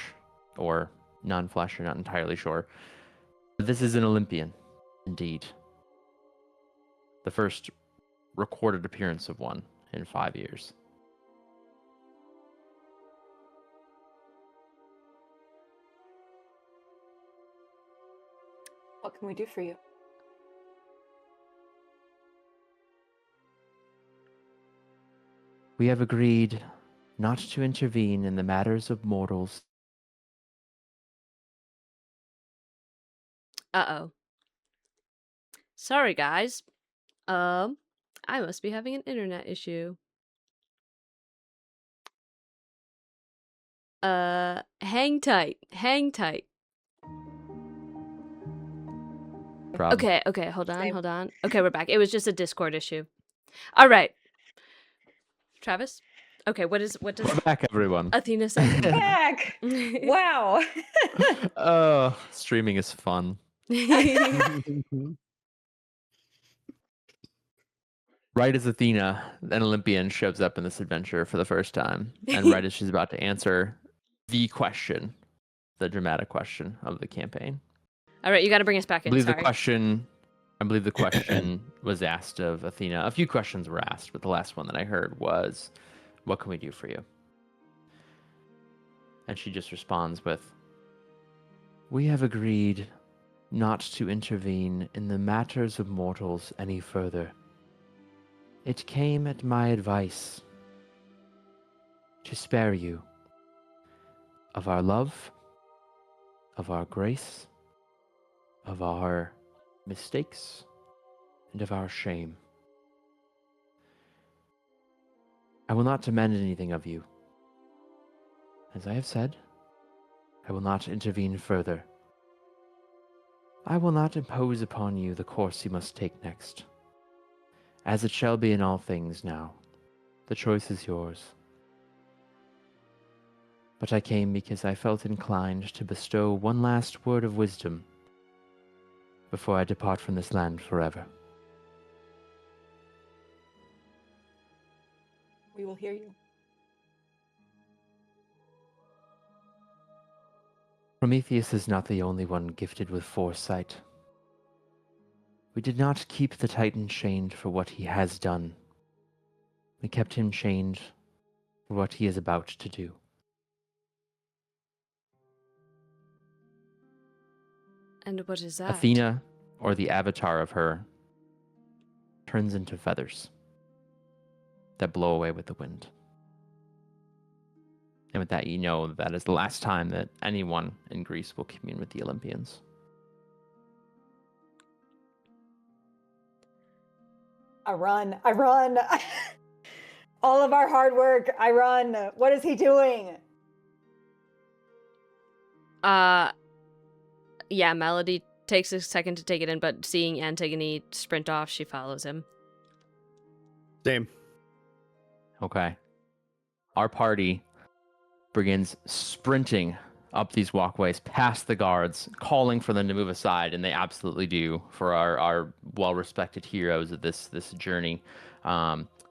or non-flesh, you're not entirely sure. But this is an Olympian, indeed. The first recorded appearance of one in 5 years. What can we do for you? We have agreed not to intervene in the matters of mortals. Uh-oh. Sorry, guys. I must be having an internet issue. Hang tight. Hang tight. Problem. Okay, hold on, Same. hold on. Okay, we're back. It was just a Discord issue. All right. Travis? Okay, what does We're back, everyone. Athena say? Back! Wow. Oh, streaming is fun. Right as Athena, an Olympian, shows up in this adventure for the first time, and right as she's about to answer the question, the dramatic question of the campaign. All right, you got to bring us back I in. believe Sorry. the question was asked of Athena. A few questions were asked, but the last one that I heard was, "What can we do for you?" And she just responds with, "We have agreed not to intervene in the matters of mortals any further. It came at my advice to spare you of our love, of our grace, of our mistakes, and of our shame. I will not demand anything of you. As I have said, I will not intervene further. I will not impose upon you the course you must take next. As it shall be in all things now, the choice is yours. But I came because I felt inclined to bestow one last word of wisdom before I depart from this land forever." We will hear you. Prometheus is not the only one gifted with foresight. We did not keep the Titan chained for what he has done. We kept him chained for what he is about to do. And what is that? Athena, or the avatar of her, turns into feathers that blow away with the wind. And with that, you know that is the last time that anyone in Greece will commune with the Olympians. I run. All of our hard work. I run. What is he doing? Yeah, Melody takes a second to take it in, but seeing Antigone sprint off, she follows him. Same. Okay. Our party begins sprinting up these walkways past the guards, calling for them to move aside, and they absolutely do for our well-respected heroes of this journey.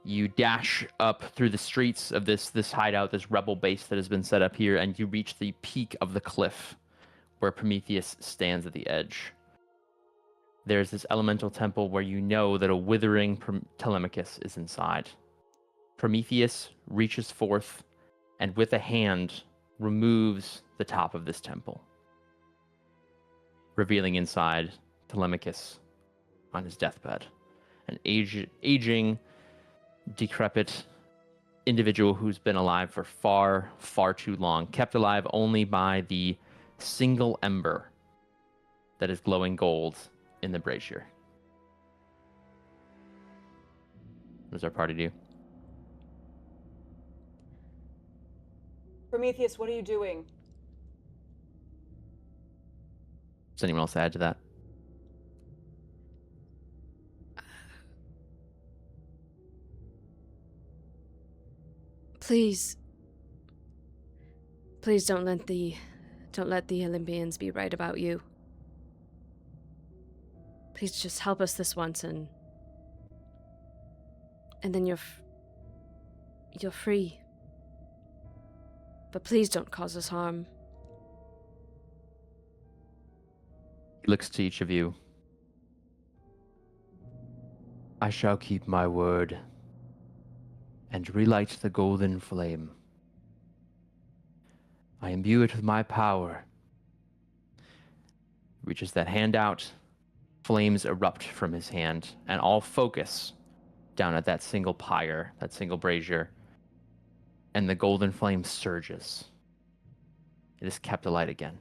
You dash up through the streets of this hideout, this rebel base that has been set up here, and you reach the peak of the cliff where Prometheus stands at the edge. There's this elemental temple where you know that a withering Telemachus is inside. Prometheus reaches forth and with a hand removes the top of this temple, revealing inside Telemachus on his deathbed, an aging, decrepit individual who's been alive for far, far too long, kept alive only by the single ember that is glowing gold in the brazier. What does our party do? Prometheus, what are you doing? Does anyone else add to that? Please. Please don't let the Olympians be right about you. Please just help us this once and then you're free. But please don't cause us harm. He looks to each of you. I shall keep my word and relight the golden flame. I imbue it with my power. Reaches that hand out. Flames erupt from his hand, and all focus down at that single pyre, that single brazier, and the golden flame surges. It is kept alight again.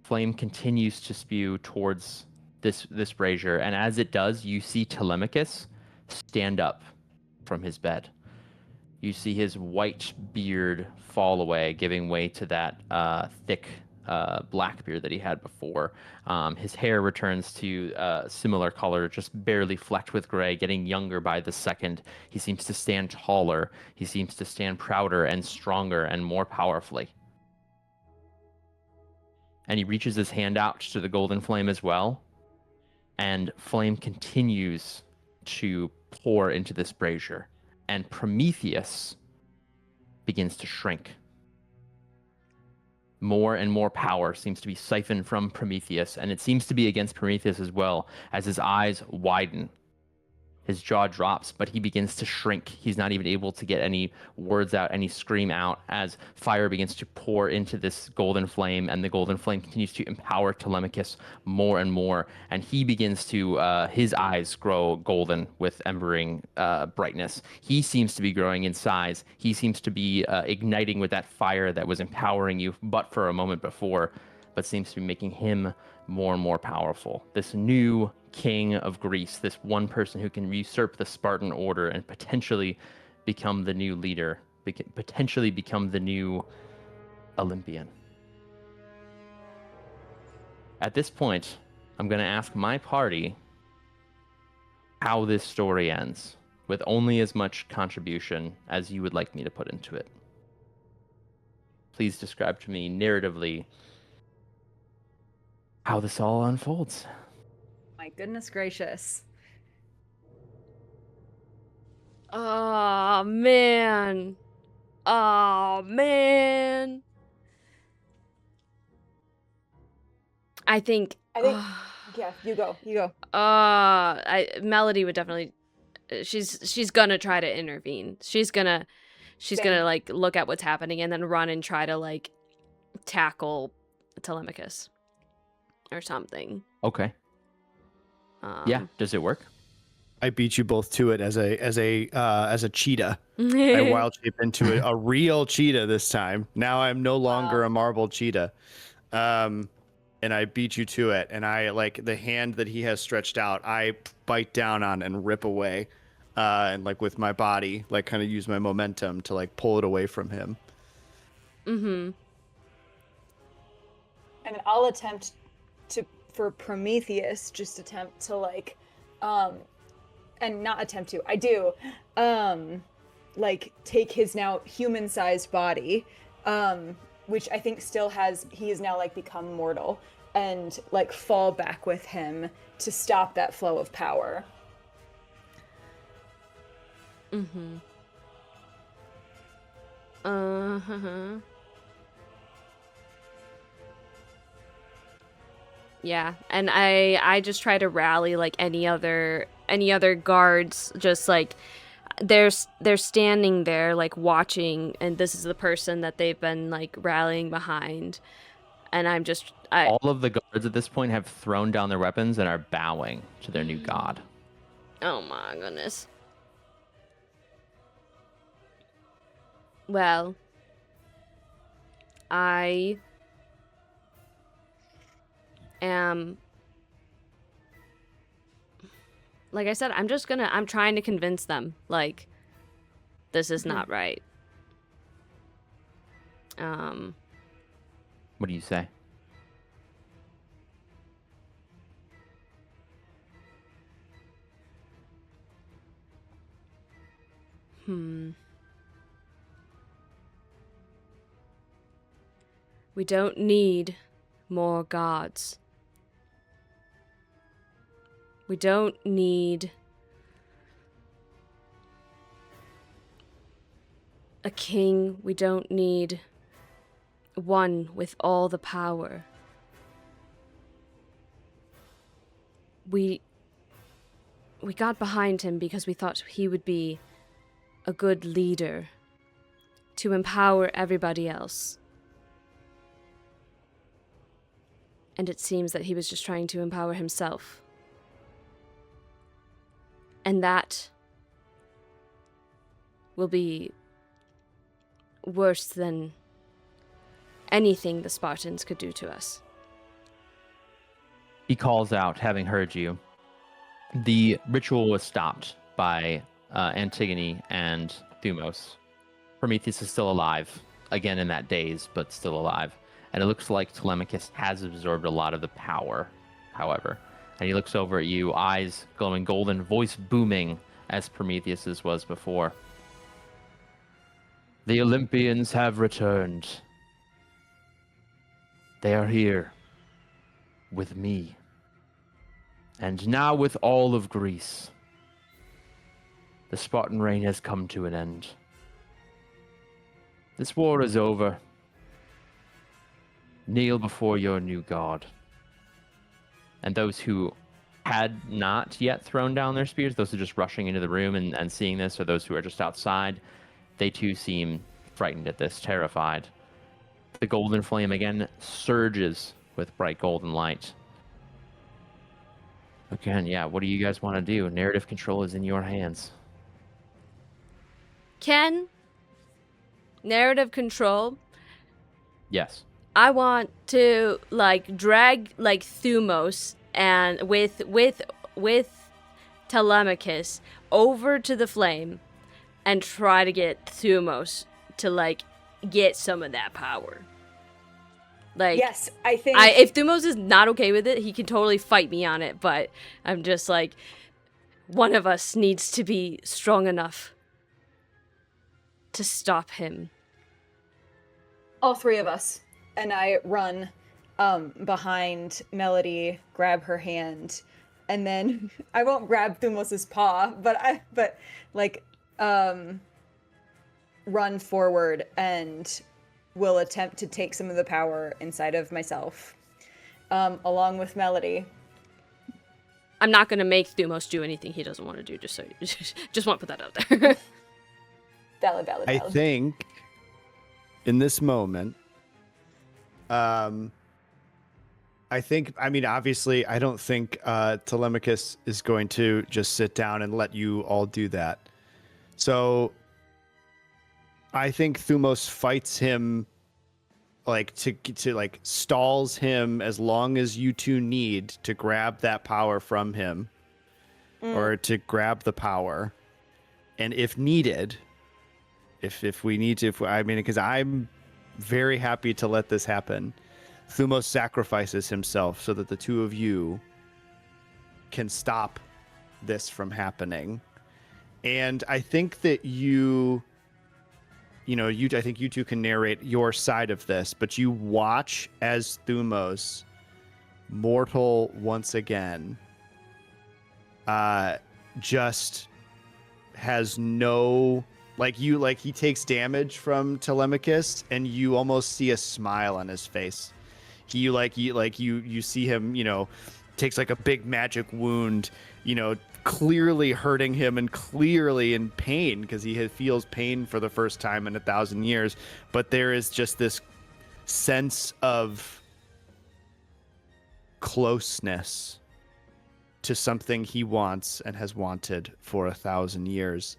Flame continues to spew towards this brazier, and as it does, you see Telemachus stand up from his bed. You see his white beard fall away, giving way to that thick black beard that he had before. His hair returns to similar color, just barely flecked with gray, getting younger by the second. He seems to stand taller. He seems to stand prouder and stronger and more powerfully. And he reaches his hand out to the golden flame as well. And flame continues to pour into this brazier. And Prometheus begins to shrink. More and more power seems to be siphoned from Prometheus, and it seems to be against Prometheus as well, as his eyes widen. His jaw drops, but he begins to shrink. He's not even able to get any words out, any scream out, as fire begins to pour into this golden flame, and the golden flame continues to empower Telemachus more and more, and he begins to, his eyes grow golden with embering brightness. He seems to be growing in size. He seems to be igniting with that fire that was empowering you but for a moment before, but seems to be making him more and more powerful. This new king of Greece, this one person who can usurp the Spartan order and potentially become the new leader, potentially become the new Olympian. At this point, I'm going to ask my party how this story ends, with only as much contribution as you would like me to put into it. Please describe to me narratively how this all unfolds. My goodness gracious. Oh, man. Oh, man. I think... Yeah, you go. Melody would definitely... She's gonna try to intervene. She's gonna like look at what's happening and then run and try to like tackle Telemachus or something. Okay. Yeah. Does it work? I beat you both to it as a cheetah. I wild shape into a real cheetah this time. Now I'm no longer a marble cheetah. And I beat you to it. And I like the hand that he has stretched out, I bite down on and rip away. And like with my body, like kind of use my momentum to like pull it away from him. Mm-hmm. And I'll attempt for Prometheus, just attempt to like, and not attempt to, I do, like take his now human-sized body, which I think still has, he is now like become mortal, and like fall back with him to stop that flow of power. Mm-hmm. Uh-huh. Yeah, and I just try to rally like any other guards, just like they're standing there like watching, and this is the person that they've been like rallying behind, and all of the guards at this point have thrown down their weapons and are bowing to their new god. Oh my goodness. Well, I am, like I said, I'm trying to convince them, like, this is not right. What do you say? We don't need more gods. We don't need a king. We don't need one with all the power. We got behind him because we thought he would be a good leader to empower everybody else. And it seems that he was just trying to empower himself. And that will be worse than anything the Spartans could do to us. He calls out, having heard you. The ritual was stopped by Antigone and Thumos. Prometheus is still alive, again in that daze, but still alive. And it looks like Telemachus has absorbed a lot of the power, however. And he looks over at you, eyes glowing golden, voice booming as Prometheus's was before. The Olympians have returned. They are here with me. And now with all of Greece, the Spartan reign has come to an end. This war is over. Kneel before your new god. And those who had not yet thrown down their spears, those who are just rushing into the room and seeing this, or those who are just outside, they too seem frightened at this, terrified. The golden flame again surges with bright golden light. Again, yeah, what do you guys want to do? Narrative control is in your hands. Ken, narrative control. Yes. I want to drag Thumos and with Telemachus over to the flame and try to get Thumos to get some of that power. Yes, I think if Thumos is not okay with it, he can totally fight me on it, but I'm just one of us needs to be strong enough to stop him. all three of us. And I run behind Melody, grab her hand, and then I won't grab Thumos's paw, but run forward and will attempt to take some of the power inside of myself, along with Melody. I'm not going to make Thumos do anything he doesn't want to do, just want to put that out there. Valid. I think in this moment, obviously, I don't think Telemachus is going to just sit down and let you all do that. So I think Thumos fights him, stalls him as long as you two need to grab that power from him, or to grab the power, and if needed, if we need to, because I'm very happy to let this happen. Thumos sacrifices himself so that the two of you can stop this from happening. And I think that I think you two can narrate your side of this, but you watch as Thumos, mortal once again, just has no... he takes damage from Telemachus, and you almost see a smile on his face. You see him, takes a big magic wound, clearly hurting him and clearly in pain because he feels pain for the first time in 1,000 years. But there is just this sense of closeness to something he wants and has wanted for 1,000 years.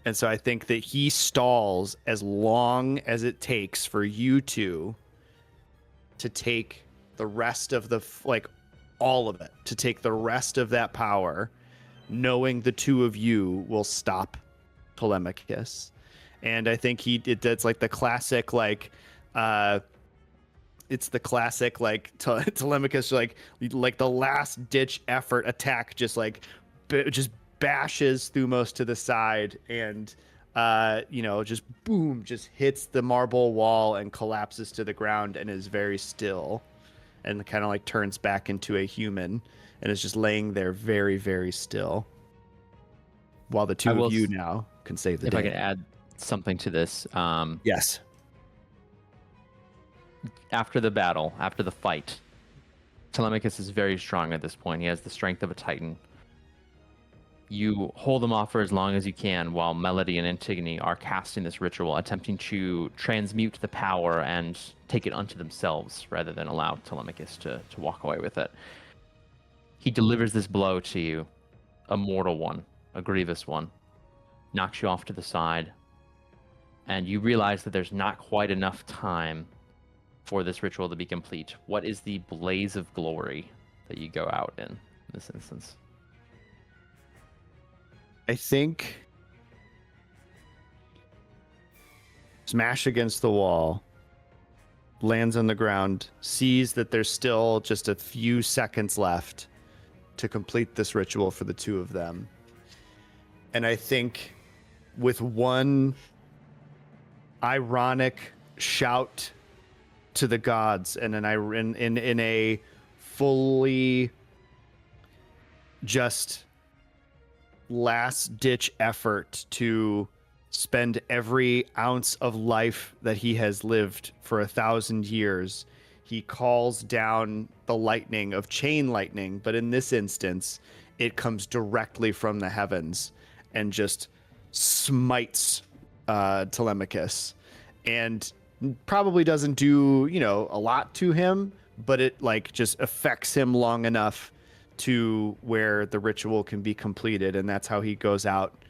And so I think that he stalls as long as it takes for you two to take the rest of all of it, to take the rest of that power, knowing the two of you will stop Telemachus. And I think that's the classic, it's the classic, Telemachus, the last ditch effort attack, just bashes Thumos to the side and just boom, just hits the marble wall and collapses to the ground and is very still and kind of like turns back into a human and is just laying there very, very still. While the two of you now can save the day. If I can add something to this. Yes. After the battle, after the fight, Telemachus is very strong at this point. He has the strength of a titan. You hold him off for as long as you can while Melody and Antigone are casting this ritual, attempting to transmute the power and take it unto themselves rather than allow Telemachus to walk away with it. He delivers this blow to you, a mortal one, a grievous one, knocks you off to the side, and you realize that there's not quite enough time for this ritual to be complete. What is the blaze of glory that you go out in this instance? I think smash against the wall, lands on the ground, sees that there's still just a few seconds left to complete this ritual for the two of them. And I think with one ironic shout to the gods and in a fully just last ditch effort to spend every ounce of life that he has lived for 1,000 years, he calls down the lightning of chain lightning, but in this instance it comes directly from the heavens and just smites Telemachus, and probably doesn't do a lot to him, but it like just affects him long enough to where the ritual can be completed, and that's how he goes out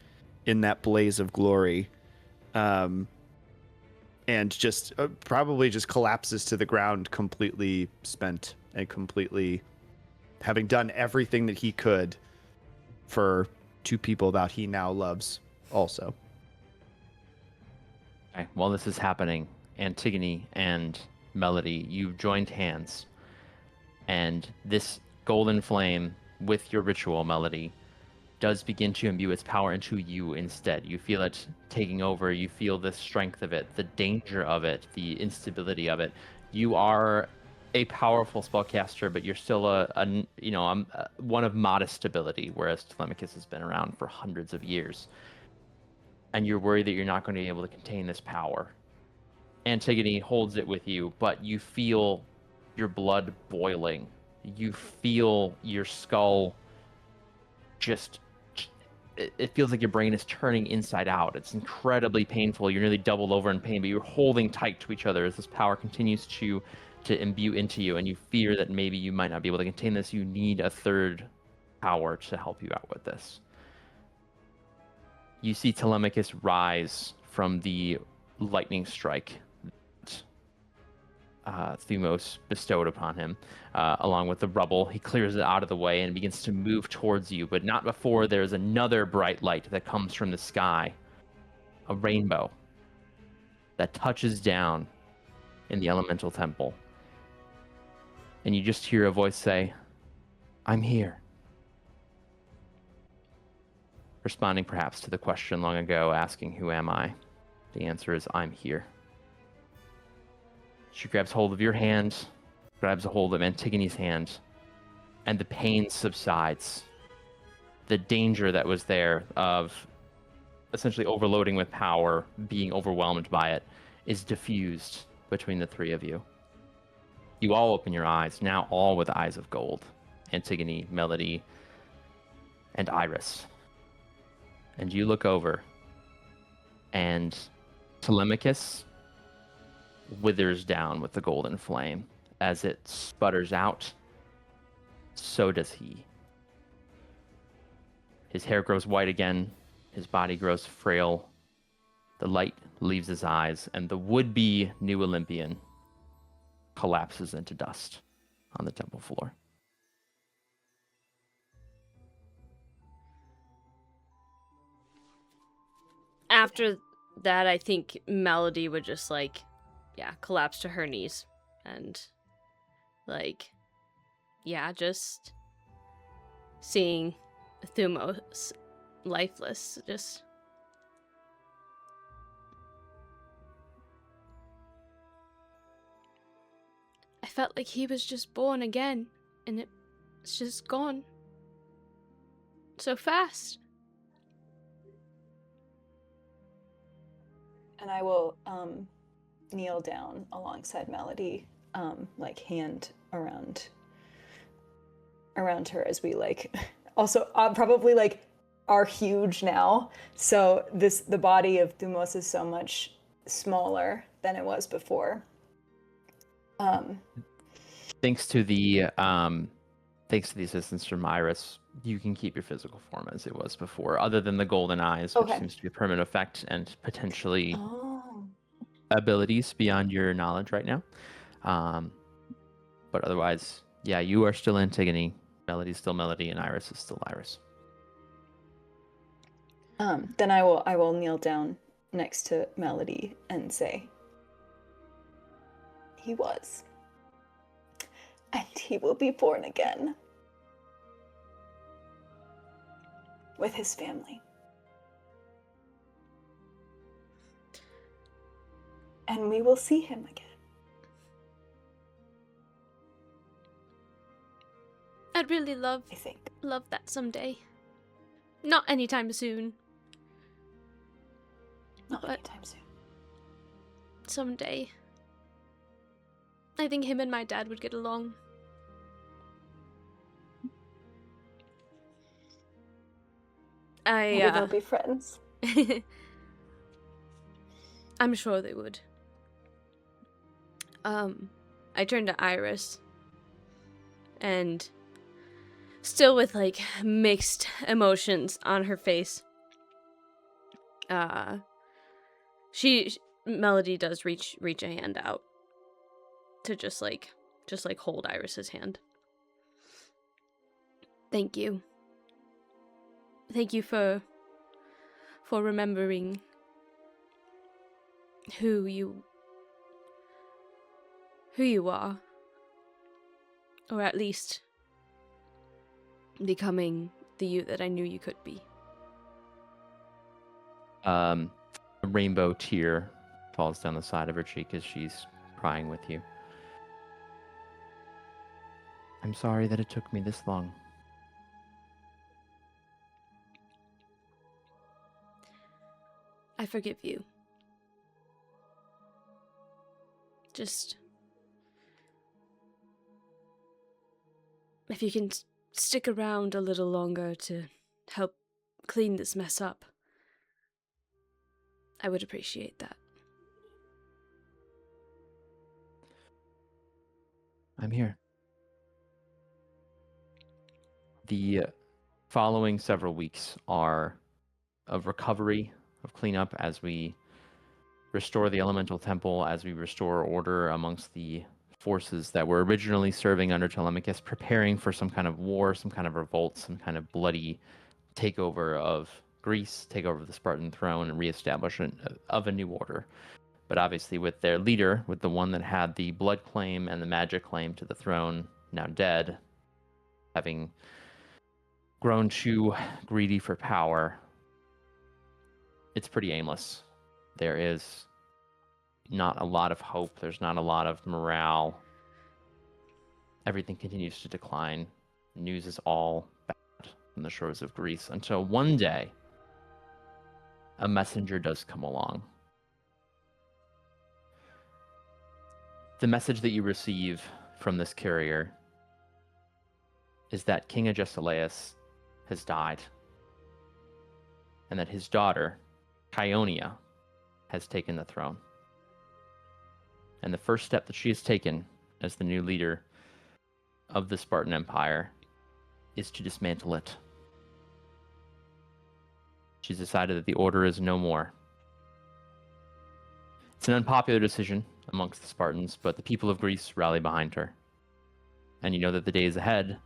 in that blaze of glory, and just probably just collapses to the ground, completely spent and completely having done everything that he could for two people that he now loves also. Okay, while this is happening, Antigone and Melody, you've joined hands, and this golden flame with your ritual, Melody, does begin to imbue its power into you instead. You feel it taking over. You feel the strength of it, the danger of it, the instability of it. You are a powerful spellcaster, but you're still one of modest stability, whereas Telemachus has been around for hundreds of years. And you're worried that you're not going to be able to contain this power. Antigone holds it with you, but you feel your blood boiling. You feel your skull just... It feels like your brain is turning inside out. It's incredibly painful. You're nearly doubled over in pain, but you're holding tight to each other as this power continues to imbue into you, and you fear that maybe you might not be able to contain this. You need a third power to help you out with this. You see Telemachus rise from the lightning strike that Thumos bestowed upon him, along with the rubble. He clears it out of the way and begins to move towards you, but not before there's another bright light that comes from the sky, a rainbow that touches down in the elemental temple. And you just hear a voice say, "I'm here." Responding perhaps to the question long ago, asking, "Who am I?" The answer is, "I'm here." She grabs hold of your hand, grabs a hold of Antigone's hand, and the pain subsides. The danger that was there of essentially overloading with power, being overwhelmed by it, is diffused between the three of you. You all open your eyes, now all with eyes of gold. Antigone, Melody, and Iris. And you look over, and Telemachus withers down with the golden flame. As it sputters out, so does he. His hair grows white again, his body grows frail, the light leaves his eyes, and the would-be new Olympian collapses into dust on the temple floor. After that, I think Melody would just collapse to her knees and just seeing Thumos lifeless, just felt like he was just born again, and it's just gone. So fast. And I will kneel down alongside Melody, like hand around her as we like also probably like are huge now. So the body of Thumos is so much smaller than it was before. Thanks to the assistance from Iris, you can keep your physical form as it was before, other than the golden eyes, which Okay. seems to be a permanent effect, and potentially Oh. abilities beyond your knowledge right now. But otherwise, yeah, you are still Antigone, Melody's still Melody, and Iris is still Iris. Then I will kneel down next to Melody and say, he was. And he will be born again. With his family. And we will see him again. I'd really love I think. that someday. Not anytime soon. Not But anytime soon. someday. I think him and my dad would get along. Maybe they'll be friends. I'm sure they would. I turned to Iris, and still with like mixed emotions on her face. Melody does reach a hand out to just like hold Iris's hand. Thank you. Thank you for remembering who you are. Or at least becoming the you that I knew you could be. A rainbow tear falls down the side of her cheek as she's crying with you. I'm sorry that it took me this long. I forgive you. Just if you can stick around a little longer to help clean this mess up, I would appreciate that. I'm here. The following several weeks are of recovery, of cleanup, as we restore the elemental temple, as we restore order amongst the forces that were originally serving under Telemachus, preparing for some kind of war, some kind of revolt, some kind of bloody takeover of Greece, takeover of the Spartan throne, and reestablishment of a new order. But obviously with their leader, with the one that had the blood claim and the magic claim to the throne now dead, having grown too greedy for power, it's pretty aimless. There is not a lot of hope. There's not a lot of morale. Everything continues to decline. News is all bad from the shores of Greece until one day a messenger does come along. The message that you receive from this courier is that King Agesilaus has died, and that his daughter, Kionia, has taken the throne. And the first step that she has taken as the new leader of the Spartan Empire is to dismantle it. She's decided that the order is no more. It's an unpopular decision amongst the Spartans, but the people of Greece rally behind her. And you know that the days ahead,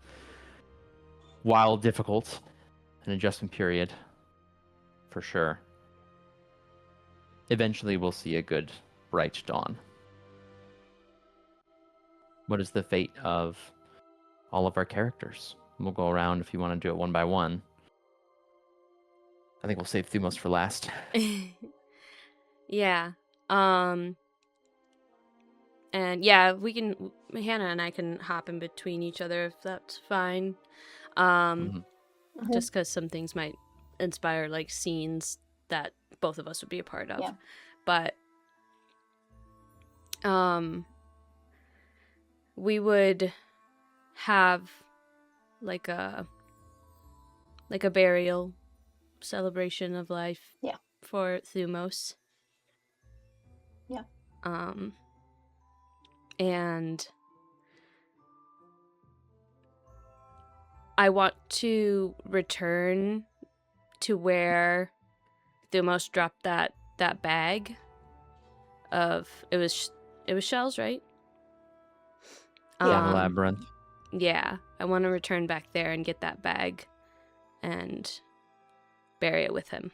while difficult, an adjustment period, for sure, eventually we'll see a good, bright dawn. What is the fate of all of our characters? We'll go around if you want to do it one by one. I think we'll save Thumos for last. Yeah. And yeah, we can. Hannah and I can hop in between each other if that's fine. Just because some things might inspire like scenes that both of us would be a part of. Yeah. But we would have like a burial celebration of life. Yeah. For Thumos. Yeah. And I want to return to where Thumos dropped that bag of it was shells, right? Yeah, the labyrinth. Yeah, I want to return back there and get that bag and bury it with him.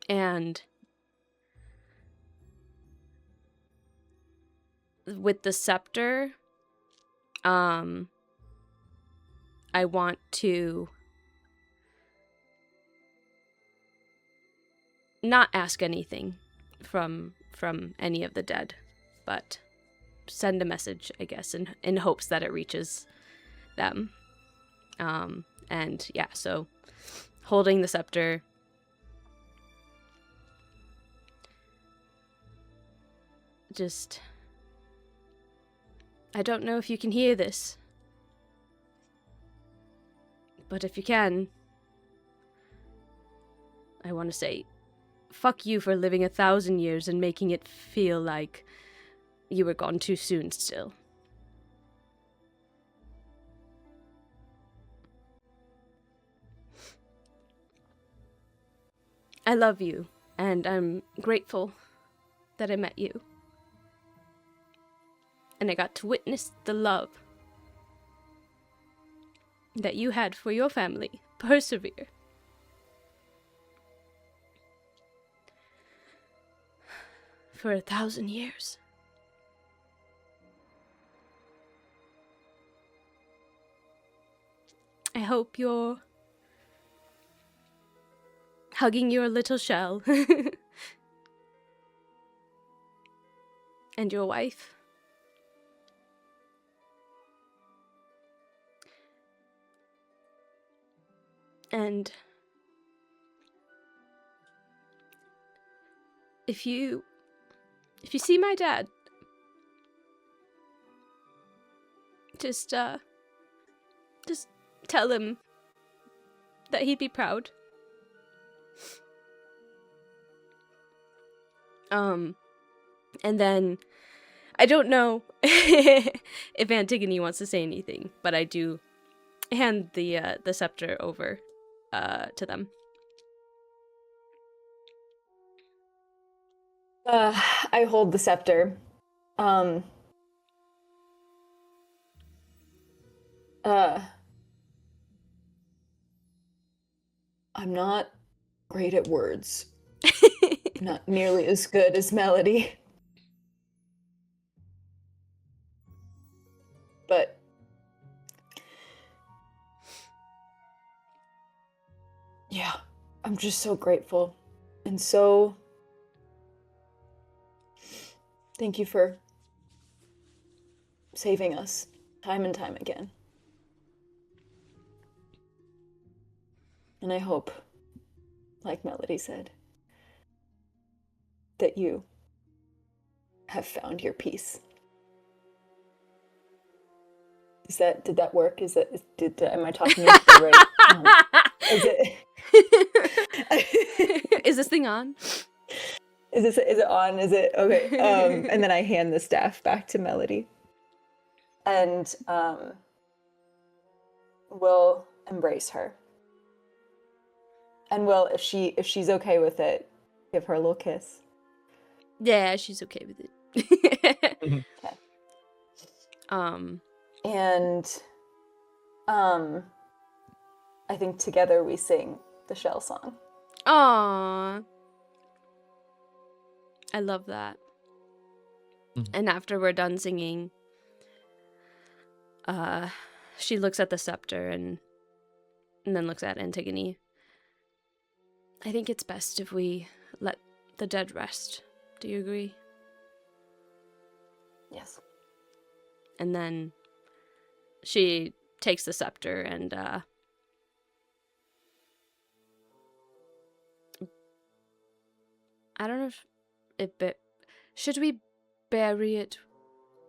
And with the scepter, I want to not ask anything from any of the dead, but send a message, I guess, in hopes that it reaches them. And yeah, so holding the scepter, just, I don't know if you can hear this, but if you can, I want to say, fuck you for living 1,000 years and making it feel like you were gone too soon still. I love you, and I'm grateful that I met you. And I got to witness the love that you had for your family. Persevere. For 1,000 years. I hope you're hugging your little shell. And your wife. And if you see my dad, just tell him that he'd be proud. And then I don't know if Antigone wants to say anything, but I do hand the scepter over to them. I hold the scepter. I'm not great at words. Not nearly as good as Melody. But yeah, I'm just so grateful. And so thank you for saving us time and time again. And I hope, like Melody said, that you have found your peace. Did that work? Am I talking into the right? Is it? Is this thing on? Is it on? Is it okay? And then I hand the staff back to Melody, and we'll embrace her, and we'll, if she's okay with it, give her a little kiss. Yeah, she's okay with it. Okay. And I think together we sing the shell song. Aww. I love that. Mhm. And after we're done singing, she looks at the scepter and then looks at Antigone. I think it's best if we let the dead rest. Do you agree? Yes. And then she takes the scepter and I don't know if should we bury it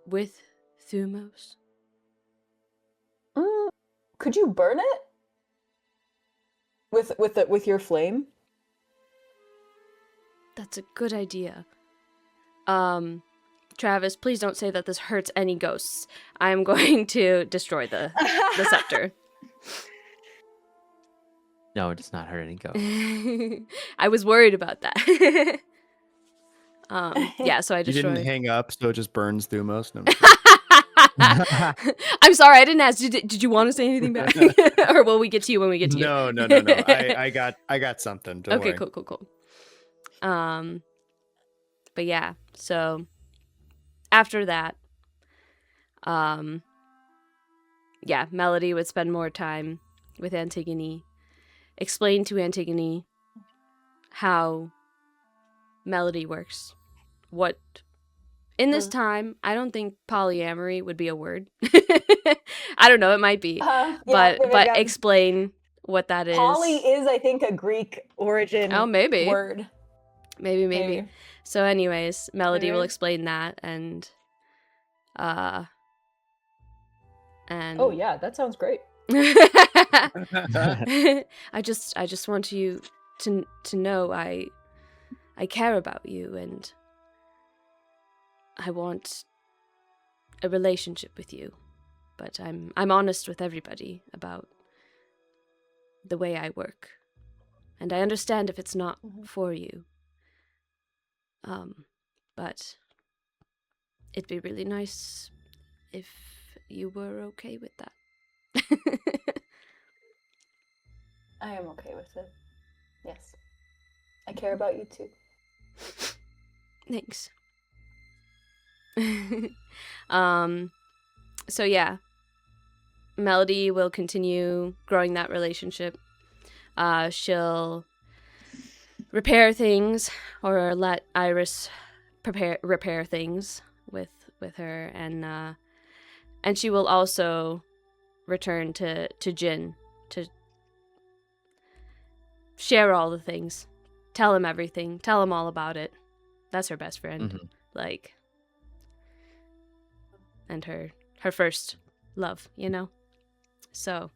with Thumos? Could you burn it with your flame? That's a good idea. Travis, please don't say that this hurts any ghosts. I'm going to destroy the scepter. No, it does not hurt any ghosts. I was worried about that. Yeah, so I You destroyed. didn't hang up, so it just burns Thumos. No, I'm sorry, I didn't ask. Did you want to say anything back? Or will we get to you when we get to you? no. I got something. Don't Okay, worry. cool. But yeah, so after that, yeah, Melody would spend more time with Antigone, explain to Antigone how Melody works. What in this time, I don't think polyamory would be a word. I don't know, it might be, but explain what that is. Poly is, I think, a Greek origin. Oh, maybe word. Maybe. So, anyways, Melody will explain that, and oh yeah, that sounds great. I just want you to know I care about you, and I want a relationship with you, but I'm honest with everybody about the way I work, and I understand if it's not for you. But it'd be really nice if you were okay with that. I am okay with it. Yes. I care about you too. Thanks. So yeah, Melody will continue growing that relationship. She'll repair things, or let Iris repair things with her, and she will also return to Jin to share all the things, tell him everything, tell him all about it. That's her best friend, like, and her first love, you know. So,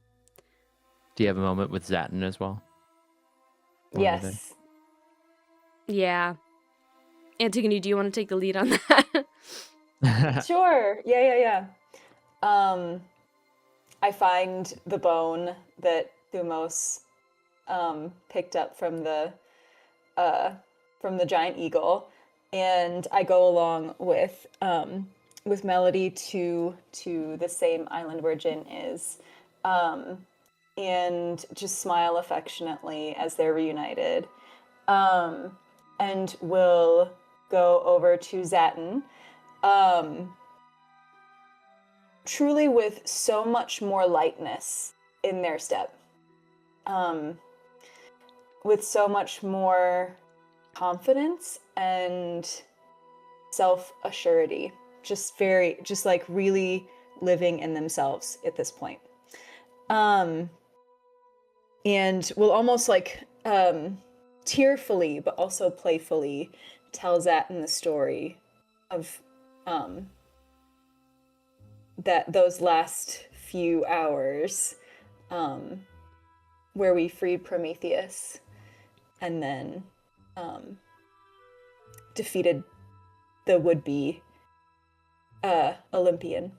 do you have a moment with Zatin as well? Yes. Yeah. Antigone, do you want to take the lead on that? Sure. Yeah. I find the bone that Thumos picked up from the giant eagle, and I go along with Melody to the same island where Jin is, and just smile affectionately as they're reunited, and we'll go over to Zatin, truly with so much more lightness in their step, with so much more confidence and self-assurity, just like really living in themselves at this point. And we'll almost like tearfully but also playfully tell Zatin the story of that those last few hours where we freed Prometheus and then defeated the would-be Olympian,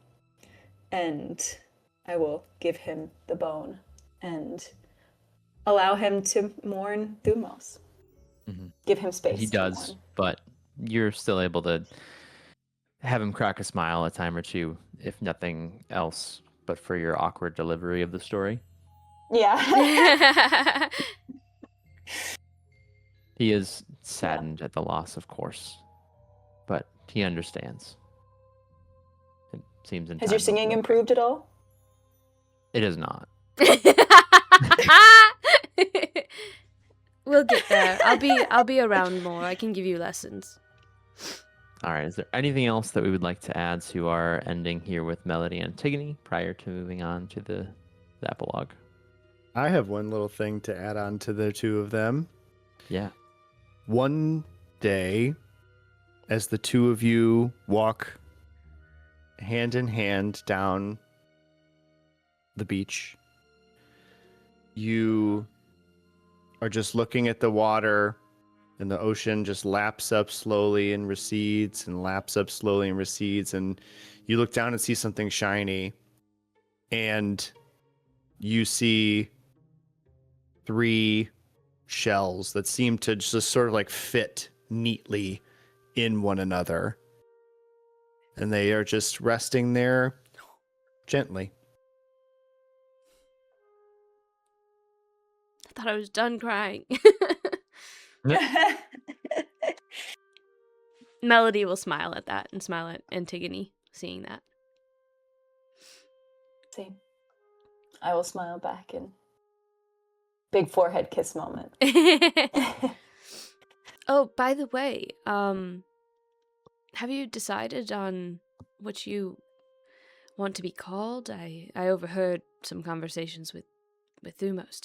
and I will give him the bone and allow him to mourn Thumos. Give him space. He does, mourn. but you're still able to have him crack a smile a time or two, if nothing else, but for your awkward delivery of the story. Yeah. He is saddened at the loss, of course, but he understands. It seems Has your singing improved at all? It is not. We'll get there. I'll be around more. I can give you lessons. All right. Is there anything else that we would like to add to our ending here with Melody and Antigone prior to moving on to the epilogue? I have one little thing to add on to the two of them. Yeah. One day, as the two of you walk hand in hand down the beach, you are just looking at the water, and the ocean just laps up slowly and recedes and laps up slowly and recedes, and you look down and see something shiny, and you see 3 shells that seem to just sort of like fit neatly in one another, and they are just resting there gently. I thought I was done crying. Melody will smile at that and smile at Antigone seeing that. Same. I will smile back and big forehead kiss moment. Oh, by the way, have you decided on what you want to be called? I overheard some conversations with Thumos.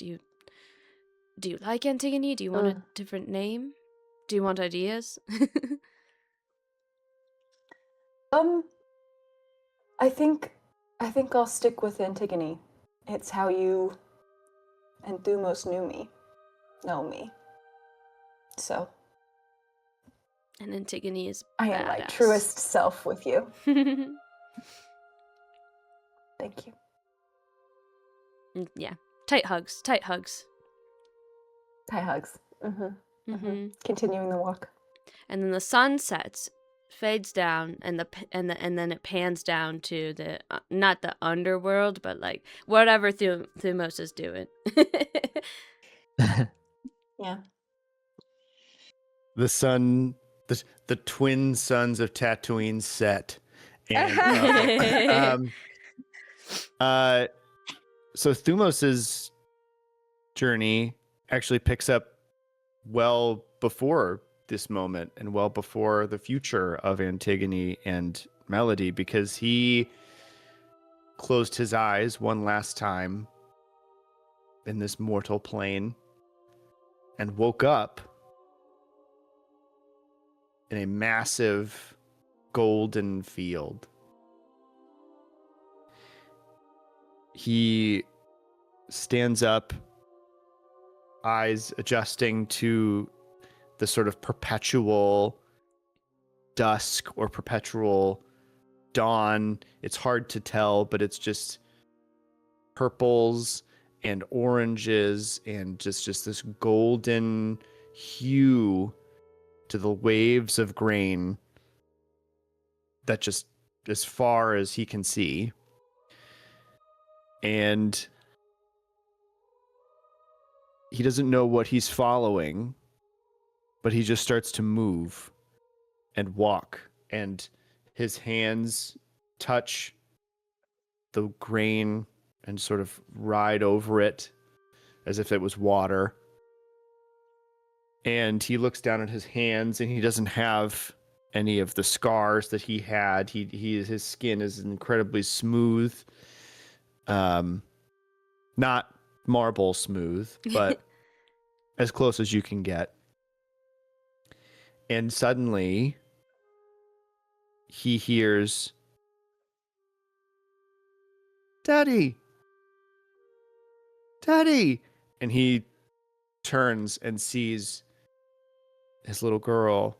Do you like Antigone? Do you want a different name? Do you want ideas? I think I'll stick with Antigone. It's how you and Thumos know me. So And Antigone is I am my badass. truest self with you. Thank you. Yeah. Tight hugs. Tight hugs. High hugs. Continuing the walk. And then the sun sets, fades down, and then it pans down to the not the underworld, but like whatever Thumos is doing. Yeah. The sun, the twin suns of Tatooine set. And so Thumos's journey actually picks up well before this moment and well before the future of Antigone and Melody, because he closed his eyes one last time in this mortal plane and woke up in a massive golden field. He stands up, eyes adjusting to the sort of perpetual dusk or perpetual dawn. It's hard to tell, but it's just purples and oranges and just this golden hue to the waves of grain that just as far as he can see. And he doesn't know what he's following, but he just starts to move and walk, and his hands touch the grain and sort of ride over it as if it was water. And he looks down at his hands, and he doesn't have any of the scars that he had. His skin is incredibly smooth. Not marble smooth, but as close as you can get. And suddenly he hears, "Daddy! Daddy!" And he turns and sees his little girl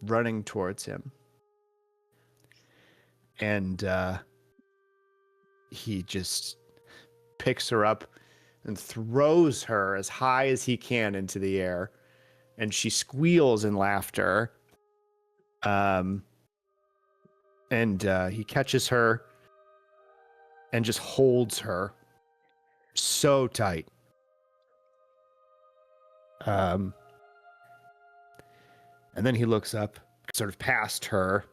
running towards him. And he just picks her up and throws her as high as he can into the air. And she squeals in laughter. And he catches her and just holds her so tight. And then he looks up, sort of past her,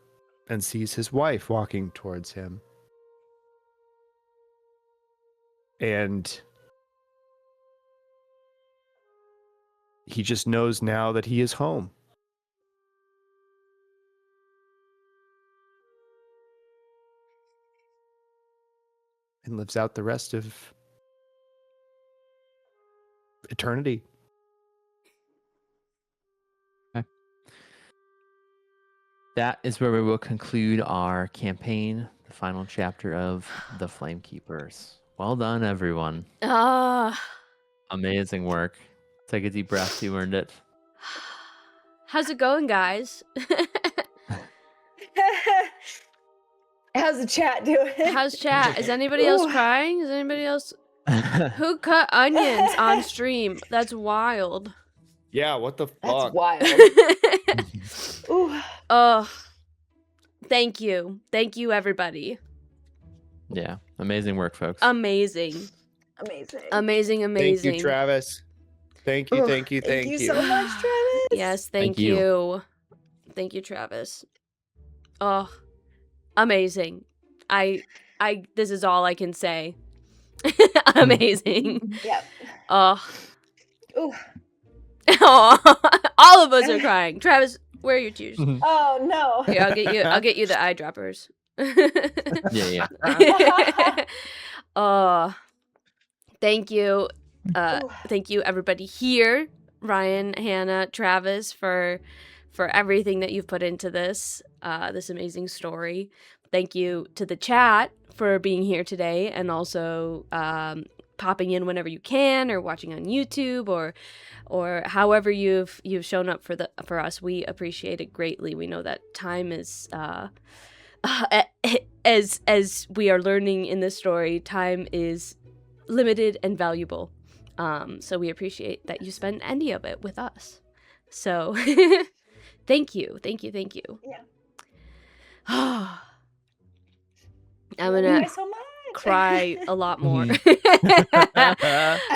and sees his wife walking towards him. And he just knows now that he is home. And lives out the rest of eternity. That is where we will conclude our campaign, the final chapter of the Flamekeepers. Well done, everyone. Amazing work. Take a deep breath. You earned it. How's it going, guys? How's the chat doing? How's chat? Is anybody else crying? Is anybody else? Who cut onions on stream? That's wild. Yeah, what the fuck? That's wild. Ooh. Oh, thank you. Thank you, everybody. Yeah, amazing work, folks. Amazing. Amazing. Amazing. Thank you, Travis. Thank you. Thank you so much, Travis. Yes, thank Thank you. you. Thank you, Travis. Oh, amazing. This is all I can say. Amazing. Yep. Oh. Ooh. All of us are crying. Travis, where are your tears? Oh no. Here, I'll get you the eyedroppers. Yeah. Thank you. Thank you everybody here, Ryan, Hannah, Travis, for everything that you've put into this amazing story. Thank you to the chat for being here today and also popping in whenever you can or watching on YouTube or however you've shown up for us. We appreciate it greatly. We know that time is as we are learning in this story, time is limited and valuable. So we appreciate that you spend any of it with us. So thank you. Yeah. I'm Thank gonna you so much. cry a lot more. I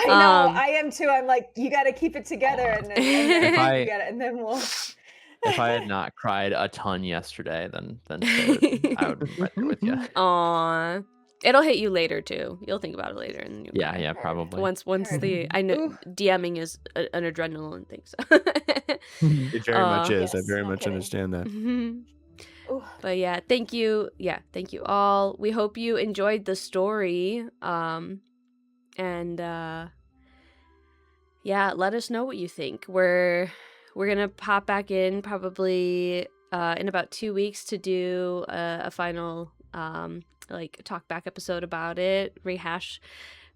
know, I am too. I'm like, you got to keep it together, and then, and then we'll. If I had not cried a ton yesterday, then I would be right there with you. Aw, it'll hit you later too. You'll think about it later, and you'll Yeah, probably. once I know DMing is an adrenaline thing. So. It very much is. Yes, I very no much kidding. understand that. But yeah, thank you. Yeah, thank you all. We hope you enjoyed the story. And yeah, let us know what you think. We're gonna pop back in probably in about 2 weeks to do a final like talk back episode about it, rehash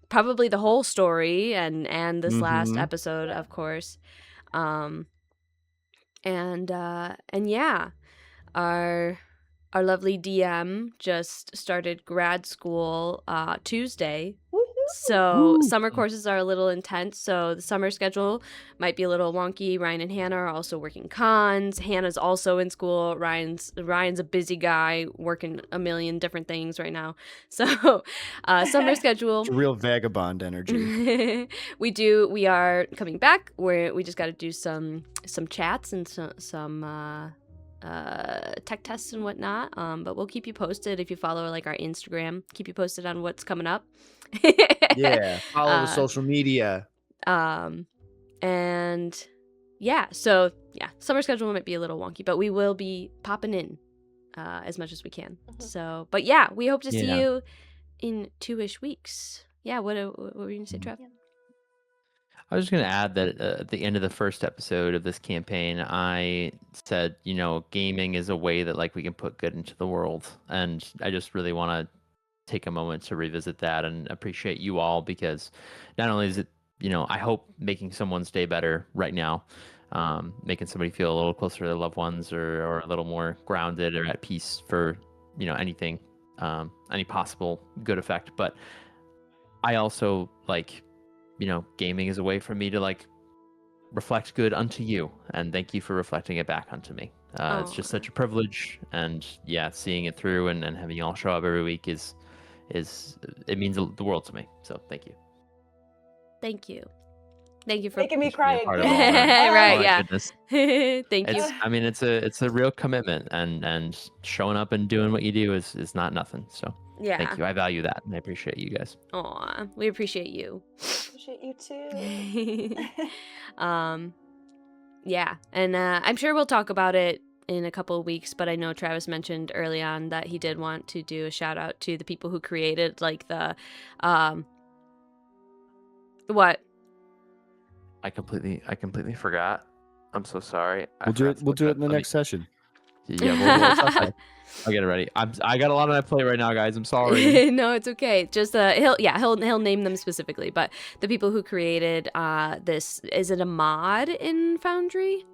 probably the whole story and this last episode, of course. And yeah. Our lovely DM just started grad school Tuesday. So summer courses are a little intense. So the summer schedule might be a little wonky. Ryan and Hannah are also working cons. Hannah's also in school. Ryan's a busy guy working a million different things right now. So summer schedule. It's real vagabond energy. We are coming back. We just got to do some chats and some tech tests and whatnot, but we'll keep you posted if you follow like our Instagram. Keep you posted on what's coming up. Yeah, follow the social media. And yeah, so yeah, summer schedule might be a little wonky, but we will be popping in as much as we can. So, but yeah, we hope to see you in 2-ish weeks. Yeah, what were you gonna say, Trev? I was just going to add that at the end of the first episode of this campaign, I said, gaming is a way that like we can put good into the world. And I just really want to take a moment to revisit that and appreciate you all, because not only is it, I hope making someone's day better right now, making somebody feel a little closer to their loved ones or a little more grounded or at peace for, anything, any possible good effect. But I also like, gaming is a way for me to like reflect good unto you, and thank you for reflecting it back unto me. It's just such a privilege, and yeah, seeing it through and having you all show up every week is it means the world to me. So thank you. Thank you for making me cry Part again. of all that. Right, Oh, yeah. goodness. Thank you. I mean, it's a real commitment, and showing up and doing what you do is not nothing. So Yeah. thank you. I value that, and I appreciate you guys. Aw, we appreciate you. Appreciate you too. Yeah, and I'm sure we'll talk about it in a couple of weeks, but I know Travis mentioned early on that he did want to do a shout out to the people who created like the what? I completely forgot. I'm so sorry. We'll do it in the next session. Yeah, I'll get it ready. I got a lot on my plate right now, guys. I'm sorry. No, it's okay. Just he'll name them specifically, but the people who created this, is it a mod in Foundry?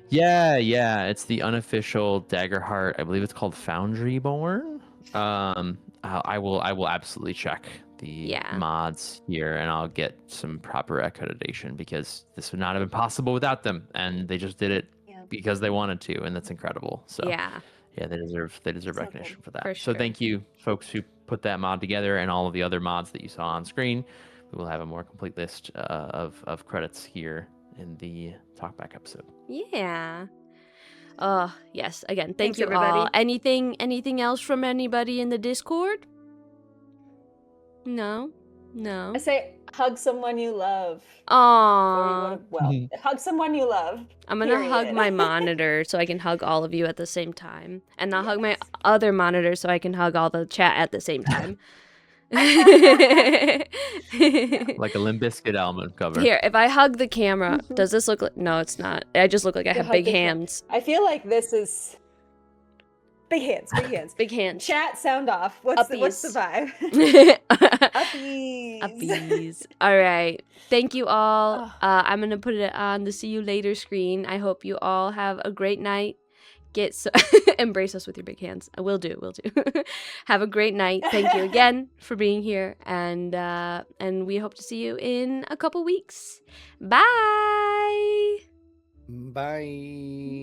Yeah, it's the unofficial Daggerheart. I believe it's called Foundry Born. I will absolutely check the mods here, and I'll get some proper accreditation because this would not have been possible without them, and they just did it because they wanted to, and that's incredible. So yeah, they deserve recognition for that. So thank you, folks who put that mod together, and all of the other mods that you saw on screen. We will have a more complete list of credits here in the talkback episode. Yeah. Oh, yes. Again, thank you everybody. all. Anything else from anybody in the Discord? No. I say hug someone you love. Aww. Hug someone you love. I'm gonna hug my monitor so I can hug all of you at the same time. And I'll hug my other monitor so I can hug all the chat at the same time. Like a Limp Bizkit album cover. Here, if I hug the camera, does this look like... No, it's not. I just look like I have big hands. I feel like this is... Big hands. Big hands. Chat, sound off. What's the vibe? Uppies. Uppies. All right. Thank you all. I'm going to put it on the see you later screen. I hope you all have a great night. Embrace us with your big hands. Will do. Have a great night. Thank you again for being here, and we hope to see you in a couple weeks. Bye. Bye.